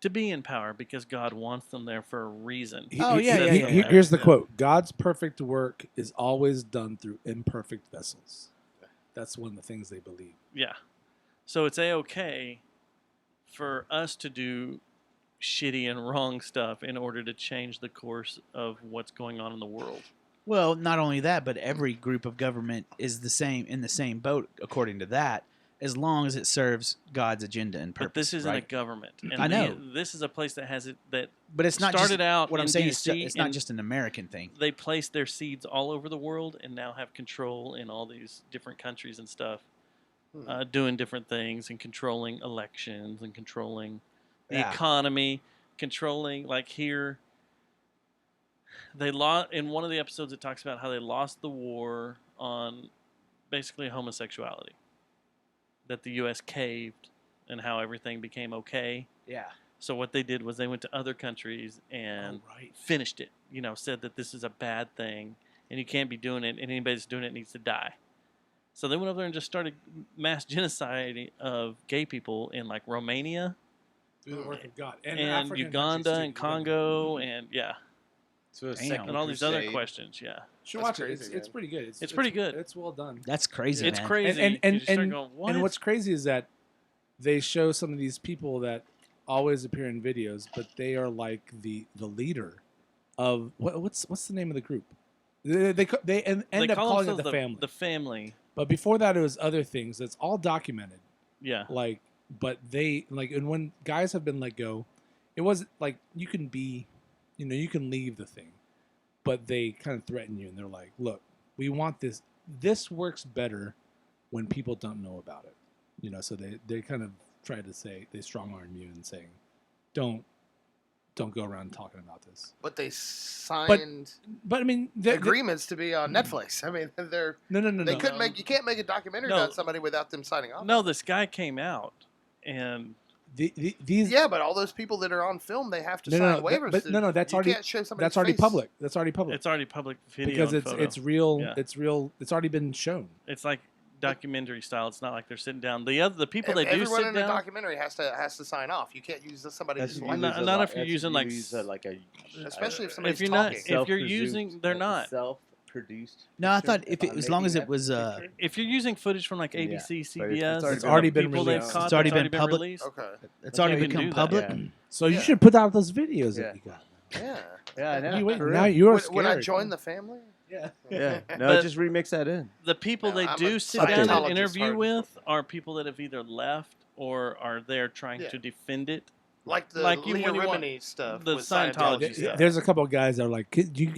to be in power because God wants them there for a reason. Here's the quote: God's perfect work is always done through imperfect vessels. That's one of the things they believe. Yeah. So it's a-okay for us to do shitty and wrong stuff in order to change the course of what's going on in the world. Well, not only that, but every group of government is the same in the same boat, according to that, as long as it serves God's agenda and purpose. But this isn't right? a government. And I know. This is a place that has it that But it's not started just, out what I'm in saying DC is it's not and just an American thing. They placed their seeds all over the world and now have control in all these different countries and stuff, doing different things and controlling elections and controlling the Yeah. economy, controlling, like here, they lost, in one of the episodes it talks about how they lost the war on basically homosexuality, that the U.S. caved and how everything became okay. Yeah. So what they did was they went to other countries and finished it. You know, said that this is a bad thing and you can't be doing it, and anybody that's doing it needs to die. So they went over there and just started mass genocide of gay people in like Romania Through the work of God. and African Uganda countries, and too. Congo and yeah. So And all these other questions, yeah. Should watch it. It's pretty good. It's pretty good. It's well done. That's crazy. It's man. crazy. And You just start going, what? and what's crazy is that they show some of these people that always appear in videos, but they are like the leader of what's the name of the group? They end They up call calling it themselves the family. The family. But before that, it was other things. It's all documented. Yeah. Like, but they like, and when guys have been let go, it wasn't like you can leave the thing, but they kind of threaten you, and they're like, "Look, we want this. This works better when people don't know about it." You know, so they kind of try to say they strong arm you and saying, "Don't go around talking about this." But they signed But I mean, agreements to be on Netflix. I mean, they're No. They couldn't make. You can't make a documentary No. about somebody without them signing off. No, this guy came out and these. Yeah, but all those people that are on film, they have to No, sign no, waivers. but no, that's you already can't show somebody's that's already face. public. That's already public. it's already public video because and it's photo. it's real. Yeah. It's real. It's already been shown. It's like documentary style. It's not like they're sitting down. The people they do Everyone sit in a down. documentary has to sign off. You can't use somebody who's like, Not if you're using like especially if if somebody's you're not talking. if you're using they're not self-produced. No, I thought if it, as long as it was if you're using footage from like ABC, CBS, it's already been people they've released. caught, It's already that's been public? released. Okay. it's You already can't even become do that. public. So you should put out those videos that you got. Yeah. Yeah, I know. You wait, For now real. you're Would I scared. join the family? Yeah. Yeah. No, But- just remix that in. The people No, they I'm do a sit down and Scientologist interview hardcore. with are people that have either left or are there trying Yeah. to defend it. Like the Like you- Leah when you want- Remini stuff. the with Scientology Scientology stuff. There's a couple of guys that are like, do you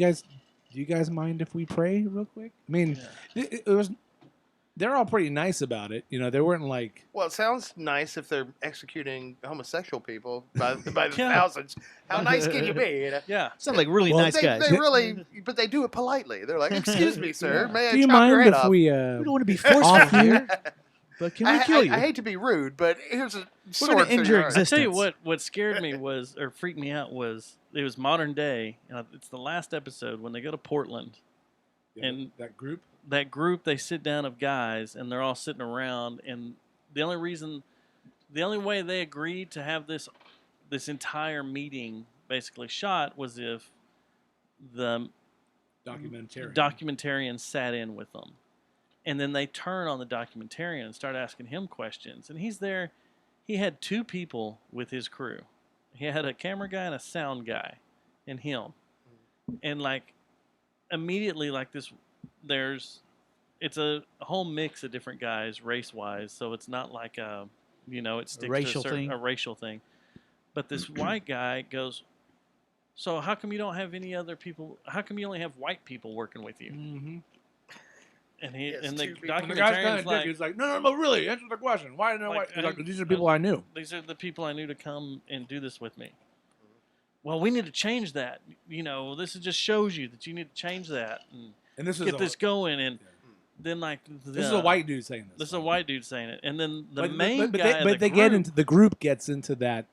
guys mind if we pray real quick? I mean, it was. They're all pretty nice about it. You know, they weren't like. Well, it sounds nice if they're executing homosexual people by the Yeah. thousands. How nice can you be? You know? Yeah. Sound like really Well, nice they, guys. They really, but they do it politely. They're like, "Excuse me, sir, may I Do you chop your mind head if off?" we? We don't want to be forceful off you? here, but can we kill you? I hate to be rude, but here's a gonna sword end through your your arm. I tell you Existence. what scared me was, or freaked me out was, it was modern day. It's the last episode when they go to Portland. And that group. That group, they sit down of guys, and they're all sitting around. And the only way they agreed to have this entire meeting basically shot was if the documentarian sat in with them. And then they turn on the documentarian and start asking him questions. And he's there. He had two people with his crew. He had a camera guy and a sound guy and him. And like immediately like this, it's a whole mix of different guys race-wise. So it's not like it sticks racial to a thing. racial thing. But this white guy goes, so how come you don't have any other people? How come you only have white people working with you? Mm-hmm. And he Yes, and the two people. And the guy's kind documentarian's of like, dick. He's like, no, but really, answer the question. Why? No, Like, why? He's like, these are people I knew. These are the people I knew to come and do this with me. well, we need to change that. You know, this just shows you that you need to change that And this is get a- this going. And then like This is a white dude saying this. This is a white dude saying it, and then the But main they, guy. in but the they get group- into the group gets into that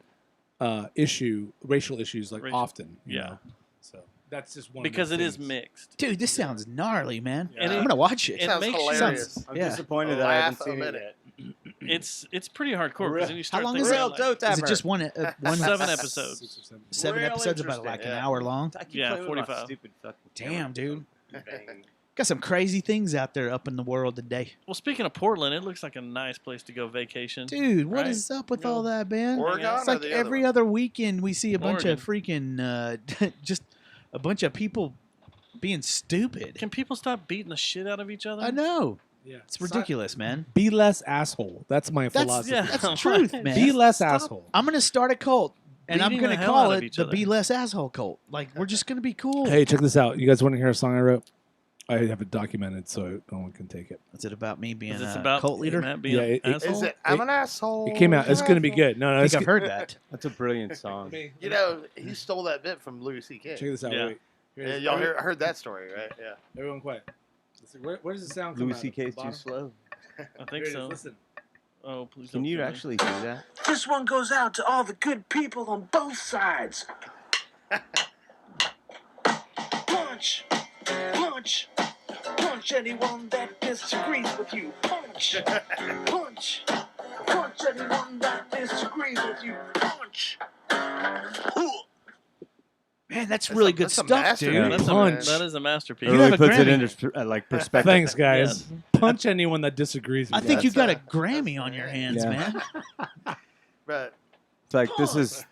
issue, racial issues, like often. You know? So that's just one because of it the is things. mixed. Dude, this sounds gnarly, man. And I'm gonna watch it. It Sounds makes hilarious. sense. I'm Yeah. disappointed that I haven't Laugh a seen it minute. yet. It's pretty hardcore. Because then you start How long thinking is it? about, like, Is it just one? One 7 episodes. 7 Real episodes about like interesting, an yeah. hour long. I keep Yeah, playing with my 45. Stupid fucking Damn, dude. bang. Got some crazy things out there up in the world today. Well, speaking of Portland, it looks like a nice place to go vacation. Dude, what right? is up with all that, man? Oregon It's or like the other every one? other weekend we see a bunch of Oregon. freaking just a bunch of people being stupid. Can people stop beating the shit out of each other? I know. Yeah. It's ridiculous, man. Be less asshole. That's my That's philosophy. that's the truth, man. Be less asshole. I'm gonna start a cult, and I'm Beating gonna the hell call out of it each the other. Be Less Asshole Cult. Like we're just gonna be cool. Hey, check this out. You guys want to hear a song I wrote? I have it documented so no one can take it. Is it about me being Is this a about cult leader? Matt being Yeah, an it- asshole? Is it? I'm an asshole. It came out. It's going to be good. No, no. I It's think I've good. heard that. That's a brilliant song. You know, he stole that bit from Louis C.K. Check this out. Yeah. Wait. Yeah, y'all heard that story, right? Yeah. Everyone quiet. Listen, where does the sound come Louis out? C.K. is The too bottom? slow. I Here think it is. so. Listen. Oh, please Can don't you kill me. actually do that? This one goes out to all the good people on both sides. Punch! Punch! Punch anyone that disagrees with you. Punch! Punch! Punch anyone that disagrees with you. Punch! Man, that's really good that's a stuff, dude. masterpiece. That's Punch. that is a masterpiece. It You really have a puts it Grammy. into like perspective. Thanks, guys. Punch anyone that disagrees with I think you. you got a Grammy on your hands, Yeah. man. Right. It's like this is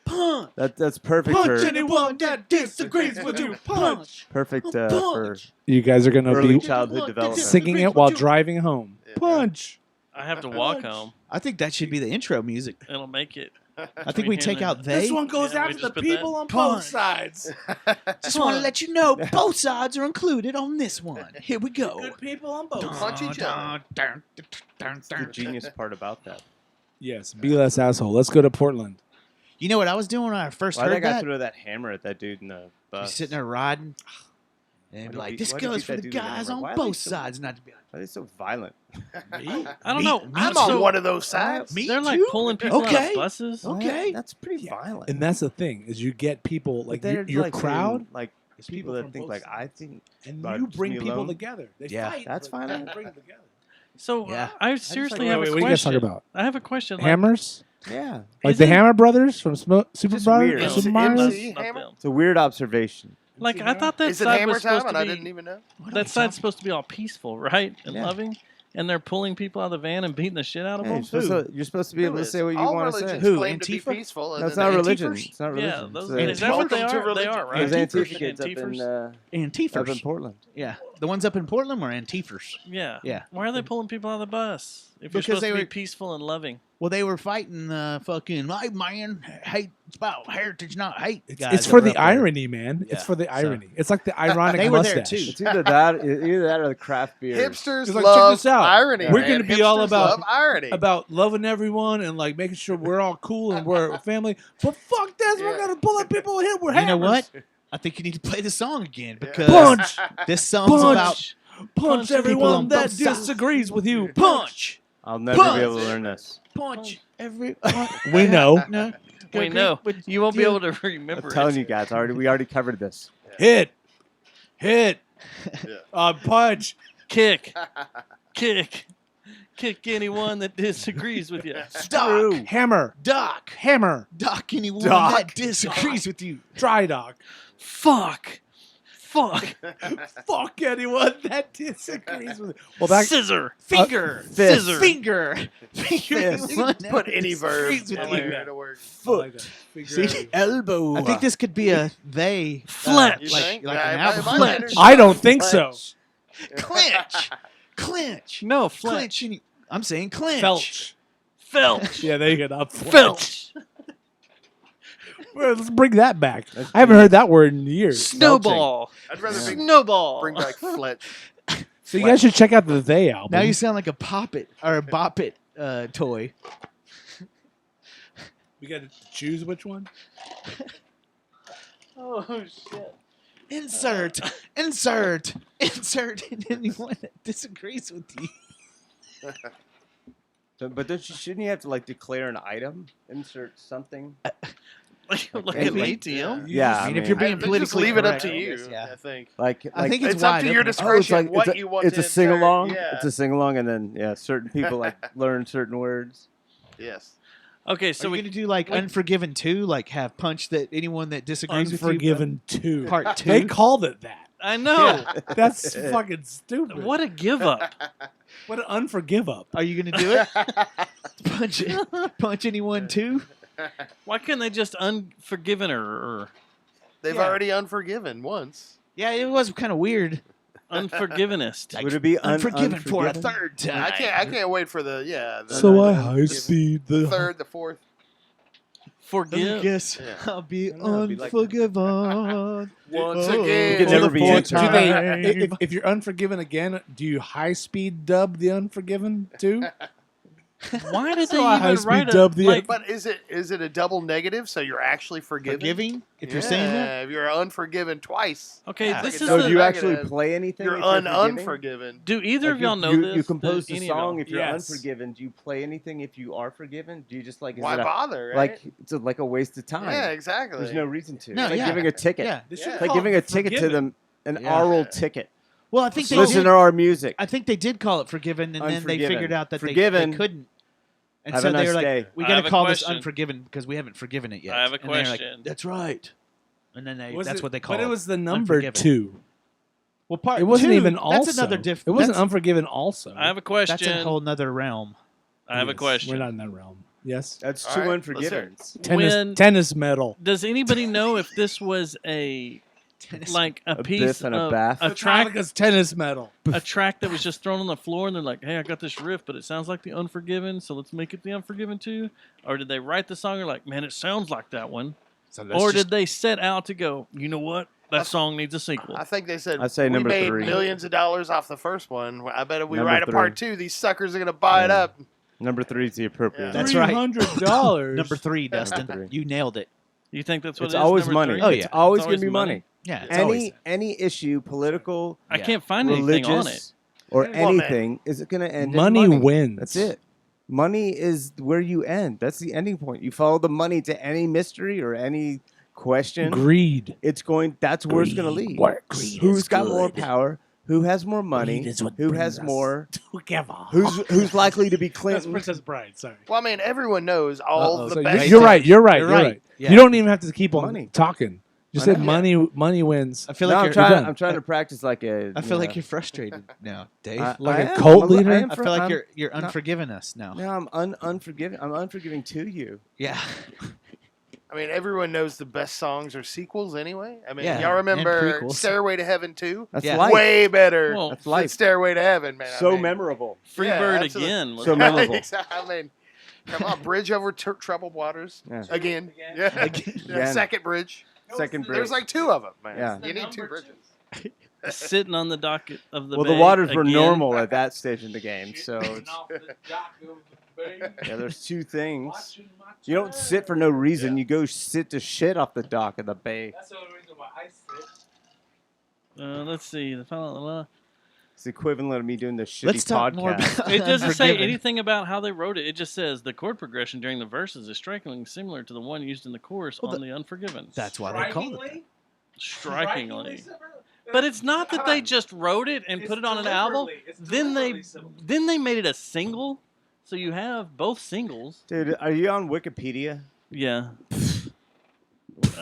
Punch! that's perfect Punch for anyone that disagrees with you. Punch! perfect for You guys are going to early be childhood development. singing it while driving home. Yeah. Punch. I have to walk home. I think that should be the intro music. It'll make it. I think we take out they. This one goes Yeah, out we to just the put people that. on Punch. both sides. Just want to let you know both sides are included on this one. Here we go. Good people on both sides. Punch each other. That's the genius part about that. Yes, be less asshole. Let's go to Portland. You know what I was doing when I first Why that heard guy that? throw that hammer at that dude in the You're bus? sitting there riding, Why and do like you- this why do you goes beat for that the dude with a guys hammer? on Why are both they so- sides, not to be Why are they so violent? I don't Me- know. me I'm so on one of those sides. Me They're like too? pulling people out Okay. of buses. Okay. That's pretty violent. And that's the thing is you get people But like they're your like crowd, saying, like is people people that from think both like sides. I think. and about you just bring me people alone. together. They Yeah, fight, that's but fine. you bring them together. So Yeah. I seriously like- have Wait, a what do you guys question. talk about? I have a question. Like, Hammers, Yeah, like Is the it- Hammer Brothers from Super just Brothers, weird. Super MC Mario. MC not Hammer? them. it's a weird observation. Like I thought that Is it side Hammer was time? supposed And to I be. didn't even know. That side's supposed to be all peaceful, right, and Yeah. loving, and they're pulling people out of the van and beating the shit out of Yeah, them. you're supposed to be able Who to is? say what you All want to say. religions Who, claim to be Antifa? peaceful. and That's then not the religion. Antifers? It's not Yeah, religion. those, It's is that what they Welcome to are? They religion. are, right? Those Antifers. Antifa kids up in, Antifers? up in Antifers. Portland. Yeah, the ones up in Portland were Antifers. Yeah. Yeah. Why are they pulling people out of the bus? If you're Because supposed they to be were- peaceful and loving. Well, they were fighting fucking, hey man, hate, it's about heritage, not hate. guys It's that for were the up there. irony, man. Yeah, It's for the so- irony. It's like the ironic They were there, mustache. too. It's either that or the craft beer. Hipsters It's like, check love this out. irony. We're man. gonna be all Hipsters about love irony. about loving everyone and like making sure we're all cool and we're a family. But fuck this, we're Yeah. gonna pull up people here. We're You know hammers. what? I think you need to play the song again because Punch, this song's punch, about punch people everyone on that both sides. disagrees with you. punch, I'll never Punch. be able to learn this. punch every. We know. No, We know. You won't be able to remember I'm telling it. you guys, we already covered this. Hit, hit, Yeah. punch. Kick. Kick. Kick anyone that disagrees with you. Doc, Hammer, Doc, hammer, Doc. Anyone Doc. that disagrees with you. dry dock. Fuck. Fuck. Fuck anyone that disagrees with you. Well, that Scissor. Finger, Fist. Scissor. finger, finger. Fist. anyone that Put any verb disagrees with anywhere you. to work. I like that. Figure See, out- Elbow. I think this could be a they. Fletch. You like think? like Yeah, an I album. might Fletch. understand. I don't think so. Clinch, clinch, No, Fletch. clinch. I'm saying clinch. Felch. Felch. Yeah, there you go. Up Felch. Well, let's bring that back. I haven't heard that word in years. Snowball. I'd rather Snowball. bring back Fletch. So you guys should check out the They album. Now you sound like a Pop It or a Bop It toy. we got to choose which one. Oh shit. Insert anyone that disagrees with you. So, but shouldn't you have to like declare an item? Insert something. Like an Maybe. ATM? Yeah, I mean, if you're being just politically leave it up correct, to I you. guess, yeah. I think. I think it's it's up wide to your open. discretion what you want it's to a sing along. insert. Yeah. It's a sing along, and then certain people like learn certain words. Yes. Okay, So so we're we gonna do like Unforgiven 2, like have punch that anyone that disagrees Unforgiven with 2. you. Part 2. They called it that. I know. That's fucking stupid. What a give up. What an unforgive up. Are you gonna do it? punch anyone too? Why couldn't they just unforgiven her or They've already unforgiven once. Yeah, it was kind of weird. unforgivenist? Would it be Unforgiven for a unforgiven? third time? I can't wait for the So I high speed the third, the fourth. Forgive. Guess Yeah. I'll be it'd be like- unforgiven. Once Oh, again. You could for never the be fourth in time. time. if you're unforgiven again, do you high speed dub the Unforgiven too? Why did So they I high even speed write dub the like, But is it a double negative? So you're actually forgiven? Forgiving? If you're Yeah, saying that? if you're unforgiven twice. Okay, Yeah. this Like is So the, do you actually negative. play anything? You're if forgiving? unforgiven. do either Like of y'all know you, this? You compose Any the of y'all? song if you're Yes. unforgiven. Do you play anything if you are forgiven? Do you just like? Is Why it a, bother? Right? Like it's like a waste of time. yeah, exactly. There's no reason to. No, it's like yeah. giving a ticket. Yeah. They Yeah. should It's like call giving it a ticket to Forgiven. them, an Yeah. oral ticket. Well, I think they Listen did. to our music. I think they did call it Forgiven, and then they Unforgiven. figured out that they Forgiven. couldn't. And Have so a they nice were like, day. we I got have to a call this question. Unforgiven because we haven't forgiven it yet. I have a And they're like, question. that's right. And then Was that's it- what they call But it. it was the number Unforgiven. 2. Well, part It wasn't two, even also. That's another different. It wasn't Unforgiven also. I have a question. That's a whole nother realm. I have a Yes, question. We're not in that realm. Yes. That's All two right, unforgivens. Tennis medal. Does anybody know if this was a like a piece biff and a of bath. a track Metallica's tennis medal. a track that was just thrown on the floor and they're like, hey, I got this riff, but it sounds like the Unforgiven, so let's make it the Unforgiven too? Or did they write the song and like, man, it sounds like that one? Or did they set out to go, you know what? That song needs a sequel. I think they said I'd say we number made 3. millions of dollars off the first one. I bet if we Number write a part 3. 2, these suckers are gonna buy it Yeah. up. Number 3 is the appropriate. Yeah. That's right. $300. Number 3, Dustin. three. You nailed it. You think that's what It's it is? always number money. 3? Oh, It's yeah. always It's going to be always money. Yeah, it's always Any issue, political, I Yeah. can't find anything on it. religious, or Well, man. anything, is it going to end Money in money? wins. That's it. Money is where you end. That's the ending point. You follow the money to any mystery or any question. Greed. It's going. That's where it's going to lead. works. Who's got more power? Who has more money? Who has more? Together. Who's likely to be That's Clinton? Princess Bride. Sorry. Well, I mean, everyone knows all Uh-oh. the So best. you're right. You're right. You're You're right. right. Yeah. You don't even have to keep on Money. talking. You I said know. money. Money wins. I feel No, like I'm you're trying. done. I'm trying to practice like a. I feel like you're frustrated now, Dave. Like I a am. cult I'm a- leader? I am I fr- feel like I'm- you're no. unforgiving us now. No, I'm unforgiving. I'm unforgiving to you. Yeah. I mean, everyone knows the best songs are sequels anyway. I mean, Yeah, y'all remember and prequels. Stairway to Heaven 2? That's Yeah. life. Way better Well, That's than life. Stairway to Heaven, man. I So mean, memorable. Freebird Yeah, absolutely. again. Was So memorable. I mean, come on, Bridge over troubled waters. Yeah. Again. Yeah. Again. Second bridge. Second bridge. There's like 2 of them, man. Yeah. You need 2 bridges. sitting on the docket of the Well, bay the waters were again. normal at that stage in the game, so it's, yeah, there's 2 things. You don't sit for no reason. You go sit to shit off the dock of the bay. That's the only reason why I sit. Let's see. The final. It's the equivalent of me doing the shitty Let's talk more podcast. about It doesn't say Unforgiven. anything about how they wrote it. It just says the chord progression during the verses is strikingly similar to the one used in the chorus Well, on the Unforgiven. That's why they called it that. Strikingly. But it's not that they just wrote it and put it on an album. Then they made it a single. So you have both singles. Dude, are you on Wikipedia? Yeah.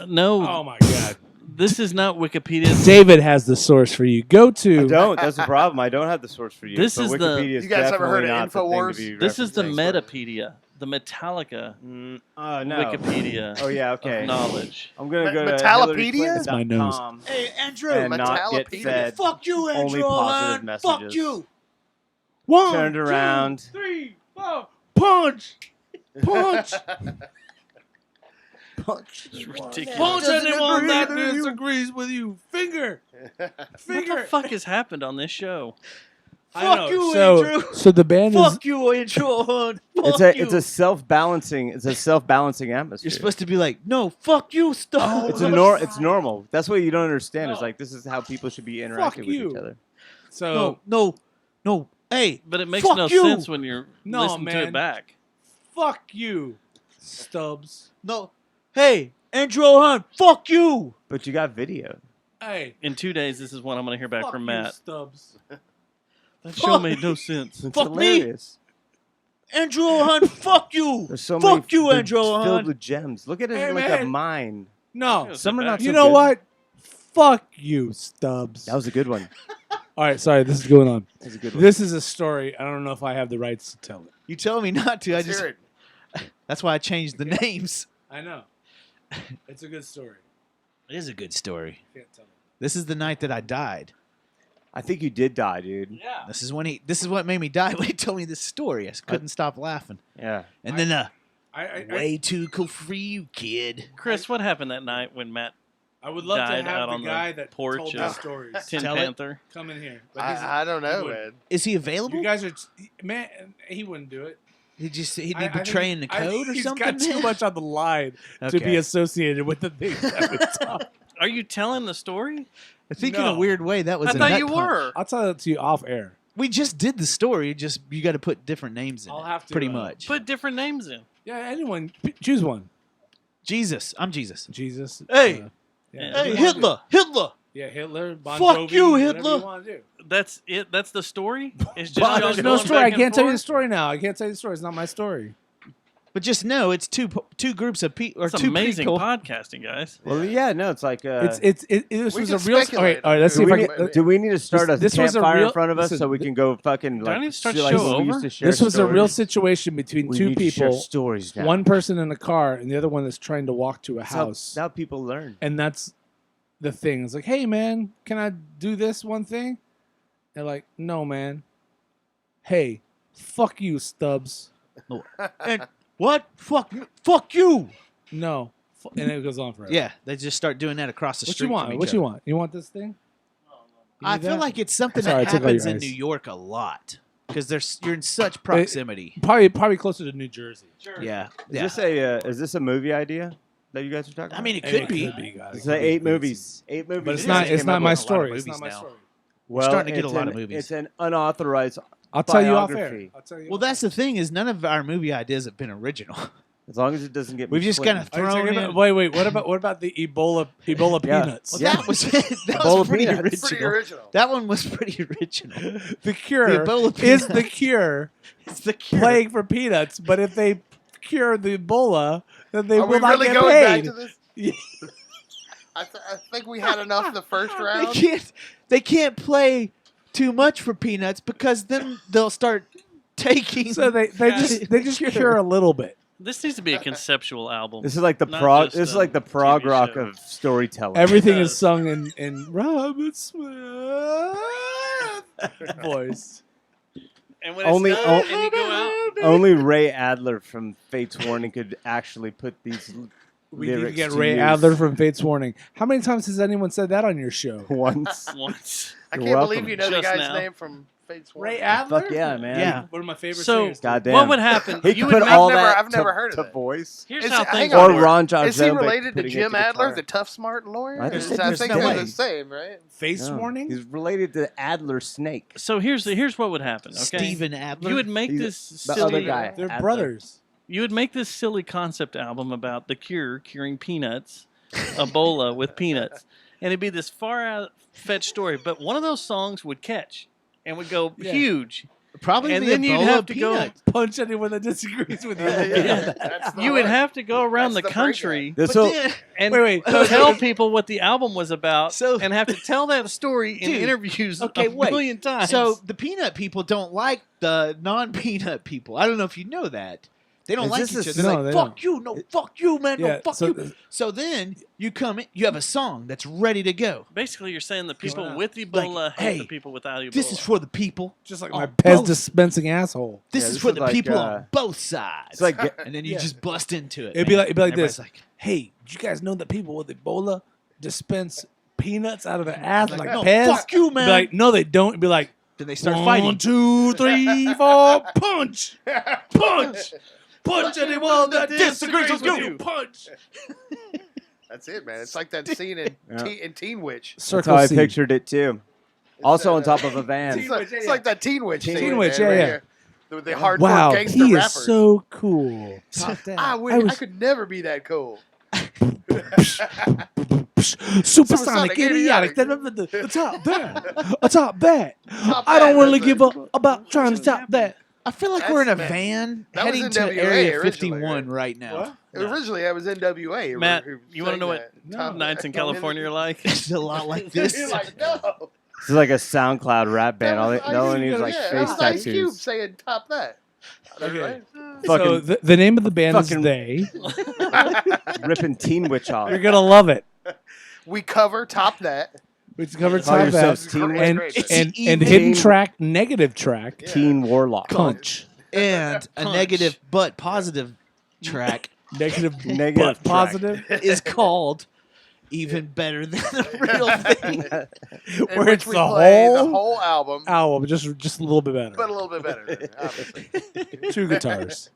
No. Oh my God. This is not Wikipedia. David has the source for you. Go I to. don't. That's the problem. I don't have the source for you. This but is the- Wikipedia is You guys ever heard definitely of not the thing to Infowars? be This is the referencing. Metapedia. The Metallica No. Wikipedia Oh yeah. Okay. of knowledge. I'm gonna go to Metalopedia? That's my nose. HillaryClinton.com Hey, Andrew. and not get Metalopedia. fed Fuck you, Andrew. only positive man. messages. Fuck you. 1, Turned 2, around. 3, 4. Punch. Punch. Punch. It's ridiculous. Punch Doesn't anyone agree that with you. disagrees with you. Finger. What the fuck has happened on this show? I don't Fuck know. you, So- Andrew. so the band is- Fuck you, Andrew. It's Fuck a you. self-balancing atmosphere. You're supposed to be like, no, fuck you, stop. It's it's normal. That's what you don't understand. Is like this is how people should be interacting with each other. So no. Hey, But it makes fuck no you. sense when you're No, listening to man. it back. fuck you, Stubbs. No. Hey, Andrew Hunt, fuck you. But you got video. Hey, In 2 days, this is what I'm going to hear back fuck from you, Matt. Stubbs. That show made no sense. It's Fuck me. hilarious. Andrew Hunt, fuck you. There's so Fuck many. you, they're Andrew filled Hunt. with gems. Look at it Hey, like a man. mine. No, Some are not. you so know good. what? Fuck you, Stubbs. That was a good one. All right, sorry, this is going on. That was a good one. This is a story. I don't know if I have the rights to tell it. You tell me not to. Let's hear it. That's why I changed the names. I know. It's a good story. It is a good story. Can't tell it. This is the night that I died. I think you did die, dude. Yeah. This is what made me die when he told me this story. I couldn't stop laughing. Yeah. And then I way too cool for you, kid. Chris, what happened that night when Matt I would love to died have out the on guy the that porch told of the stories. Tin Tell it. Panther? Come in here. But he's I don't know, he man. Is he available? You guys are man. He wouldn't do it. He'd be I think- betraying the I think code or he's something. got too man? much on the line to be Okay. associated with the things that we talk. Are you telling the story? I think in No. a weird way that was. I a thought nut you punch. were. I'll tell it to you off air. We just did the story. Just you got to put different names in. I'll it, have to, pretty uh, much. Put different names in. Yeah, anyone choose one. Jesus, I'm Jesus. Jesus. Hey, yeah, hey, Hitler, Hitler. Yeah, Hitler. Bon Fuck Jovi, you, whatever Hitler. You want to do. That's it. That's the story. It's just But y'all there's no going story. I back and can't tell you the forth? story now. I can't tell you the story. It's not my story. But just know it's two groups of people or It's two amazing people. podcasting, guys. Well, yeah, no, it's like This We was can a real. speculate. All right, let's see do, if I we, can. do we need to start This a was a campfire real- in front of us listen, so we can go fucking Do I like, need to start like the we show used over? to share This was a real stories? situation between We two need to share people. stories now. One person in a car and the other one that's trying to walk to a That's how- house. Now people learn. And that's the thing. It's like, hey man, can I do this one thing? They're like, no man. Hey, fuck you, Stubbs. And what? Fuck you. No. And it goes on forever. Yeah, they just start doing that across the What street. you want? from each What you other. want? You want this thing? You I need feel that? like it's something Sorry, I that took all your happens in eyes. New York a lot because you're in such proximity. Probably closer to New Jersey. Yeah, Is this a movie idea that you guys are talking about? I mean, it could be. guys. It's like 8 movies. 8 movies. But it's you not. guys It's came not up my with. story. movies It's not my now. story. Well, starting to get a it's lot an- of movies. It's an unauthorized I'll tell you off air. biography. I'll tell you. Well, that's the thing is none of our movie ideas have been original. As long as it doesn't get We've just kind of Are you thrown talking in. about, wait. What about the Ebola Yeah. peanuts? Well, Yeah. that was Ebola was pretty peanuts. original. Pretty original. That one was pretty original. The cure Ebola is the peanut. cure It's the cure. plague for peanuts, but if they cure the Ebola, then they Are we will not really get going paid. back to this? I think we had enough the first round. They can't play too much for peanuts because then they'll start taking. So they just cure a little bit. This needs to be a conceptual album. This is like the not prog. just This is a like the prog TV rock show. of storytelling. Everything does. is sung in Robert Smith voice. And when it's Only- done, and you go out. Only Ray Adler from Fates Warning could actually put these We need to lyrics get to Ray use. Adler from Fates Warning. How many times has anyone said that on your show? once. Once. I You're can't welcome. believe you know the Just guy's now. name from Fates Warning. Ray Adler? Fuck yeah, man. Yeah. One of my favorite So, singers. Goddamn. What would happen? He You could would put make- all I've that never to, heard of to it. voice. Here's Is how it- things hang on. Or work. Ron John Is he Zombie related to putting it Jim to Adler, guitar. the tough, smart lawyer? I think I there's think no they're way. the same, right? Face No, Warning? He's related to Adler Snake. So here's what would happen. Okay, Steven Adler. you would make He's this the silly. other guy. They're Adler. brothers. You would make this silly concept album about the cure curing peanuts, Ebola with peanuts, and it'd be this far out fetched story. But one of those songs would catch and would go Yeah. huge. Probably And the then you'd Ebola have to peanut. Punch anyone that disagrees with you. That's the You would one. have to go around the That's the country This But will then- and Wait. tell people what the album was about, So- and have to tell that story in Dude, interviews okay, a wait. million times. So the peanut people don't like the non-peanut people. I don't know if you know that. They don't Is like this each a- other. They're No, like, they fuck don't. you, no, fuck you, man, Yeah, no, fuck so- you. So then you come in, you have a song that's ready to go. basically, you're saying the people Wow. with Ebola hate hey, the people without Ebola. This is for the people. Just like on my Pez both- dispensing asshole. This Yeah, is this for is the like, people on both sides. it's like and then you Yeah. just bust into it. It'd be man. like Everybody's this. like, Hey, did you guys know that people with Ebola dispense peanuts out of their ass like no, Pez? fuck you, It'd man. be like, no, they don't. It'd be like, Then they start fighting. 1, 2, 3, 4, punch, punch, punch anyone that disagrees with you. Punch. That's it, man. It's like that scene in, Yeah. in Teen Witch. That's how I pictured it too. Also on top of a van. It's like that Teen Witch. Teen scene, Witch, man, yeah, right yeah. here. The hardcore Wow, gangster he rappers. is so cool. I was- could never be that cool. Supersonic, idiotic, the top that, top that. I don't really give up about trying to top that. I feel like we're in a That's- van that was heading to NWA Area originally, 51 right now. Originally, I was NWA. Matt, who you want to sang know what that. nights in California are like? It's a lot like this. You're like, no. This is like a SoundCloud rap band. All That they was needs like that face was Ice Cube tattoos. saying top that. Okay. Fucking So the name of the band is fucking- They. ripping Teen Witch off. You're gonna love it. We cover top that. We cover Call top yourselves that Teen Witch. and It's and even. hidden track, negative track, Teen Warlock. punch, And a negative but positive track negative, Negative but track. positive, is called Even Better Than the Real Thing. In where which it's we the play the whole whole album, album, just a little bit better. but a little bit better, obviously. 2 guitars.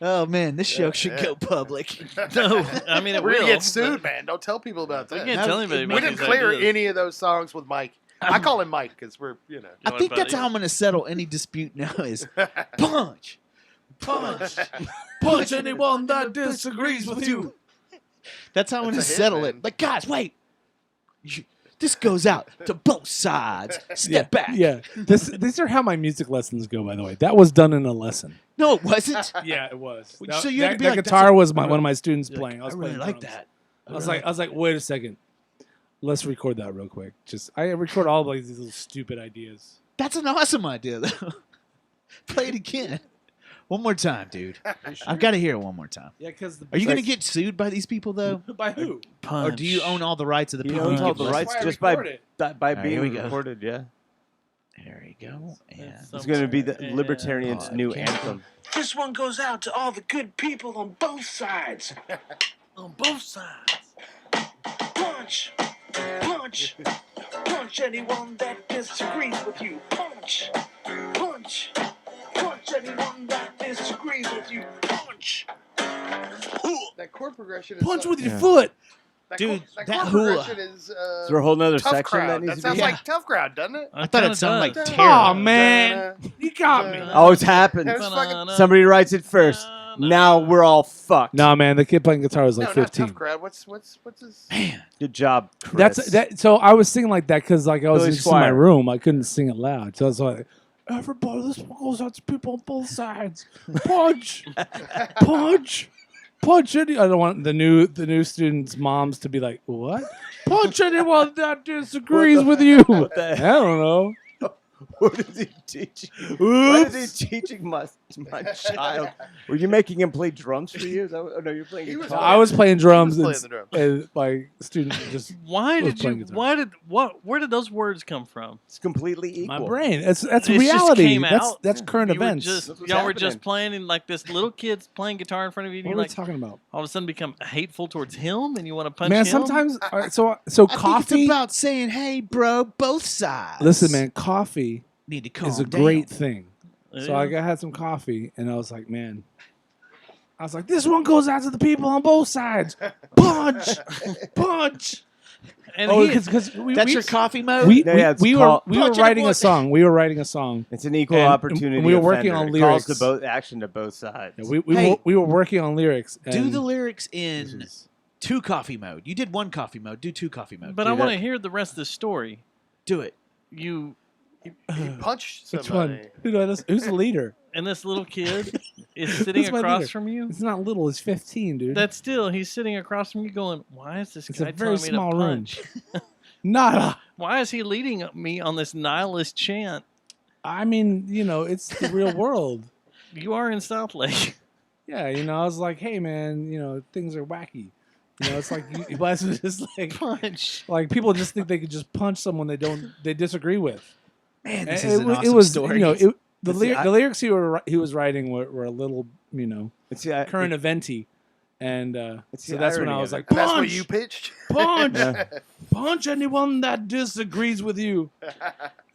Oh man, this show should yeah. go public. No, I mean it We're will. gonna get sued, man. Don't tell people about We that. can't tell anybody We about didn't these clear ideas. any of those songs with Mike. I call him Mike because we're, I What think about that's you? how I'm going to settle any dispute now is punch. Punch. Punch anyone that disagrees with you. That's how I'm going to That's a hit, settle man. it. Like, guys, wait. This goes out to both sides. Step back. Yeah, these are how my music lessons go. By the way, that was done in a lesson. No, it wasn't. Yeah, it was. So you had to be like, guitar that's a- was one of my students playing. I was really playing like drums. that. I was like, wait a second. Let's record that real quick. I record all like these little stupid ideas. That's an awesome idea, though. Play it again. One more time, dude. I've got to hear it one more time. Yeah, because Are you going to get sued by these people, though? by who? Or do you own all the rights of the He people? owns you all give the lessons rights to? just by All right, being here we go. recorded. Yeah, There you go. And it's going to be the Libertarians' new anthem. This one goes out to all the good people on both sides. On both sides. Punch, punch, punch anyone that disagrees with you. Punch, punch, punch anyone that disagrees with you. Punch. that chord progression is Punch so- with your foot. that Dude, chord, that chord hula. progression is Is there a whole nother Tough section Crowd. that needs That to sounds be? like Tough Crowd, doesn't it? I thought it sounded like does. terrible. Oh man, you got me. Always happens. That was fucking- Somebody writes it first. Now we're all fucked. Nah, man, the kid playing guitar was like no, not 15. Tough Crowd. What's his? Good job, Chris. That's that. So I was singing like that because like I was Billy just in my Squire. room. I couldn't sing it loud. So I was like, everybody, this one goes out to people on both sides. Punch, punch, punch. I don't want the new students' moms to be like, what? Punch anyone that disagrees with you. I don't know. What is he teaching? What is he teaching my child? Were you making him play drums for you? Is that what, oh no, you're playing He was guitar. I was playing drums, He was playing and my students just Why was did playing you? guitar. Why did where did those words come from? It's completely equal. my brain. That's It just reality. came That's out. that's current You were events. just- That's what's y'all were happening. just playing, and like this little kid's playing guitar in front of you, and What you're are we like, talking about? all of a sudden become hateful towards him, and you want to punch Man, him. sometimes so I think coffee. it's about saying, hey, bro, both sides. Listen, man, coffee Need to calm is a down. great thing. So Yeah. I had some coffee, and I was like, man, I was like, this one goes out to the people on both sides. Punch, punch. And Oh, he- because That's your coffee mode? we Yeah, it's were called- writing a Punch song. We were writing a song. It's an equal And- opportunity. and we were working offender. on It calls lyrics. to both action to both sides. Yeah, Hey. we were working on lyrics. Do and the lyrics in two coffee mode. You did one coffee mode. Do two coffee mode. but do I want that. to hear the rest of the story. Do it. You He punched Which somebody. one? Who's the leader? and this little kid is sitting Who's my across leader? from you. It's not little. It's 15, dude. That's still he's sitting across from you, going, "Why is this It's guy a very telling me small to room. punch? Not. Why is he leading me on this nihilist chant? I mean, it's the real world. You are in South Lake." Yeah, I was like, hey, man, things are wacky. It's like you guys are just like Punch. like people just think they could just punch someone they disagree with. Man, this And is an it awesome was, story. the See, lyrics he was writing were a little, See, I- current eventy, And It's so the that's when irony I of was it. like, And that's what punch, you pitched. punch, punch anyone that disagrees with you.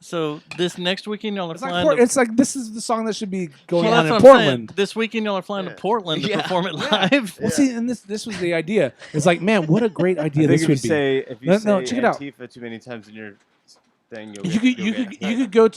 So this next weekend y'all are It's like, flying to it's like this is the song that should be going Well, on that's in what I'm saying. Portland. This weekend y'all are flying to Portland to Yeah. perform it live. Well, see, and this was the idea. It's like, man, what a great I idea think this would be. if you No, say check it out. Antifa too many times in your thing, you'll You get, could you'll get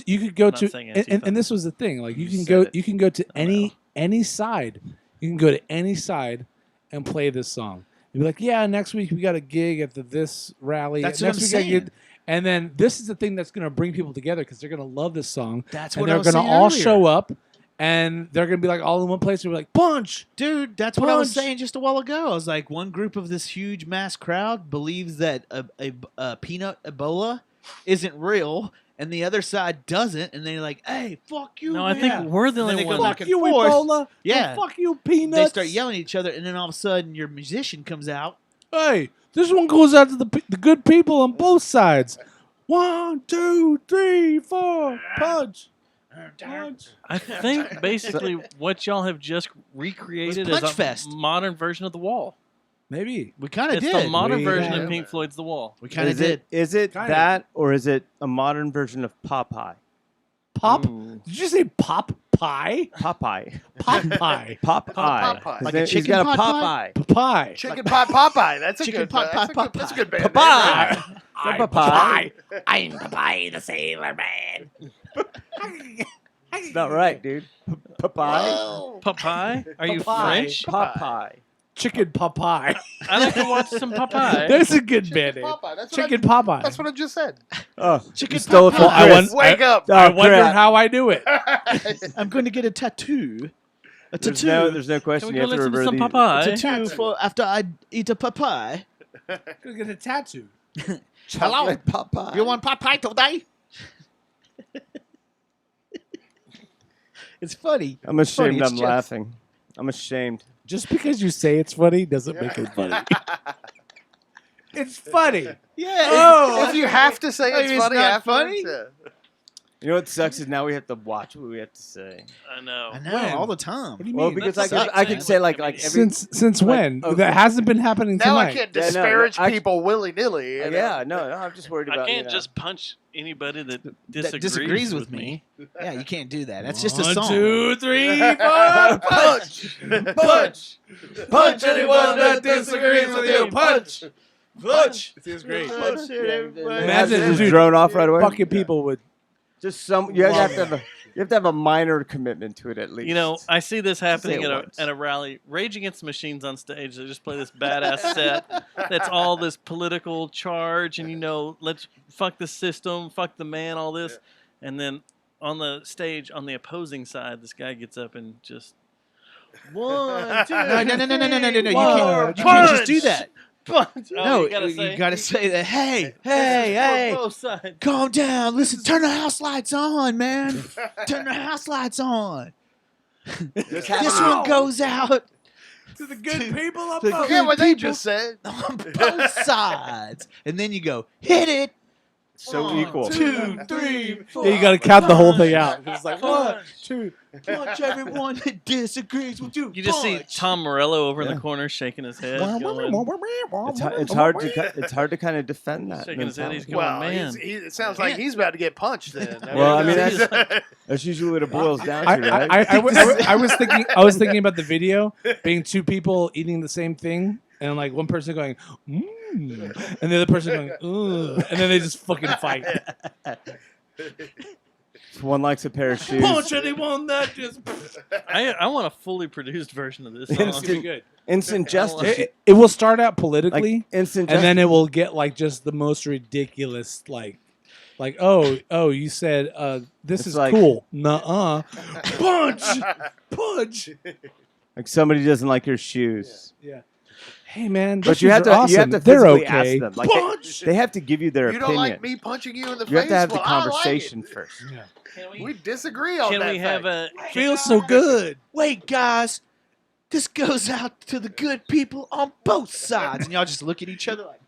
you could go to I'm not saying and this was the thing. Like you can said go it. you can go to any side. You can go to any side and play this song. You'd be like, yeah, next week we got a gig at this rally. That's next what I'm week I saying. get, and then this is the thing that's going to bring people together because they're going to love this song. That's and what they're I was gonna saying all earlier. show up, and they're going to be like all in one place. And we're like, punch, Dude, that's what I was Punch. saying just a while ago. I was like, one group of this huge mass crowd believes that a peanut Ebola isn't real, and the other side doesn't, and they're like, "Hey, fuck you!" No, I man." think we're the And then only they go one. back fuck and you, forth. Ebola, Yeah. fuck you, peanuts. They start yelling at each other, and then all of a sudden, your musician comes out. Hey, this one goes out to the good people on both sides. 1, 2, 3, 4, punch. Punch. I think basically what y'all have just recreated is Punch a Fest. modern version of The Wall. Maybe. We kind of It's did. the modern We version have. of Pink Floyd's The Wall. We kind of Is did. it Kinda. that, or is it a modern version of Popeye? Pop? Ooh. Did you say pop pie? Popeye. Pop pie. Popeye. Popeye. His Like a name- he's chicken got a pot pie? Popeye. Pie. Chicken pot Popeye. That's a Chicken good. pot that's, a Popeye. good that's a good band. Popeye. I'm Popeye. I'm Popeye the Sailor Man. It's not right, dude. Popeye. Popeye? Are you Popeye. French? Popeye. Chicken Popeye. I like to watch some Popeye. There's a good band name. Popeye. That's Chicken what Popeye. That's what I just said. Oh, Chicken you stole it from Popeye. Chris. Wake up. Oh, I wondered crap. how I knew it. I'm going to get a tattoo. A There's tattoo. there's no question. Can we You go have to listen to revert some these. Popeye? A tattoo for after I eat a Popeye. Gonna get a tattoo. Chocolate Popeye. You want Popeye today? It's funny. I'm ashamed. It's I'm Jeff. laughing. I'm ashamed. Just because you say it's funny doesn't make it funny. It's funny. Yeah. Oh. If you have to say it's It's funny not afterwards, funny? yeah. You know what sucks is now we have to watch what we have to say. I know. I know When? all the time. What do you Well, mean? because That I sucks, could man. say like every Since like, when? okay. That hasn't been happening Now I tonight. can't Yeah, no, disparage I- people willy nilly. yeah, no, I'm just worried I about. can't you know. just punch anybody that That disagrees with me. Yeah, you can't do that. That's just a 1, song. 2, 3, 4, Punch! punch, punch anyone that disagrees with you. Punch, punch. It's great. Imagine Imagine, just dude, drone off right away. Fucking people would. Just some. You have to have a minor commitment to it at least. You know, I see this happening Say it at once. a rally. Rage Against the Machine's on stage. They just play this badass set that's all this political charge and, you know, let's fuck the system, fuck the man, all this. And then on the stage, on the opposing side, this guy gets up and just 1, 2, No. You Punch. can't just do that. punch. Oh, No, you gotta say that. Hey, for hey, both sides. calm down. Listen, turn the house lights on, man. Turn the house lights on. This one goes out To the good people up to above. Yeah, what they people just said. on both sides, and then you go hit it. so 1, equal. 2, 3, 4. Yeah, you got to count the whole thing out. It's like 1, 2. Punch everyone that disagrees with you. You just see Punch. Tom Morello over in Yeah. the corner shaking his head. going, It's hard to kind of defend that. shaking his head. He's mentality. going, Well, man. it sounds like he's about to get punched then. Well, I mean, He's- that's usually what it boils down to, right? I was thinking about the video being two people eating the same thing, and like one person going, and the other person going, ugh, and then they just fucking fight. One likes a pair of shoes. Punch anyone that just. I want a fully produced version of this song. It's gonna be good. Instant justice. It will start out politically, Like instant and then justice. it will get like just the most ridiculous, like oh, you said this It's is like- cool. Nuh-uh. Punch. Like somebody doesn't like your shoes. Yeah. Hey man, But those you shoes have to are awesome. you have to They're physically okay. ask them. Like they have to give you their You opinion. don't like me punching you in the face? You have to have the Well, I like it. conversation first. We disagree on Can that we have fact. a Feels so good. Wait, guys. This goes out to the good people on both sides. And y'all just look at each other like,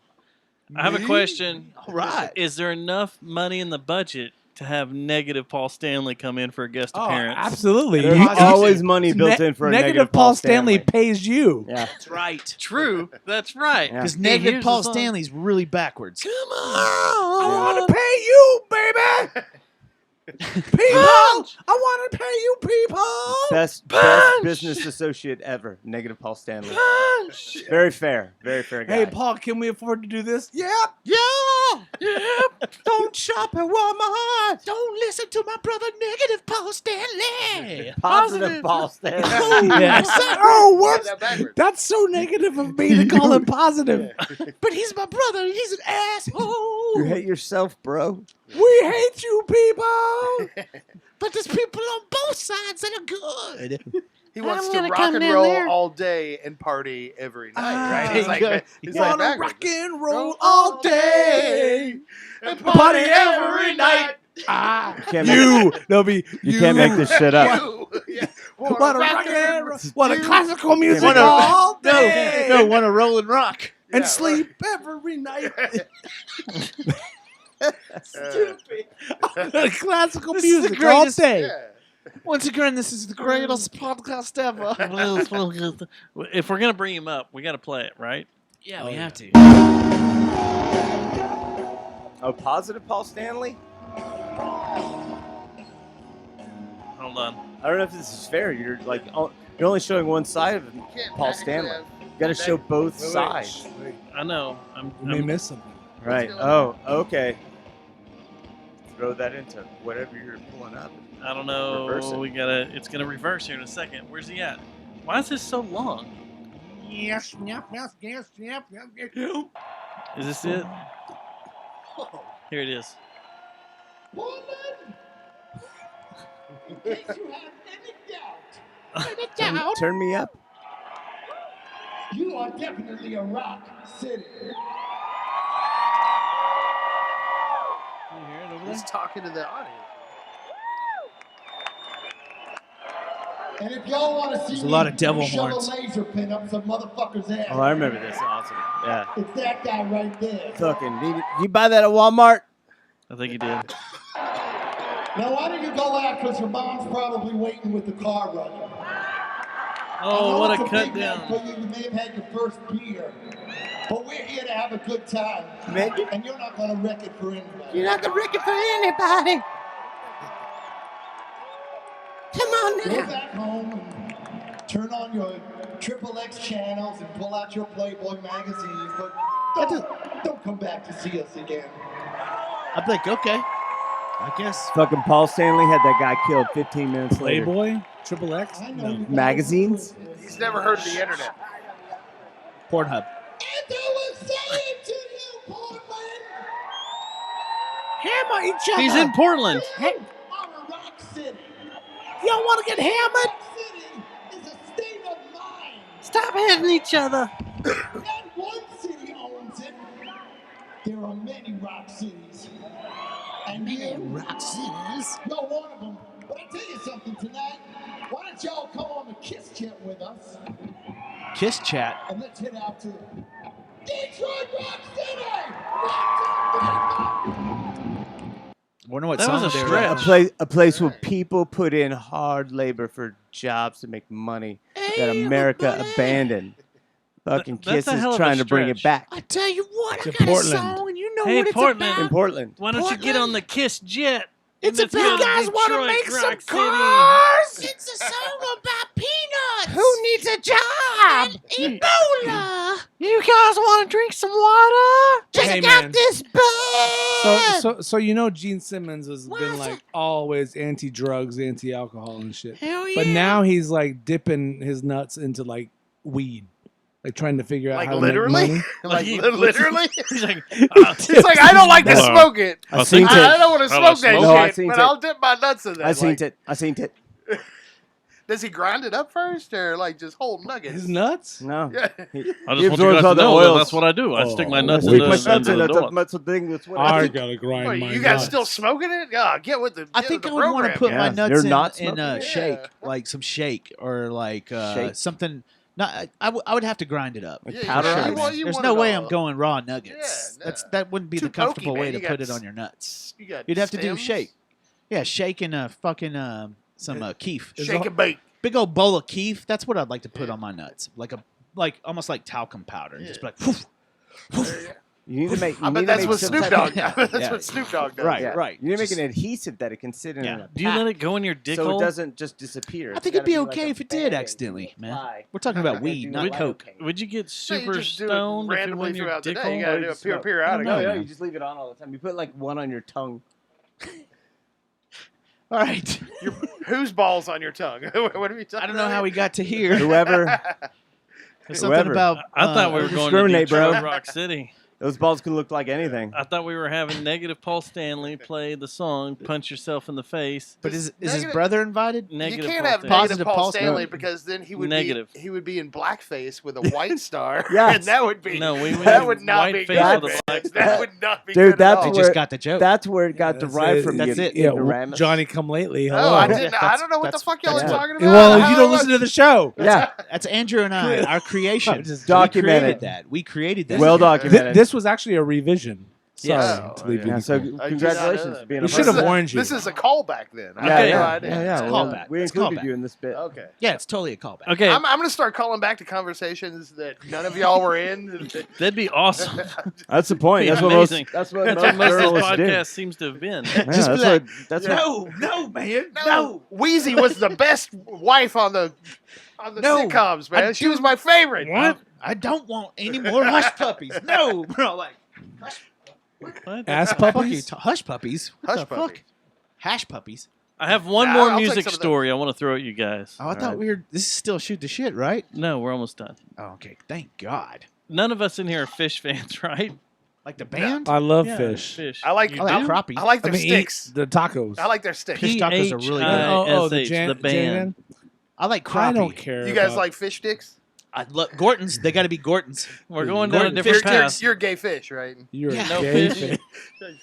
I have a "Me?" question. All right. Is there enough money in the budget to have negative Paul Stanley come in for a guest appearance. Absolutely. There's always money built in for a negative Paul Stanley pays you. Yeah. That's right. True. That's right. Because Hey, negative here's Paul the song. Stanley's really backwards. I want to pay you, baby. People, I want to pay you, people. Best business associate ever. Negative Paul Stanley. Very fair. Very fair guy. Hey, Paul, can we afford to do this? Yep. Yep. Don't shop at Walmart. Don't listen to my brother, negative Paul Stanley. Positive Paul Stanley. Yes. Oh, what? That's so negative of me to call him positive. But he's my brother. He's an asshole. You hate yourself, bro. We hate you, people. But there's people on both sides that are good. He wants I'm to gonna rock come and down roll there. all day and party every night, right? He's like Wanna backwards. rock and roll all day and party every night. Can't You, there'll be You can't make this shit up. Wanna rock and roll, wanna classical music Wanna- all day. No, want to roll and rock. And sleep every night. Stupid. Classical This is the music all greatest- day. Once again, this is the greatest podcast ever. If we're gonna bring him up, we got to play it, right? Yeah, we have to. Oh, positive Paul Stanley? Hold on. I don't know if this is fair. You're like you're only showing one side of Paul Stanley. You got to show both sides. I know. You may miss something. Right. Oh, okay. Throw that into whatever you're pulling up. I don't know. Reverse it. We gotta. It's gonna reverse here in a second. Where's he at? Why is this so long? Yes, yep. Is this it? Here it is. Turn me up. You are definitely a rock city. He's talking to the audience. And if y'all want to see There's a lot of devil shove horns. a laser pin up some motherfucker's ass, Oh, I remember this. Awesome. Yeah. it's that guy right there. Fucking. Did you buy that at Walmart? I think he did. Now, why don't you go out? Because your mom's probably waiting with the car running. Oh, what a cut cut down. For you. You may have had your first beer, but we're here to have a good time. And you're not going to wreck it for anybody. You're not gonna wreck it for anybody. Come on Go now. back home and turn on your XXX channels and pull out your Playboy magazines, but don't come back to see us again. I'd be like, okay. I guess. Fucking Paul Stanley had that guy killed 15 minutes later. Playboy? XXX? No. Magazines? He's never heard of the internet. Pornhub. And I was saying to you, Portland, Hammer each other. He's in Portland. are a rock city. Y'all want to get hammered? Rock city is a state of mind. Stop hitting each other. Not one city owns it. There are many rock cities. And you, rock cities. you're one of them. But I'll tell you something tonight. Why don't y'all come on the Kiss Chat with us? Kiss chat. And let's head out to Detroit Rock City! Wonder what That song was a they were stretch. A place where people put in hard labor for jobs to make money that America abandoned. Fucking That's Kiss a is hell of a trying to bring it stretch. back. I tell you what, To I got Portland. a song and you know Hey, what it's Portland. about. In Portland. Why don't you get on the Kiss jet? It's Let's about go to guys want to Detroit make some Rock City. cars. It's a song about peanuts. Who needs a job? And Ebola. You guys want to drink some water? Check Hey, out man. this bud. So you know Gene Simmons has been like always anti-drugs, anti-alcohol and shit. Hell But yeah. now he's like dipping his nuts into like weed. Like trying to figure out Like how to literally? make money. Like literally? He's like, It's like, I don't like to smoke it. I seen it. I don't want to smoke that No, I shit, seen but it. I'll dip my nuts in that. I seen like, it. I seen it. Does he grind it up first or like just whole nuggets? His nuts? No. Yeah. I He just want you absorbs guys all to the know that oils. that's what I do. I stick my nuts Stick in my the nuts in the it. donuts. That's the thing. That's what I I gotta grind What, my you guys nuts. still smoking it? Yeah, get with the. I get think with I the would want to program. put my Yeah, nuts you're in, not in a smoking? shake, Yeah. like some shake or like Shake? something. Not, I would have to grind it up. Like Yeah, powder yeah, ice. you There's want no it way all. I'm going raw nuggets. Yeah, no. That wouldn't be Too the comfortable pokey, way man. to You put got it on your nuts. You got You'd have to do stems. shake. Yeah, shaking a fucking some keef. Shake and bake. Big old bowl of keef. That's what I'd like to put on my nuts, like almost like talcum powder, and just be like. Whoof, whoof. You need to make. I bet that's what Snoop Dogg. That's what Snoop Dogg does. Right. You need to make an adhesive that it can sit in. Yeah. A Do you let it go in your dick so hole? it doesn't just disappear? I think it'd be okay if it did accidentally, man. We're talking about weed, not coke. Would you get So you super just do it stoned if it randomly went in your throughout the dick day. hole? You gotta do it No, periodically. no, you just leave it on all the time. You put like one on your tongue. All right. Whose balls on your tongue? What are we talking? I don't know how we got to here. Whoever. There's something about. I thought we were going to discriminate, bro. Detroit Rock City. Those balls can look like anything. I thought we were having Negative Paul Stanley play the song "Punch Yourself in the Face." But is his brother invited? Negative You can't Paul have Stanley. negative Paul Stanley because then he would Negative. be in blackface with a white star. Yes. And that would be No, we that need would not white be face good. with a black man. star. That would not be Dude, good at all. that's They where just got the joke. That's where it got derived from. That's the it. Yeah, Ignoramus. Johnny Come Lately. Oh, Hello. I didn't. I don't know what the fuck y'all are that's- talking about. Well, I you don't listen to the show. Yeah, That's Andrew and I, our creation. Just documented. We created that. Well shit. documented. This was actually a revision. Sorry Yes. to leave you. Yeah, so I did not know congratulations that. for being We a should part have of that. warned you. This is a callback then. I Yeah, had no yeah, idea. yeah. It's a well, callback. we It's a included callback. you in this bit. Okay. Yeah, it's totally a callback. Okay, I'm going to start calling back to conversations that none of y'all were in. that'd be awesome. That's the point. Be That's what most. amazing. That's what That's what most most of this journalists do. podcast seems to have been. Yeah, Just be that's like, what. That's what. no, man, No, Wheezy was the best wife on the No, sitcoms, man. I She was my favorite. What? I don't want any more hush puppies. No, bro, like What? Ass fuck you, puppies. hush puppies. What Hush the puppies. fuck? Hash puppies. I have one Nah, more I'll take music some of those. story I want to throw at you guys. Oh, I thought we were. This is still shoot the shit, right? No, we're almost done. Oh, okay. Thank God. None of us in here are fish fans, right? Like the band. I love Yeah, fish. Fish. I like I like crappie. I like I their mean, sticks. the tacos. I like their sticks. Fish tacos are really good. PHISH, the band. Jan? I like crappie. I don't care. You guys about- like fish sticks? I love Gorton's. They got to be Gorton's. We're going down a Gordon, different You're, path. you're gay fish, right? You're Yeah. No gay fish.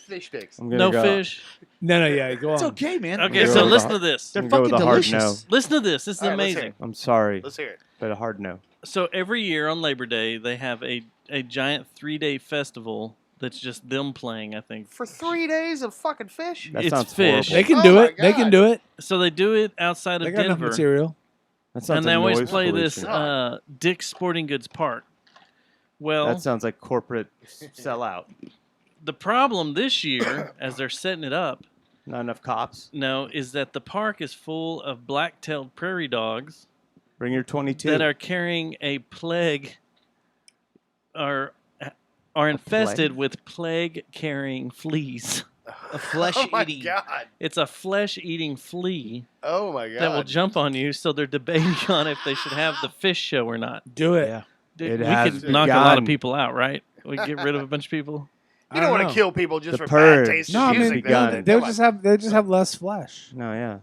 Fish sticks. I'm gonna No go. fish. No, yeah, go on. It's okay, man. Okay, Go so with listen the- to this. They're I'm gonna go fucking with a hard delicious. Listen to this. This is All right, let's hear amazing. I'm sorry, Let's hear it. but a hard no. So every year on Labor Day, they have a giant 3-day festival that's just them playing, I think. For 3 days of fucking fish? That It's sounds fish. They horrible. can do Oh my it. They can God. do it. So they do it outside They of got enough Denver. material. That sounds And they like always noise play this pollution. Dick's Sporting Goods Park. Well, That sounds like corporate sellout. the problem this year, as they're setting it up, Not enough cops. no, is that the park is full of black-tailed prairie dogs Bring your 22. that are carrying a plague, are infested with plague-carrying fleas. A flesh Oh my eating. god. It's a flesh-eating flea Oh my god. that will jump on you, so they're debating on if they should have the fish show or not. Do it. Yeah. Dude, It we has could knock a lot of begun. people out, right? We could get rid of a bunch of people. You don't want know. to kill people just The for bad purge. taste No, in I mean, music. begun. man. they'll Come just on. have less flesh. No, yeah.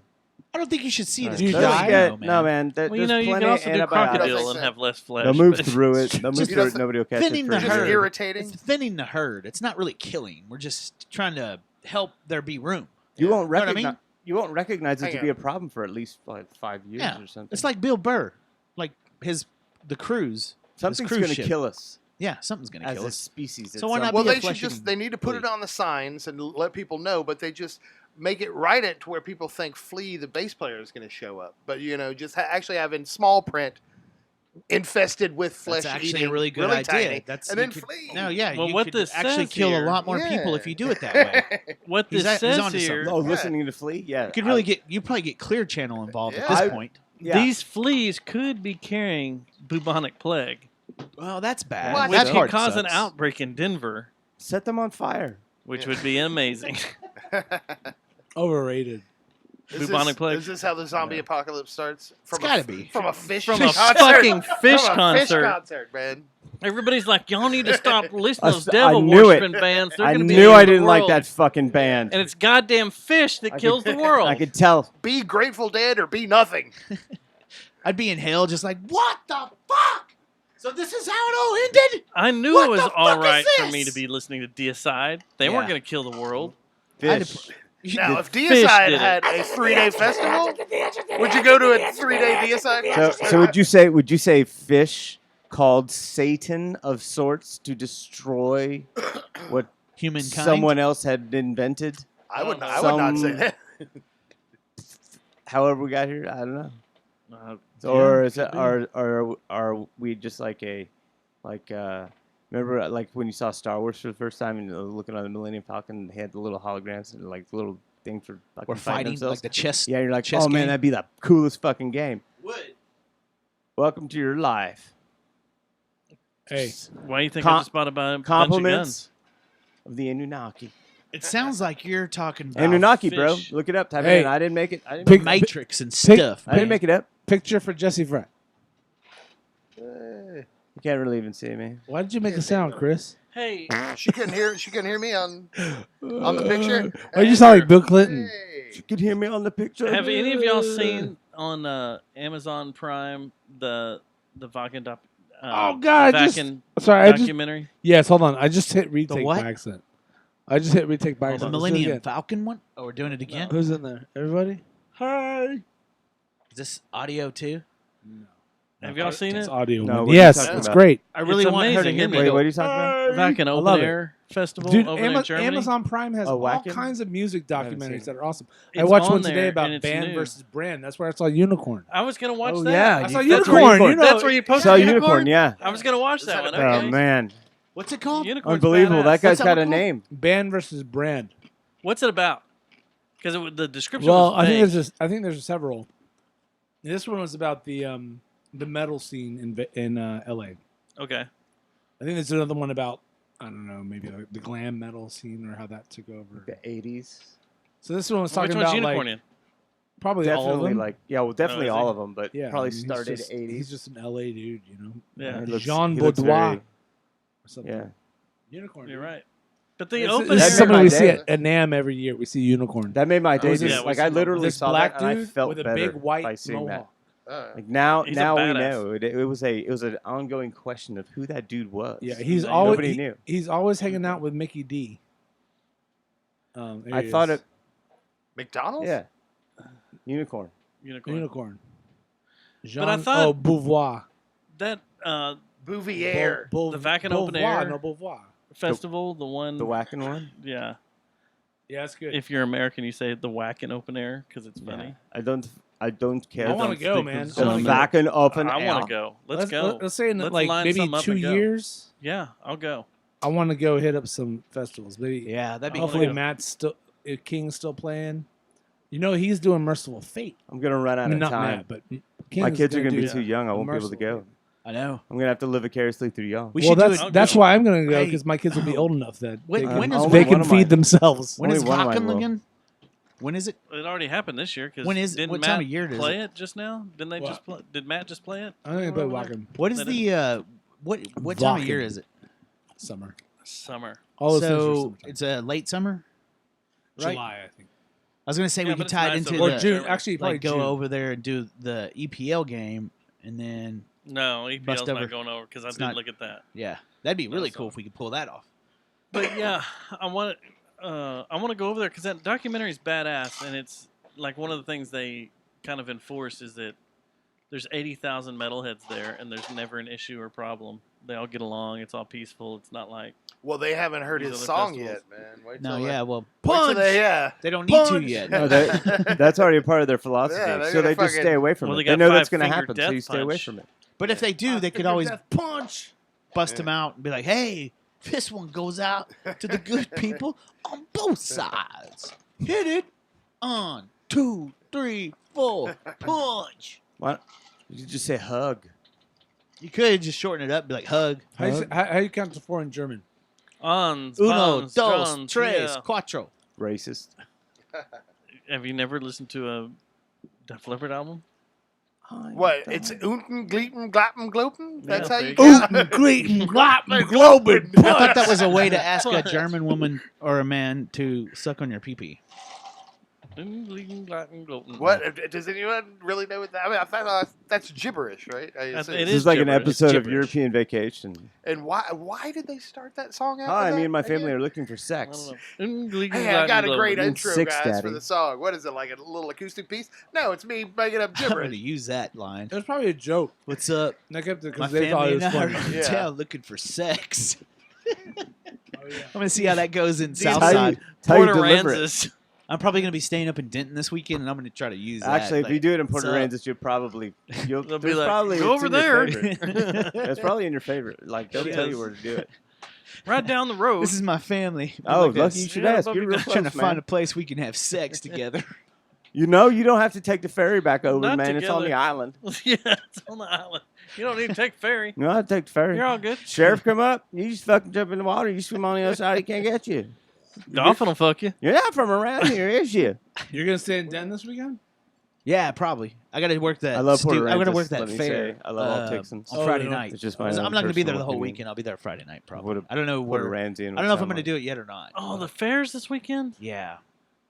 I don't think you should see it as Do you killing, die? though, man. No, man. Well, you there's know, you plenty can also of do antibiotics. crocodile and have less flesh. They'll move but- through it. They'll move Just through it. Nobody will catch thinning it. the for Just herd. sure. irritating. It's thinning the herd. It's not really killing. We're just trying to help there be room. You won't Know what I recognize. mean? You won't recognize it Hang to on. be a problem for at least like 5 years Yeah. or something. It's like Bill Burr, like the cruise. Something's cruise going to ship. kill us Yeah, something's gonna as kill a us. species. So why not Well, be a they should flesh just, eating they need to put it flea? on the signs and let people know, but they just make it write it to where people think Flea, the bass player, is going to show up. But, you know, just actually have in small print, infested with flesh That's actually eating, a really good really idea. Tiny, That's and you then could- Flea. No, yeah, Well, you what could this actually says kill here- a lot more people if you do it that way. What He's this he's says onto here, something. Oh, listening to Flea? Yeah. You probably get Clear Channel involved at Yeah. this I- point. Yeah. these fleas could be carrying bubonic plague, Well, that's bad. What? which That could part cause an sucks. outbreak in Denver, Set them on fire. which would be amazing. Overrated. Bubonic plague. Is this how the zombie apocalypse starts? From gotta be. From a fish From a concert? fucking fish From a concert. Fish concert, man. Everybody's like, y'all need to stop listening to those I devil knew it. worshiping bands. They're I gonna be knew the I end of the didn't like world." that fucking band. And it's goddamn fish that kills the world. I could tell. Be Grateful Dead or be nothing. I'd be in hell just like, what the fuck? So this is how it all ended? I knew What it was the fuck all is right for this? me to be listening to Deicide. They weren't Yeah. going to kill the world. Fish. Now, if Fish Deicide did it. had a 3-day festival, would you go to a 3-day Deicide? So would you say fish called Satan of sorts to destroy what Humankind? someone else had invented? I would not say that. however we got here, I don't know. Yeah, Is it, could be. are we just like remember like when you saw Star Wars for the first time and looking on the Millennium Falcon, they had the little holograms and like the little thing for fucking We're fighting, themselves. like the chess- Yeah, you're like, chess oh man, game." that'd be the coolest fucking game. Would. Welcome to your life. Hey, Why do you think I just bought a bunch of compliments guns? of the Anunnaki. It sounds like you're talking about Anunnaki, bro. fish. Look it up. Type Hey, it in. I didn't make it. I didn't pick- make it. Matrix and stuff. I didn't make it up. Picture for Jesse Fred. You can't really even see me. Why did you make a sound, Chris? Hey, She couldn't hear me on the picture. Oh, you sound like Bill Clinton. You could hear me on the picture. have any of y'all seen on Amazon Prime the Vakken Oh God! I documentary? Yes, hold on. I just hit retake what? by accident. I just hit retake by The accident. Millennium Falcon one? Oh, we're doing it again? Who's in there? Everybody? Hi. Is this audio too? Have y'all seen It's it? audio. No, one. what are you Yes, talking it's about? great. I really It's want her to amazing. hear Isn't me it? go, What are you talking about? Vakken I Open love it. Air Festival Dude, over in Germany. Amazon Prime has Oh, all Wacken? kinds of music haven't seen documentaries it. that are awesome. I It's watched on one today there, about and it's band new. versus brand. That's where I saw Unicorn. I was gonna watch Oh, that. yeah. I saw That's Unicorn. You know, That's where you posted Saw Unicorn? Unicorn, yeah. I was gonna watch that one. Oh Okay. man, What's it called? Unicorn's unbelievable! badass. That guy's What's that got a one called? name. band versus brand. What's it about? Because the description Well, was vague. I think there's several. This one was about the metal scene in L.A. Okay. I think there's another one about, I don't know, maybe like the glam metal scene or how that took over. The '80s. So this one was Which talking one's about Unicorn like in? probably all of Definitely them. like definitely is all he? of them, but Yeah, probably I mean, started he's '80s. just an L.A. dude, you know. Yeah. He looks- Jean he looks Baudoir very- or something. Yeah. Unicorn. You're dude. right. But the This open is air. something my we see day. at NAMM every year. We see Unicorn. That made my day. was dude. this- Like I literally this saw black that and I dude felt with a better big white by seeing that. mohawk. Like now He's a we badass. know it was an ongoing question of who that dude was. Yeah, he's Like, always nobody knew. He's always hanging out with Mickey D. There I he thought is. it. McDonald's? Yeah. Unicorn. Unicorn. Jean, But I thought oh, Beauvoir. that Bouvier. the Vakken Open Beauvoir, Air no Beauvoir. Festival, the one, The whacking one. yeah. Yeah, that's good. If you're American, you say the Wacken Open Air because it's funny. Yeah. I don't care. I wanna Don't go, think man. of I wanna The go. Vakken Open I Air. want to go. Let's go. Let's say in Let's like line maybe something up 2 and go. years. Yeah, I'll go. I want to go hit up some festivals. Maybe. Yeah, that'd be Hopefully cool. Matt's still, King's still playing. You know he's doing Merciful Fate. I'm gonna run out I mean, of not time. Matt, but My King's kids are gonna gonna be do too young. I won't be able to Merciful go. I know. I'm gonna have to live vicariously through y'all. We Well, should do that's it. that's why I'm gonna go Hey. because my kids will be old enough that When- they, when can, is they one can of mine? feed themselves. When is Only one of mine Vakken will. again? When is it? It already happened this year because When is- didn't what Matt time of year is play it? it just now? Didn't they What? just play? Did Matt just play it? I think they play Wacken. What is They the what time of year Vakken. is it? Summer. Summer. All those things are So summertime. it's a late summer, right? July, I think. I was gonna say Yeah, we but could it's tie it nice into over Or the, June. Actually, probably like go June. over there and do the EPL game, and then No, EPL's Bust over. not going over because I It's didn't not- look at that. yeah, that'd be really That's cool if we could pull that off. But yeah, I want to go over there because that documentary is badass, and it's like one of the things they kind of enforce is that there's 80,000 metalheads there, and there's never an issue or problem. They all get along. It's all peaceful. It's not like Well, they haven't heard These his other song festivals. yet, man. Wait No, till yeah, they, well, wait till punch. they, yeah. They don't need to Punch. yet. No, that's already a part of their philosophy. Yeah, they're so they gonna just stay fucking- away from Well, it. they They got know that's going to five-finger happen, so death you stay away punch. from it. But if they do, they could always punch. bust them out and be like, "Hey, this one goes out to the good people on both sides. Hit it on 2, 3, 4, punch." What? You just say hug. You could just shorten it up, be like hug. How you count to 4 in German? Uns, Uno, Pons, dos, Drons, tres, yeah. cuatro. Racist. Have you never listened to a Def Leppard album? What? It's Unten, Gleeten, Glappen, Glopen? That's Yeah, how there you you count? Gluten, gluten, gloppen, globin. I thought that was a way to ask a German woman or a man to suck on your pee-pee. What? Does anyone really know what that? I mean, I thought that's gibberish, right? I assume. it This is is like an gibberish. episode of Gibberish. European Vacation. And why did they start that song out? Hi, with me that and my again? family are looking for sex. Hey, I got a great Globen. intro, Six, guys, for Daddy. the song. What is it, like a little acoustic piece? No, it's me making up I'm going to gibberish. use that line. It was probably a joke. What's up? I kept it My because they thought family it was and I are funny. in town looking for sex. I'm going to see how that goes in How you- Southside. how you Porter deliver it. Ranzis. I'm probably gonna be staying up in Denton this weekend, and I'm gonna try to use that. Actually, if Like, you do it in Port so- Aransas, you'll probably They'll be there's like, probably "Go it's over in your there." favorite. It's probably in your favorite. Like they'll tell you where to do it. Right down the road. This is my family. Oh, Like lucky you should ask. You're real I'm trying to close, find man. a place we can have sex together. You know, you don't have to take the ferry back over, Not man. It's on the together. island. Yeah, it's on the island. You don't need to take ferry. You don't have to take the ferry. You're all good. Sheriff come up, you just fucking jump in the water. You swim on the other side, he can't get you. Dolphin will fuck you. You're not from around here, is you? You're gonna stay in Denton this weekend? Yeah, probably. I got to work that. I love Port I'm going to Aransas, work that let me fair. say. I love all Texans. On Friday Oh, night. it's just my I'm own not going to be there the personal whole opinion. weekend. I'll be there Friday night, probably. What a- I don't know what a where. Ramsey and I don't know if what I'm going to time do it yet or not. Oh, the fair's this weekend? Yeah.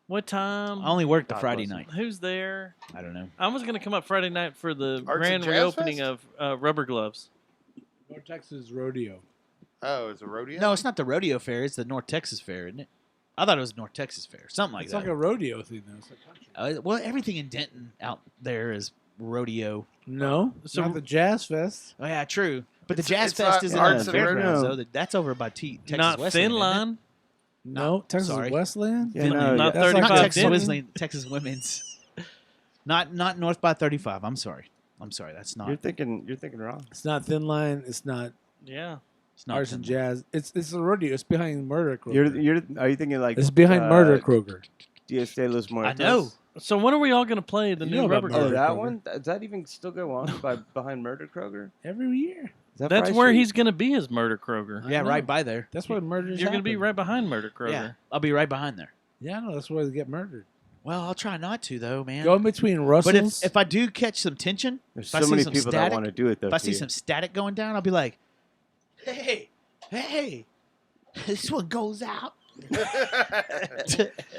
What time? I only work the God Friday bless night. Who's there? I don't know. I was going to come up Friday night for the Arts grand and Jazz reopening Fest? of Rubber Gloves. North Texas Rodeo. Oh, it's a rodeo. No, it's not the rodeo fair. It's the North Texas Fair, isn't it? I thought it was North Texas Fair, something like It's that. like a rodeo thing, though. It's like country. Well, everything in Denton out there is rodeo. No, it's not the Jazz Fest. Oh yeah, true. But the It's- Jazz it's Fest not isn't Arts on the and fairgrounds Rodeo. though. That's over by Texas Not Wesleyan, Thin isn't it? Line. No, Texas sorry. Westland. Yeah, no, Not that's 35 Not Texas Denton. Wesleyan, Texas Women's. Not North by 35. I'm sorry. That's not. You're thinking wrong. It's not Thin Line. It's not Yeah. It's not Arts and Thin Line. Jazz. It's a rodeo. It's behind Murder Kroger. Are you thinking like It's behind Murder Kroger. Dias de los I Muertos? know. So when are we all going to play the You new know about Rubber Murder Oh, Glove? that Kroger. one? Does that even still go on behind Murder Kroger? Every year. Is that That's Fry where Street? he's going to be, is Murder Kroger. Yeah, know. right by there. That's where murders. You're going to be happen. right behind Murder Kroger. Yeah, I'll be right behind there. Yeah, I know. That's where they get murdered. Well, I'll try not to though, man. Go in between Russell's. But if I do catch some tension, There's if I so see many some people that static, want to do it though. if I see to you. some static going down, I'll be like, hey, this one goes out.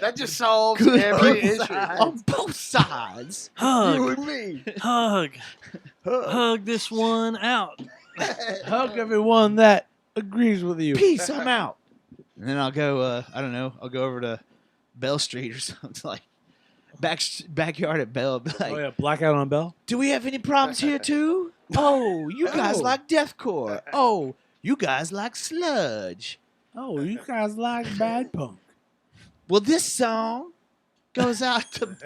That just solves Good every both issue. on both sides. Hug. me. Hug. Hug this one out. hug everyone that agrees with you. Peace, I'm out. And then I'll go. I don't know. I'll go over to Bell Street or something like backyard at Bell. Be like, Oh yeah, blackout on Bell. do we have any problems here too? Oh, you guys Oh. like deathcore. Oh, you guys like sludge. Oh, you guys like bad punk. Well, this song goes out to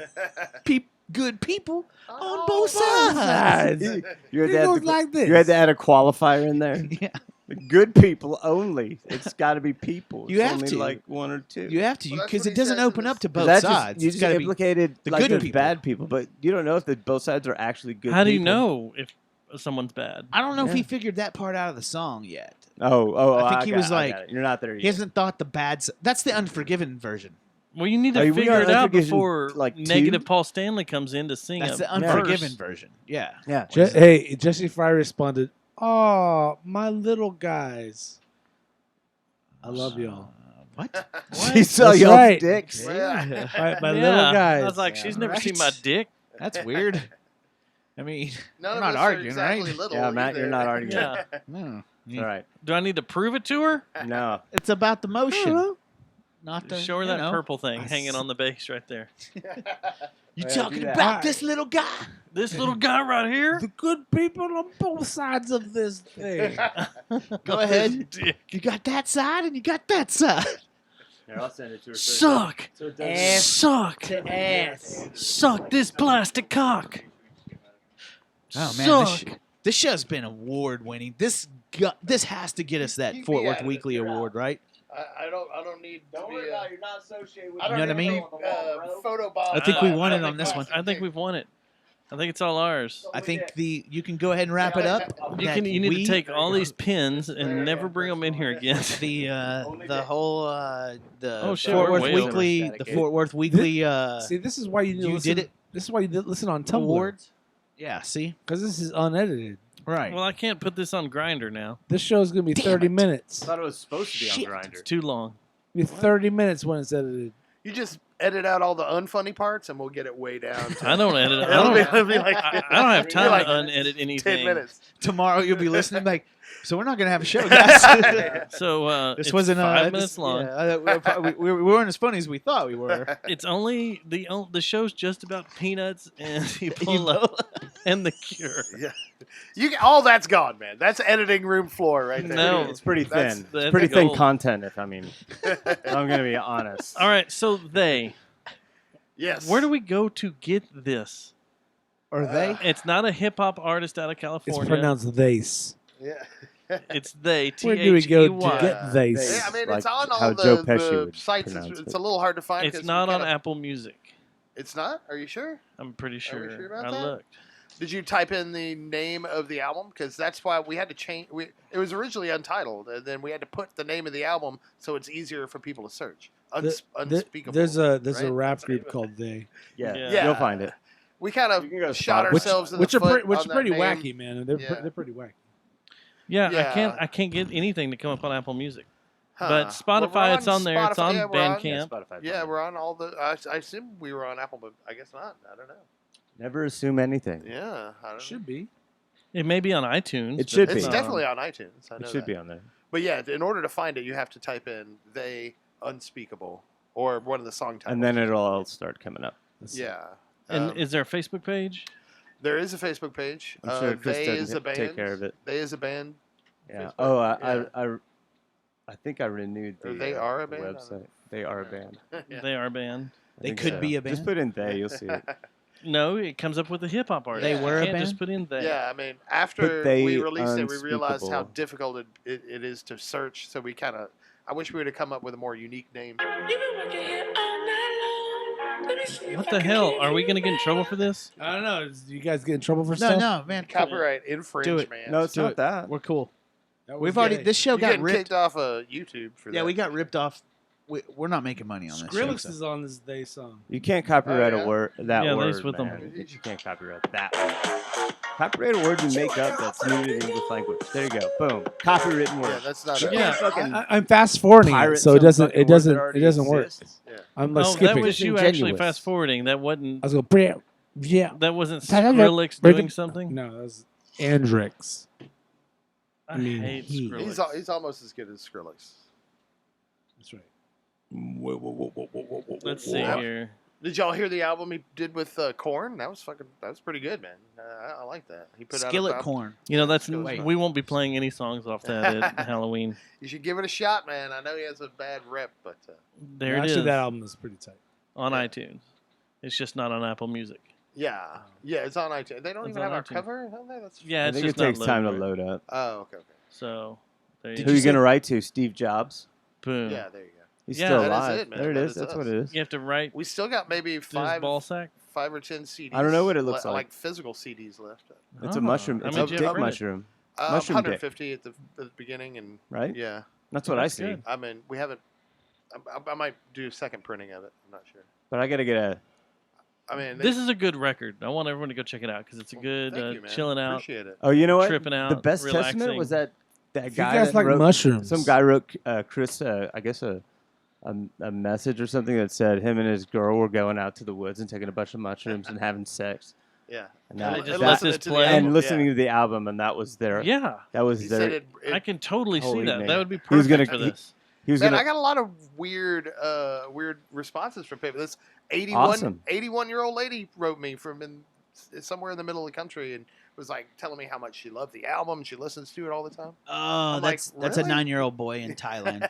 good people on both sides. You had It to add goes the- like this. You had to add a qualifier in there. Yeah. The good people only. It's got to be people. You It's have only to. like one or two. You have to, Well, that's because what it he doesn't says in open up this- to both That's sides. You It's just gotta be implicated the like good there's people. bad people, but you don't know if the both sides are actually good. How do you people. know if someone's bad? I don't know if Yeah. he figured that part out of the song yet. Oh! I think he got was it, I like, got it. You're not there yet. He hasn't thought the bad. That's the Unforgiven version. Well, you need Are to we figure on it out Unforgiven, before like, negative two? Paul Stanley comes in to sing That's a the Unforgiven verse. version. Yeah. Yeah. Hey, Jesse Fry responded, "Oh, my little guys, I love y'all." What? She saw That's y'all's right. dicks. My Yeah. little guys. I was like, she's never right. seen my dick. That's weird. I mean, None we're of not us arguing, are exactly right? little Yeah, Matt, either. you're not arguing. Yeah. No. All right. Do I need to prove it to her? No. It's about the motion, not the. Show her you that know. purple thing hanging on the base right there. You Yeah, talking do that. about this little guy? This little guy right here. The good people on both sides of this thing. Go ahead. You got that side and you got that side. Here, I'll send it to her. Suck. So it Ass Suck. to ass. Suck this plastic cock. Oh man, Suck. this show's been award winning. This has to get us that Keep Fort me Worth out of it. Weekly You're Award, right? I don't need to be You're not associated with I don't You know what I need mean? to be, photo bomb. I think we I won it think on this one. I think we've won it. I think it's all ours. I think you can go ahead and wrap it up. You need to take all these pins and never bring them in here again. the whole the Oh, shit, Fort we're Worth way Weekly, over. the Fort Worth Weekly See, this is why you you listen, did it This is why you did listen on Tumblr. awards. Yeah, see, Because this is unedited. right. Well, I can't put this on Grinder now. This show is going to be Damn 30 it. minutes. I thought it was supposed to be Shit. on Grinder. It's too long. It'll be 30 minutes when it's edited. You just edit out all the unfunny parts, and we'll get it way down. To, I don't edit. It'll be like I don't have time like to unedit anything. 10 minutes. Tomorrow you'll be listening like, so we're not gonna have a show, guys. So This it's wasn't 5 minutes long. Yeah, we weren't as funny as we thought we were. It's only the show's just about peanuts and Ebola and the cure. Yeah, all that's gone, man. That's editing room floor right there. No. It's pretty That's- thin. It's pretty thin gold. content, if I'm going to be honest. All right, so they Yes. Where do we go to get this? Or they? It's not a hip hop artist out of California. It's pronounced Vase. Yeah. It's they. Where do we go to T-H-E-Y. get Vase? Yeah, I mean, Like it's on how all Joe the, Pesci the would sites. pronounce It's it. a little hard to find. It's 'cause not we on kinda- Apple Music. It's not? Are you sure? I'm pretty sure. Are we sure about I that? looked. Did you type in the name of the album? Because that's why we had to change. It was originally untitled, and then we had to put the name of the album so it's easier for people to search. Unspeakable. There's a right? rap group called They. Yeah. You'll find it. We kind of shot Which, ourselves in which the are foot which on are that pretty name. wacky, man. They're Yeah. they're pretty wacky. Yeah, Yeah. I can't get anything to come up on Apple Music. Huh. But Well, we're Spotify, it's on there. It's Spotify. on Yeah, we're on- Bandcamp. Yeah, we're on all the. I assume we were on Apple, but I guess not. I don't know. Never assume anything. Yeah, I don't know. Should be. It may be on iTunes. It should but be. It's not definitely on iTunes. I know It should that. be on there. But yeah, in order to find it, you have to type in "They Unspeakable" or one of the song titles. And then it'll all start coming up. Yeah. And is there a Facebook page? There is a Facebook page. I'm sure Chris They doesn't is a band. take care of it. They is a band. Yeah. Facebook. Oh, Yeah. I think I renewed the, Or they are a the band? I don't website. They are a band. Yeah. They are a band. I They think could so. be a Just band? put in they, you'll see it. No, it comes up with a hip hop artist. They were a you can't just band? put in they. Yeah, I mean, after They we released it, we realized how Unspeakable. difficult it is to search. So we kind of, I wish we would have come up with a more unique name. What the hell? Are we going to get in trouble for this? I don't know. You guys get in trouble for No, stuff? no, man. Copyright infringement. No, it's Do not it. that. We're cool. That was We've already. gay. This show You're got getting ripped. kicked off of YouTube for that. Yeah, we got ripped off. We're not making money on this. show, Skrillex so. is on this They song. You can't copyright Oh, yeah? a word that Yeah, word, Lace with them. man. You can't copyright that word. Copyright a word you make up that's new to the English language. There you go. Boom. Copywritten word. Yeah, that's not. You it. Yeah. can't fucking I'm fast forwarding it, pirate so some it doesn't fucking it word that doesn't already it doesn't work. exists. Yeah. I'm like Oh, skipping. that was you actually Disingenuous. fast forwarding. That wasn't. I was going, yeah. That wasn't Ta-da-da. Skrillex Break doing it- something. No, that was Andrix. I mean, hate he- Skrillex. He's almost as good as Skrillex. That's right. Let's see Wow. here. Did y'all hear the album he did with Korn? That was pretty good, man. I like that. He put Skillet out a, corn. You know, that's Wait. we won't be playing any songs off that at Halloween. You should give it a shot, man. I know he has a bad rep, but There it Actually, is that album is pretty tight. on Yeah. iTunes. It's just not on Apple Music. yeah, it's on iTunes. They don't It's even on have our iTunes. cover, have they? That's Yeah, I it's think it just not takes time to loaded right. load up. Oh, okay. So there you Did Who go. you gonna write to? Steve Jobs. Boom. Yeah, there you go. He's Yeah, still that is alive. it, man. There it That is. is That's us. what it is. You have to write We still got maybe to his five ball sack. or 10 CDs. I don't know what it looks like. like. Physical CDs left. It's a Oh, mushroom. how It's many a did you dick have printed? mushroom. Mushroom dick. 150 at the beginning, and Right? yeah, That's what I That's see. good. I mean, we haven't. I might do a second printing of it. I'm not sure. But I gotta get a. I mean, This is a good record. I want everyone to go check it out because it's a good thank you, man. chilling out. Appreciate it. Oh, you know what? Tripping The out, best relaxing. testament was that If you guy guys that like wrote, mushrooms, Some guy wrote Chris, I guess a message or something that said him and his girl were going out to the woods and taking a bunch of mushrooms and having sex. Yeah. And And that, they just that- let this to the play. and album, listening yeah. to the album, and that was their. Yeah, That was He their. said it, I can totally see Holy that. man. That would be He was perfect gonna- for this. He was Man, gonna. I got a lot of weird responses from people. This 81 Awesome. 81-year-old lady wrote me from somewhere in the middle of the country and was like telling me how much she loved the album. She listens to it all the time. Oh, I'm like, that's a really? 9-year-old boy in Thailand.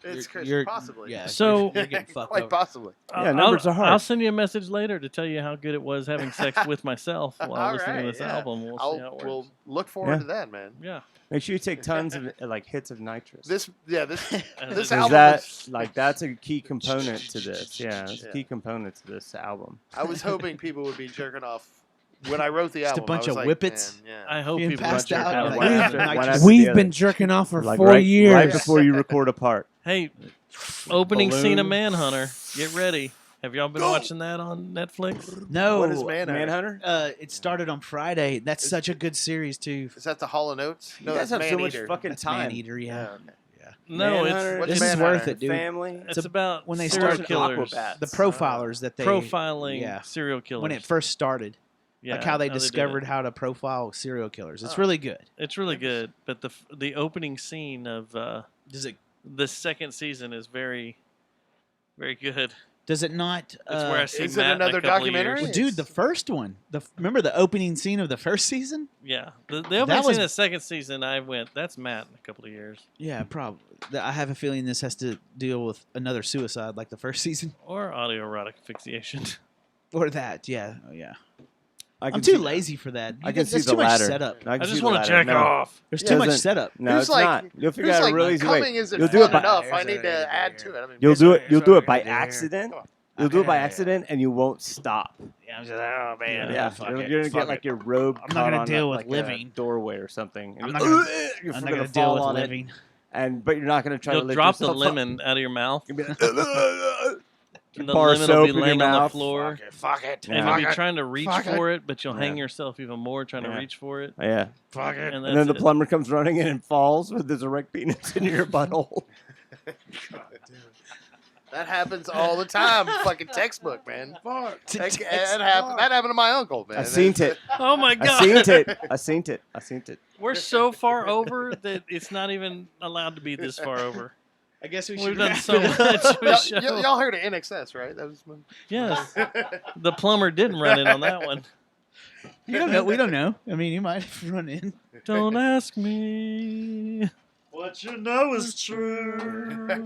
It's crazy. you're- Possibly. yeah, So- you're getting fucked Quite over. possibly. Yeah, numbers are hard. I'll send you a message later to tell you how good it was having sex with myself while All listening to right, this yeah. album. We'll see how it works. We'll look forward Yeah. to that, man. Yeah. Make sure you take tons of like hits of nitrous. This Because album that is, like that's a key component to this. Yeah, it's Yeah. a key component to this album. I was hoping people would be jerking off when I wrote the Just a album. bunch I was of like, whippets. man, yeah. I hope Being people passed jerk out, out. like, One yeah, after- nitrous. one after the We've other. been jerking off for Like 4 right, years. right before you record a part. Hey, opening scene of Balloons. Manhunter. Get ready. Have y'all been watching that on Netflix? No, What is Manhunter? It started on Friday. That's such a good series too. Is that the Hall of Notes? You guys have so much fucking That's time. Man-Eater, yeah. Yeah, okay. No, Manhunter, What's This is Manhunter? worth it, dude. Family. it's about when they serial started killers, Aquabats. The profilers that they profiling yeah, serial killers. when it first started, Yeah, like how they did it. discovered how to profile serial killers. It's Oh. really good. It's really good, but the opening scene of Does it? the second season is very, very good. Does it not? It's where I see Is it Matt in a another couple of documentary? years. Well, dude, the first one. Remember the opening scene of the first season? Yeah, the That opening was- scene of the second season, I went, that's Matt in a couple of years. Yeah, probably. I have a feeling this has to deal with another suicide like the first season. Or autoerotic asphyxiation. Or that, yeah. Oh, yeah. can I'm too see- lazy for that. I can see That's the too much ladder. setup. I can I see just the want to ladder. jack No. off. There's too much Doesn't- setup. No, Who's it's like, not. You'll figure who's out like, a really easy way. coming isn't You'll do it fun by enough. I need to add to it. I mean, You'll do it. You'll do it by Come accident. on. You'll do it by accident, and you won't stop. Yeah, I'm just like, oh man, Yeah, fuck you're, it, you're gonna fuck get like it. your robe. I'm not caught gonna on deal a, with like living. a doorway or something. I'm not gonna- You're I'm not gonna gonna deal fall with on living. it, but you're not gonna try You'll to lift drop the yourself up. lemon out of your mouth. You'll be like, And the bar lemon will soap be in your laying on the mouth. floor. Fuck it. And you'll be trying to reach Fuck for it, but you'll hang Yeah. yourself even more trying to Yeah. reach for it. Yeah. Fuck it. And, And then the that's it. plumber comes running in and falls with his erect penis in your butthole. That happens all the time. Fucking textbook, man. That happened to my uncle, man. I seen it. Oh my I god. seen it. I seen it. I seen it. We're so far over that it's not even allowed to be this far over. I guess we We've should done wrap so it up. much of a show. Y'all heard of NXS, right? That was Yes. The plumber didn't run in on that one. You don't know. We don't know. I mean, you might have run in. Don't ask me. What you know is true.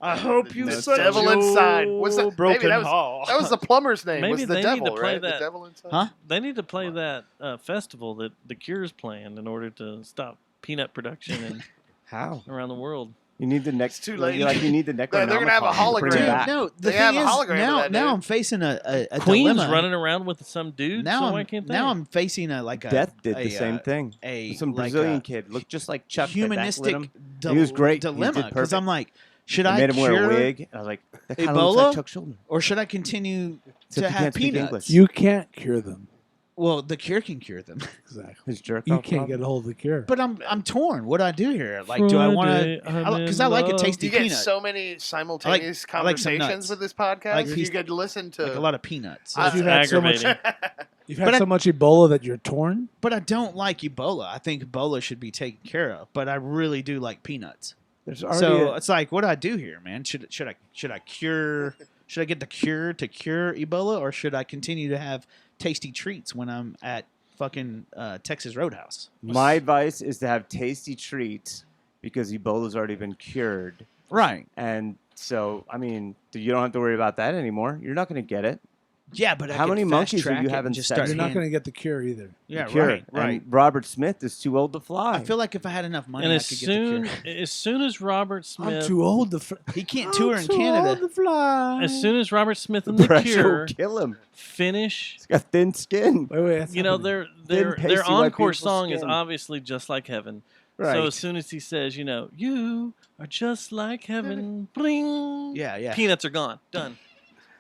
I hope you The suck devil your inside. What's that? broken Maybe that was the plumber's name. Maybe was the they devil, need to play right? that. The devil inside. Huh? They need to play that festival that the Cure's playing in order to stop peanut production and How? around the world. You need the next. too late. Like you need the next. They're gonna have a hologram. Dude, back. no. The They have thing a is, hologram of now, that now dude. I'm facing a Queen's dilemma. running around with some dude. Now, so why can't they? now I'm facing a Death did the same thing. Some Brazilian kid looked just like Chuck. humanistic He was great. He dilemma did because perfect. I'm like, should They I made him wear a cure wig. I was like, that kind of looks Ebola, like Chuck Schuldiner. or should I continue Except to he have can't speak peanuts? English. You can't cure them. Well, the cure can cure them, Exactly. His jerk You off can't problem. get a hold of the cure. but I'm torn. What do I do here? Like, do I want Friday, to? I'm Because in I like a love. tasty You get peanut. so many simultaneous I like some conversations nuts. with this podcast. like you piece- could listen to like a lot of peanuts. I- You've had so much. aggravating. You've had But so much Ebola that you're torn. But I don't like Ebola. I think Ebola should be taken care of. But I really do like peanuts. There's already So a- it's like, what do I do here, man? Should I cure? Should I get the cure to cure Ebola, or should I continue to have tasty treats when I'm at fucking Texas Roadhouse? My advice is to have tasty treats because Ebola's already been cured. Right. And so, I mean, you don't have to worry about that anymore. You're not going to get it. Yeah, but I How could many fast monkeys are track you it having and just sex start You're with? not hand- going to get the cure either. Yeah, Cure. right, right. And Robert Smith is too old to fly. I feel like if I had enough money, And I as could get the soon cure. as soon as Robert Smith, I'm too old to. He can't tour in Too old Canada. to fly. as soon as Robert Smith and the Pressure Cure will kill him. finish, He's got thin skin. Wait, that's you know, happening. their pasty white encore beautiful song is skin. obviously just like heaven. Right. So as soon as he says, you know, you are just like heaven, bling, Yeah, yeah. peanuts are gone, done.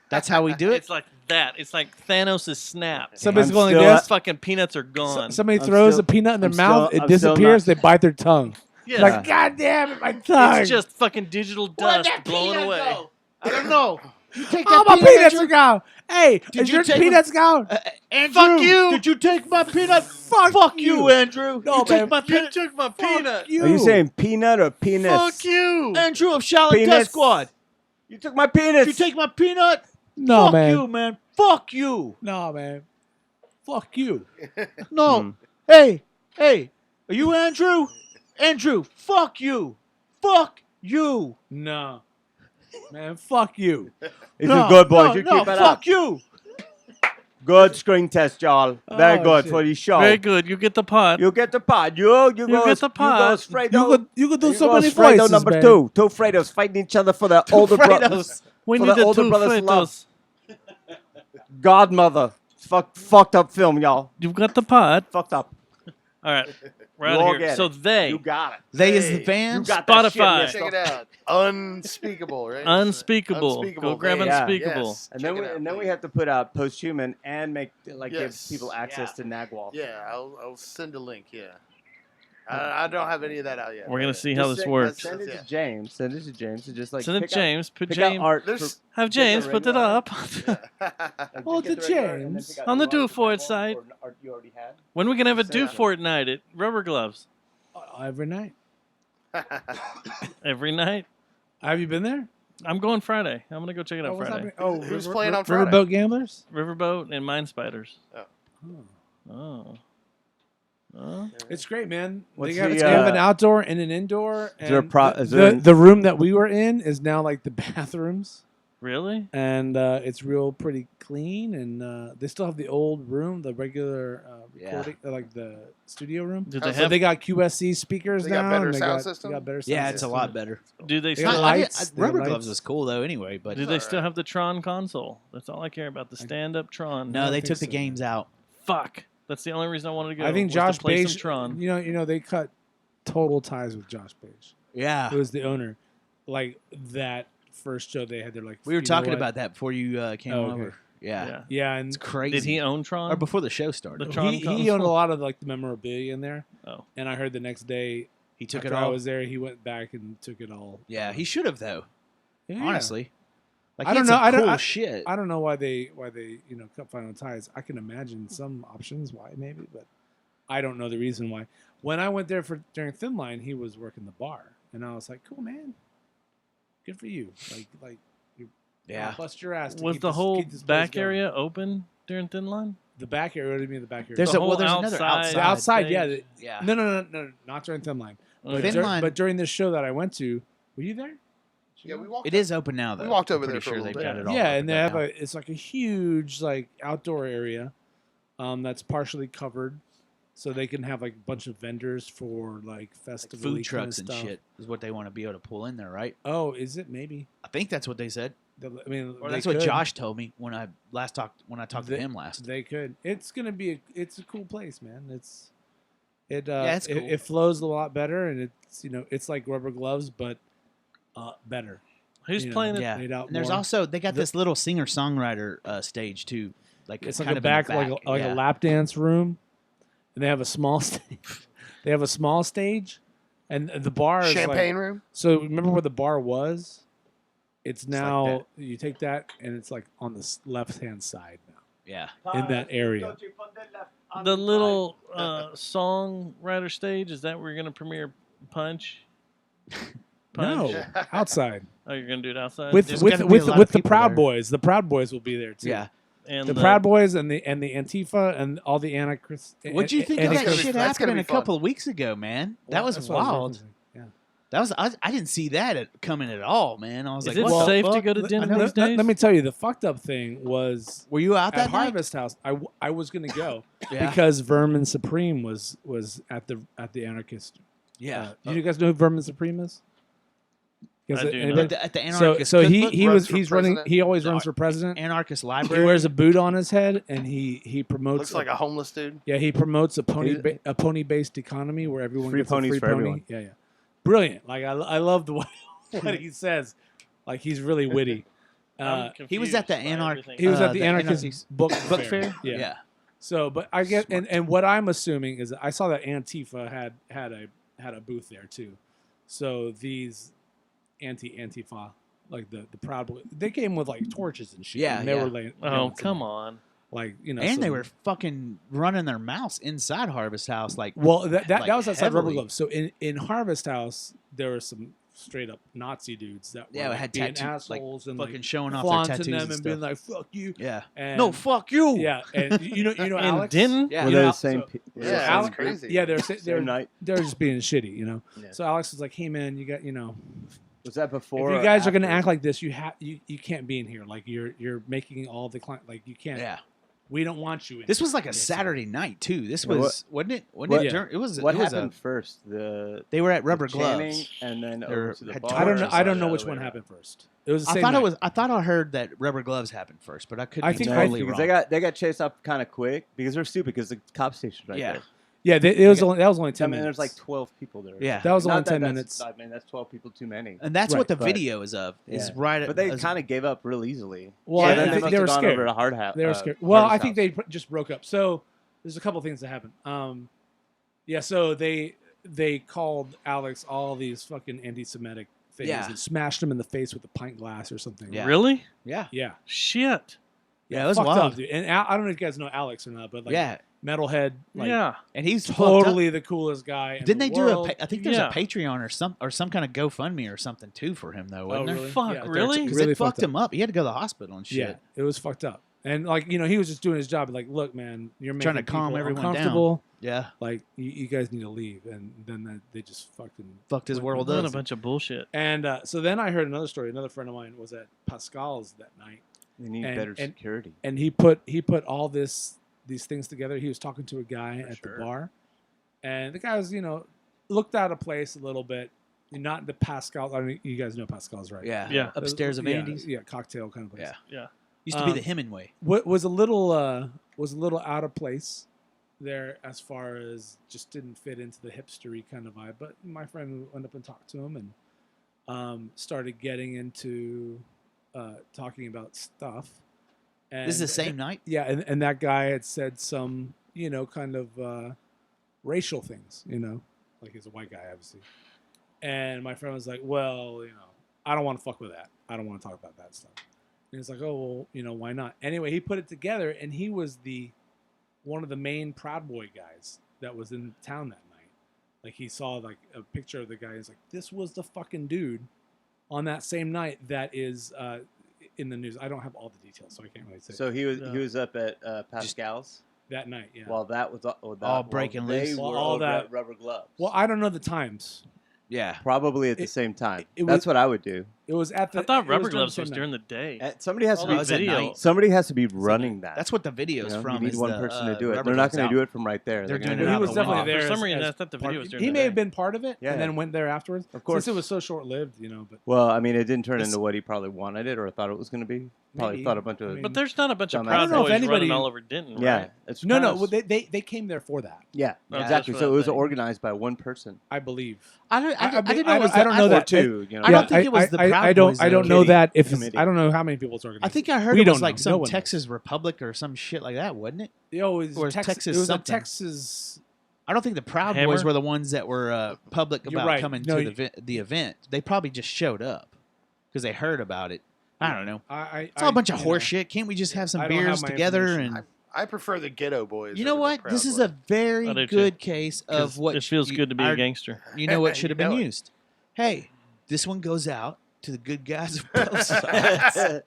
That's how we do it. It's like that. It's like Thanos' snap. Somebody's I'm going still like Those this. fucking peanuts are gone. Somebody I'm throws still- a peanut in their I'm mouth, still- it I'm still disappears. not- They bite their tongue. Yeah. Like, God damn it, my tongue. It's just fucking digital dust blowing away. I don't know. You take Oh, my peanuts are gone. Hey, Did is you your take peanuts gone? Andrew, Fuck you. Did you take my peanut? Fuck you, Andrew. No, you take man. my You peanut. took my peanut. You. Are you saying peanut or penis? Fuck you. Andrew of Charlotte Penis. Death Squad. You took my penis. Did you take my peanut? No, Fuck man. you, man. Fuck you. No, man. Fuck you. No. Hmm. Hey, are you Andrew? Andrew, fuck you. Fuck you. No. Man, fuck you. This is good, boys. You no, keep it fuck up. you. Good screen test, y'all. Very Oh, good shit. for the show. Very good. You get the pot. You get the pod. You go. get the pod. You go straight You could do You so go many Fredo voices, number man. two. Two Fredos fighting each other for their older brothers. We For need the the older two brothers' love. Fritos. Godmother. Fucked up film, y'all. You've got the pot. Fucked up. All right. We're You out all of here. get So it. they, You got it. They is the Hey, band. You got that shit, Spotify. mister. Check it out. Unspeakable, right? Unspeakable. Go grab Vegas. Unspeakable. Yes, And then check we, it out, and then we please. have to put out Posthuman and make like Yes. give people access to Nagwal. Yeah, I'll send a link. Yeah, I don't have any of that out yet. We're gonna but- see how Just this send- works. Send it Yeah. to James. Send it to James. And just like Send it pick to James. Put Pick out James. art. There's- Have James put it up. Oh, to James. On the Do For It site. You already had. When we gonna have a Send Do it. For It night at Rubber Gloves? Every night. Every night. Have you been there? I'm going Friday. I'm gonna go check it out Oh, what's Friday. happening? Oh, Who's playing on Friday? Riverboat Gamblers? Riverboat and Mind Spiders. Oh. Oh. It's great, man. What's They have, the, they have an outdoor and an indoor. is there a and is the, there the room that we were in is now like the bathrooms. Really? And it's real pretty clean, and they still have the old room, the regular recording, like the studio room. Do But they have? they got QSC speakers They now. got better and they sound got, system? They got better sound Yeah, it's a system. lot better. Do they They still? got I did- lights. they got Rubber lights. Gloves was cool though. Anyway, but Do they still have the Tron console? That's all I care about. The stand-up Tron. no, they think took the so. games out. Fuck. That's the only reason I wanted to go. I think was Josh to play some Page. Tron. You know, they cut total ties with Josh Page. Yeah, Who was the owner? Like that first show they had. They're like, we were "You know talking what?" about that before you came Oh, okay. over. Yeah. Yeah. Yeah, and It's crazy. Did he own Tron? Or before the show started? The Tron he console? owned a lot of like the memorabilia in there. Oh. And I heard the next day He took after it all. I was there, he went back and took it all. Yeah, he should have though. Yeah. Honestly, like I he don't had know. some I don't. cool I, shit. I don't know why they cut final ties. I can imagine some options why maybe, but I don't know the reason why. When I went there during Thin Line, he was working the bar, and I was like, "Cool, man, good for you." Like you Yeah. bust your ass. To Was keep the this- whole keep this place back going. area open during Thin Line? The back area. What do you mean the back area? There's The a well, whole there's another outside- The outside. outside, yeah. stage. Yeah. No, not during Thin Line. But, Okay. Thin Line- but during this show that I went to, were you there? Yeah, we walked. It is open now though. We walked I'm over there pretty for a sure little they've got bit. it all. Yeah, open and they back have now. it's like a huge like outdoor area, that's partially covered, so they can have like a bunch of vendors for like festival food trucks and stuff. shit is what they want to be able to pull in there, right? Oh, is it maybe? I think that's what they said. I mean, Or they that's what could. Josh told me when I talked to They- him last. They could. It's gonna be. It's a cool place, man. It's it's cool. it flows a lot better, and it's like Rubber Gloves, but better. Who's You know, playing it? Yeah, laid out and there's more. also they got The- this little singer songwriter stage too, like It's kind like a of in the back, like yeah. a lap dance room, and they have a small stage. They have a small stage, and the bar is Champagne like, room. So remember where the bar was? It's like now you take that, and it's like on the left hand side now Yeah, in that area. The little songwriter stage, is that where you're going to premiere Punch? No, outside Oh, you're going to do it outside? with There's with gonna be a with lot with of the people Proud there. Boys. The Proud Boys will be there too. yeah. and The Proud Boys and the Antifa and all the Anarchists. What'd you think of That's that gonna be- shit that's gonna happening be a fun. couple of weeks ago, man? That was That's what I wild. referencing. Yeah. That was I didn't see that coming at all, man. I was Is like, it what the safe to fuck? go to dinner Let- these days? let me tell you, the fucked up thing was Were you out at that night? Harvest House. I was gonna go Yeah. because Vermin Supreme was at the Anarchist. Yeah. You guys know who Vermin Supreme is? I do anybody? not. At the So anarchist, he's running. He always runs for president. anarchist He library. wears a boot on his head, and he promotes. Looks like a homeless dude. Yeah, he promotes a pony based economy where everyone Free gets ponies a free for pony. everyone. Yeah, brilliant. Like I love the way what he says. Like he's really witty. I'm he was at the confused by anarch. everything. He was at the the Anarchist Anarchist book book fair. fair? Yeah. Yeah. So, but I get and what I'm assuming is that I saw that Antifa had a booth there too. So these Antifa, like the Proud Boys, they came with like torches and shit. Yeah, and they yeah. were laying. Oh, come on. Like And they were fucking running their mouths inside Harvest House, like Well, that like was outside Rubber heavily. Gloves. So in Harvest House, there were some straight up Nazi dudes that were Yeah, like, had being tattoos, like, assholes and fucking like, showing off their flaunting tattoos them and and being stuff. like "fuck you." Yeah. And, No, fuck you. Yeah, and you know And Alex. didn't? Yeah. Were You they know, the same? so- pe- Yeah, so that's Alex, crazy. Yeah, they're Same night. they're just being shitty, you know. Yeah. So Alex was like, "Hey man, you got Was that before? if you or guys are gonna after? act like this, you can't be in here. Like you're making all the client like you can't. Yeah. We don't want you in. This was like a Yeah, Saturday night too. This Yeah, was wasn't it? what- It was. What it was happened first? They were at Rubber Channing Gloves. and then They're- over to the had bar. I don't know. or I don't know the which other one way happened first. It was the I same thought night. it was. I thought I heard that Rubber Gloves happened first, but I could I be think- totally because wrong. they got chased up kind of quick because they're stupid because the cop station's right Yeah. there. Yeah, that was only 10 I mean, minutes. there's like 12 people there. Yeah. That was Not only 10 that's- minutes. I mean, that's 12 people too many. and that's Right, what the but- video is of. Is Yeah. right. But they as- kind of gave up real easily. Well, So I then think must they have were gone scared. over to Hard House. They were scared. Well, I Harvest think House. they just broke up. So there's a couple things that happened. Yeah, so they called Alex all these fucking anti-Semitic things Yeah. and smashed him in the face with a pint glass or something. Yeah. Really? Yeah. Yeah. Shit. Yeah, it was Fucked wild. up, dude. And I don't know if you guys know Alex or not, but like, Yeah. metalhead. Like, and he's totally the coolest guy. In Didn't the they do world. I think there's a Patreon or some kind of GoFundMe or something too for him though, wasn't there? really? Fuck, Yeah, really? Because Really it fucked fucked him up. He had to go to the hospital and shit. Yeah, it was fucked up. And like, he was just doing his job. Like, look, man, you're Trying making to calm people everyone down. uncomfortable. Yeah. Like, you guys need to leave. And then they just fucking fucked his world What up. a bunch of bullshit. And so then I heard another story. Another friend of mine was at Pascal's that night. They need better security. And he put all these things together. He was talking to a guy at the bar, and the guy was looked out of place a little bit. Not the Pascal. I mean, you guys know Pascal's, right? Yeah. Upstairs of Andy's. Yeah, cocktail kind of place. Yeah. Used to be the Hemingway. What was a little out of place there as far as just didn't fit into the hipstery kind of vibe. But my friend went up and talked to him and started getting into talking about stuff. And, This is the same night? Yeah, and that guy had said some kind of racial things. Like he's a white guy, obviously. And my friend was like, well, I don't want to fuck with that. I don't want to talk about that stuff. And he's like, oh, well, why not? Anyway, he put it together, and he was one of the main Proud Boy guys that was in town that night. Like, he saw, like, a picture of the guy. He's like, this was the fucking dude on that same night that is in the news. I don't have all the details, so I can't really say. So he was up at Pascal's that night, yeah. While that was all breaking loose. They were all over that at Rubber Gloves. Well, I don't know the times. Yeah, probably at the same time. it That's was- what I would do. It was at the. I thought it Rubber during Gloves the was same during night. the day. Somebody has to All be the video. Somebody has to be running that. That's what the video's from. You need is one the, person to do it. Rubber They're not Gloves going out. to do it from right there. They're gonna doing do it He out was the definitely window. there. For some as- reason, as I thought the part- video was during He the may day. have been part of it, Yeah, and yeah. then went there afterwards. Of course. Since it was so short lived, but Well, I mean, it didn't turn It's- into what he probably wanted it or thought it was going to be. Probably Maybe. thought a bunch of. I mean, But there's not a bunch of dumbass Proud I don't know if Boys anybody- running all over Denton, Yeah, right? it's no, kinda well, they came there for that. Yeah, Yeah, exactly. that's So what it was I think. organized by one person. I believe. I didn't know I it was don't- I don't know Or that. two. You know, I don't think it was the Proud I don't. Boys, I don't though. know that if it's, Committee. I don't know how many people it's organized. I think I heard We it was don't like know. some No one knows. Texas Republic or some shit like that, wasn't it? It always Or Texas. Texas It was something. a Texas. I don't think the Proud Hammer? Boys were the ones that were public You're about right. coming No, to the event. They probably just showed up because they heard about it. I don't know. It's all I- a bunch of you horse know, shit. Can't we just have some I don't have beers my together information. and I prefer the Ghetto Boys. you know over the what? This Proud is a Boys. very I do too. good case 'Cause of what it feels good to be a gangster. You know what should have You been know it. used. Hey, this one goes out to the good guys of both sides.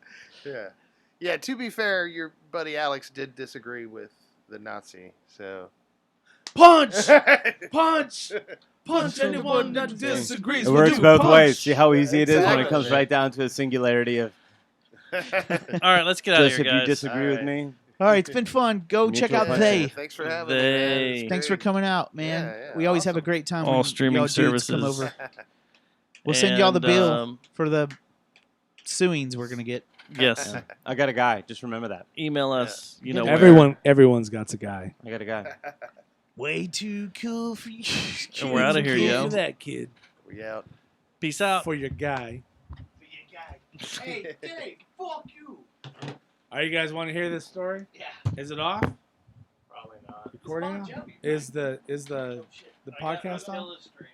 Yeah. To be fair, your buddy Alex did disagree with the Nazi, so Punch, punch, punch anyone that disagrees. It with works you. both Punch. ways. See how easy it is when it Exactly. comes right down to a singularity of All right, let's get out of just here, if you guys. disagree with All me. All right, it's been fun. Go Mutual check out pleasure. They. Thanks for having me. They. Man. It was Thanks for great. coming out, man. Yeah, We always have a awesome. great time. All when streaming y'all dudes come services. over. We'll send y'all the And, bill for the suings we're gonna get. Yes. I got a guy. Just remember that. Email us. You know where. Everyone's got a guy. I got a guy. Way too cool for you. And we're out of here, Cool yo. for that kid. We out. Peace out. For your guy. Hey, fuck you. All right, you guys want to hear this story? Yeah. Is it off? Probably not. Recording? Now? Is the podcast on? Illustrate.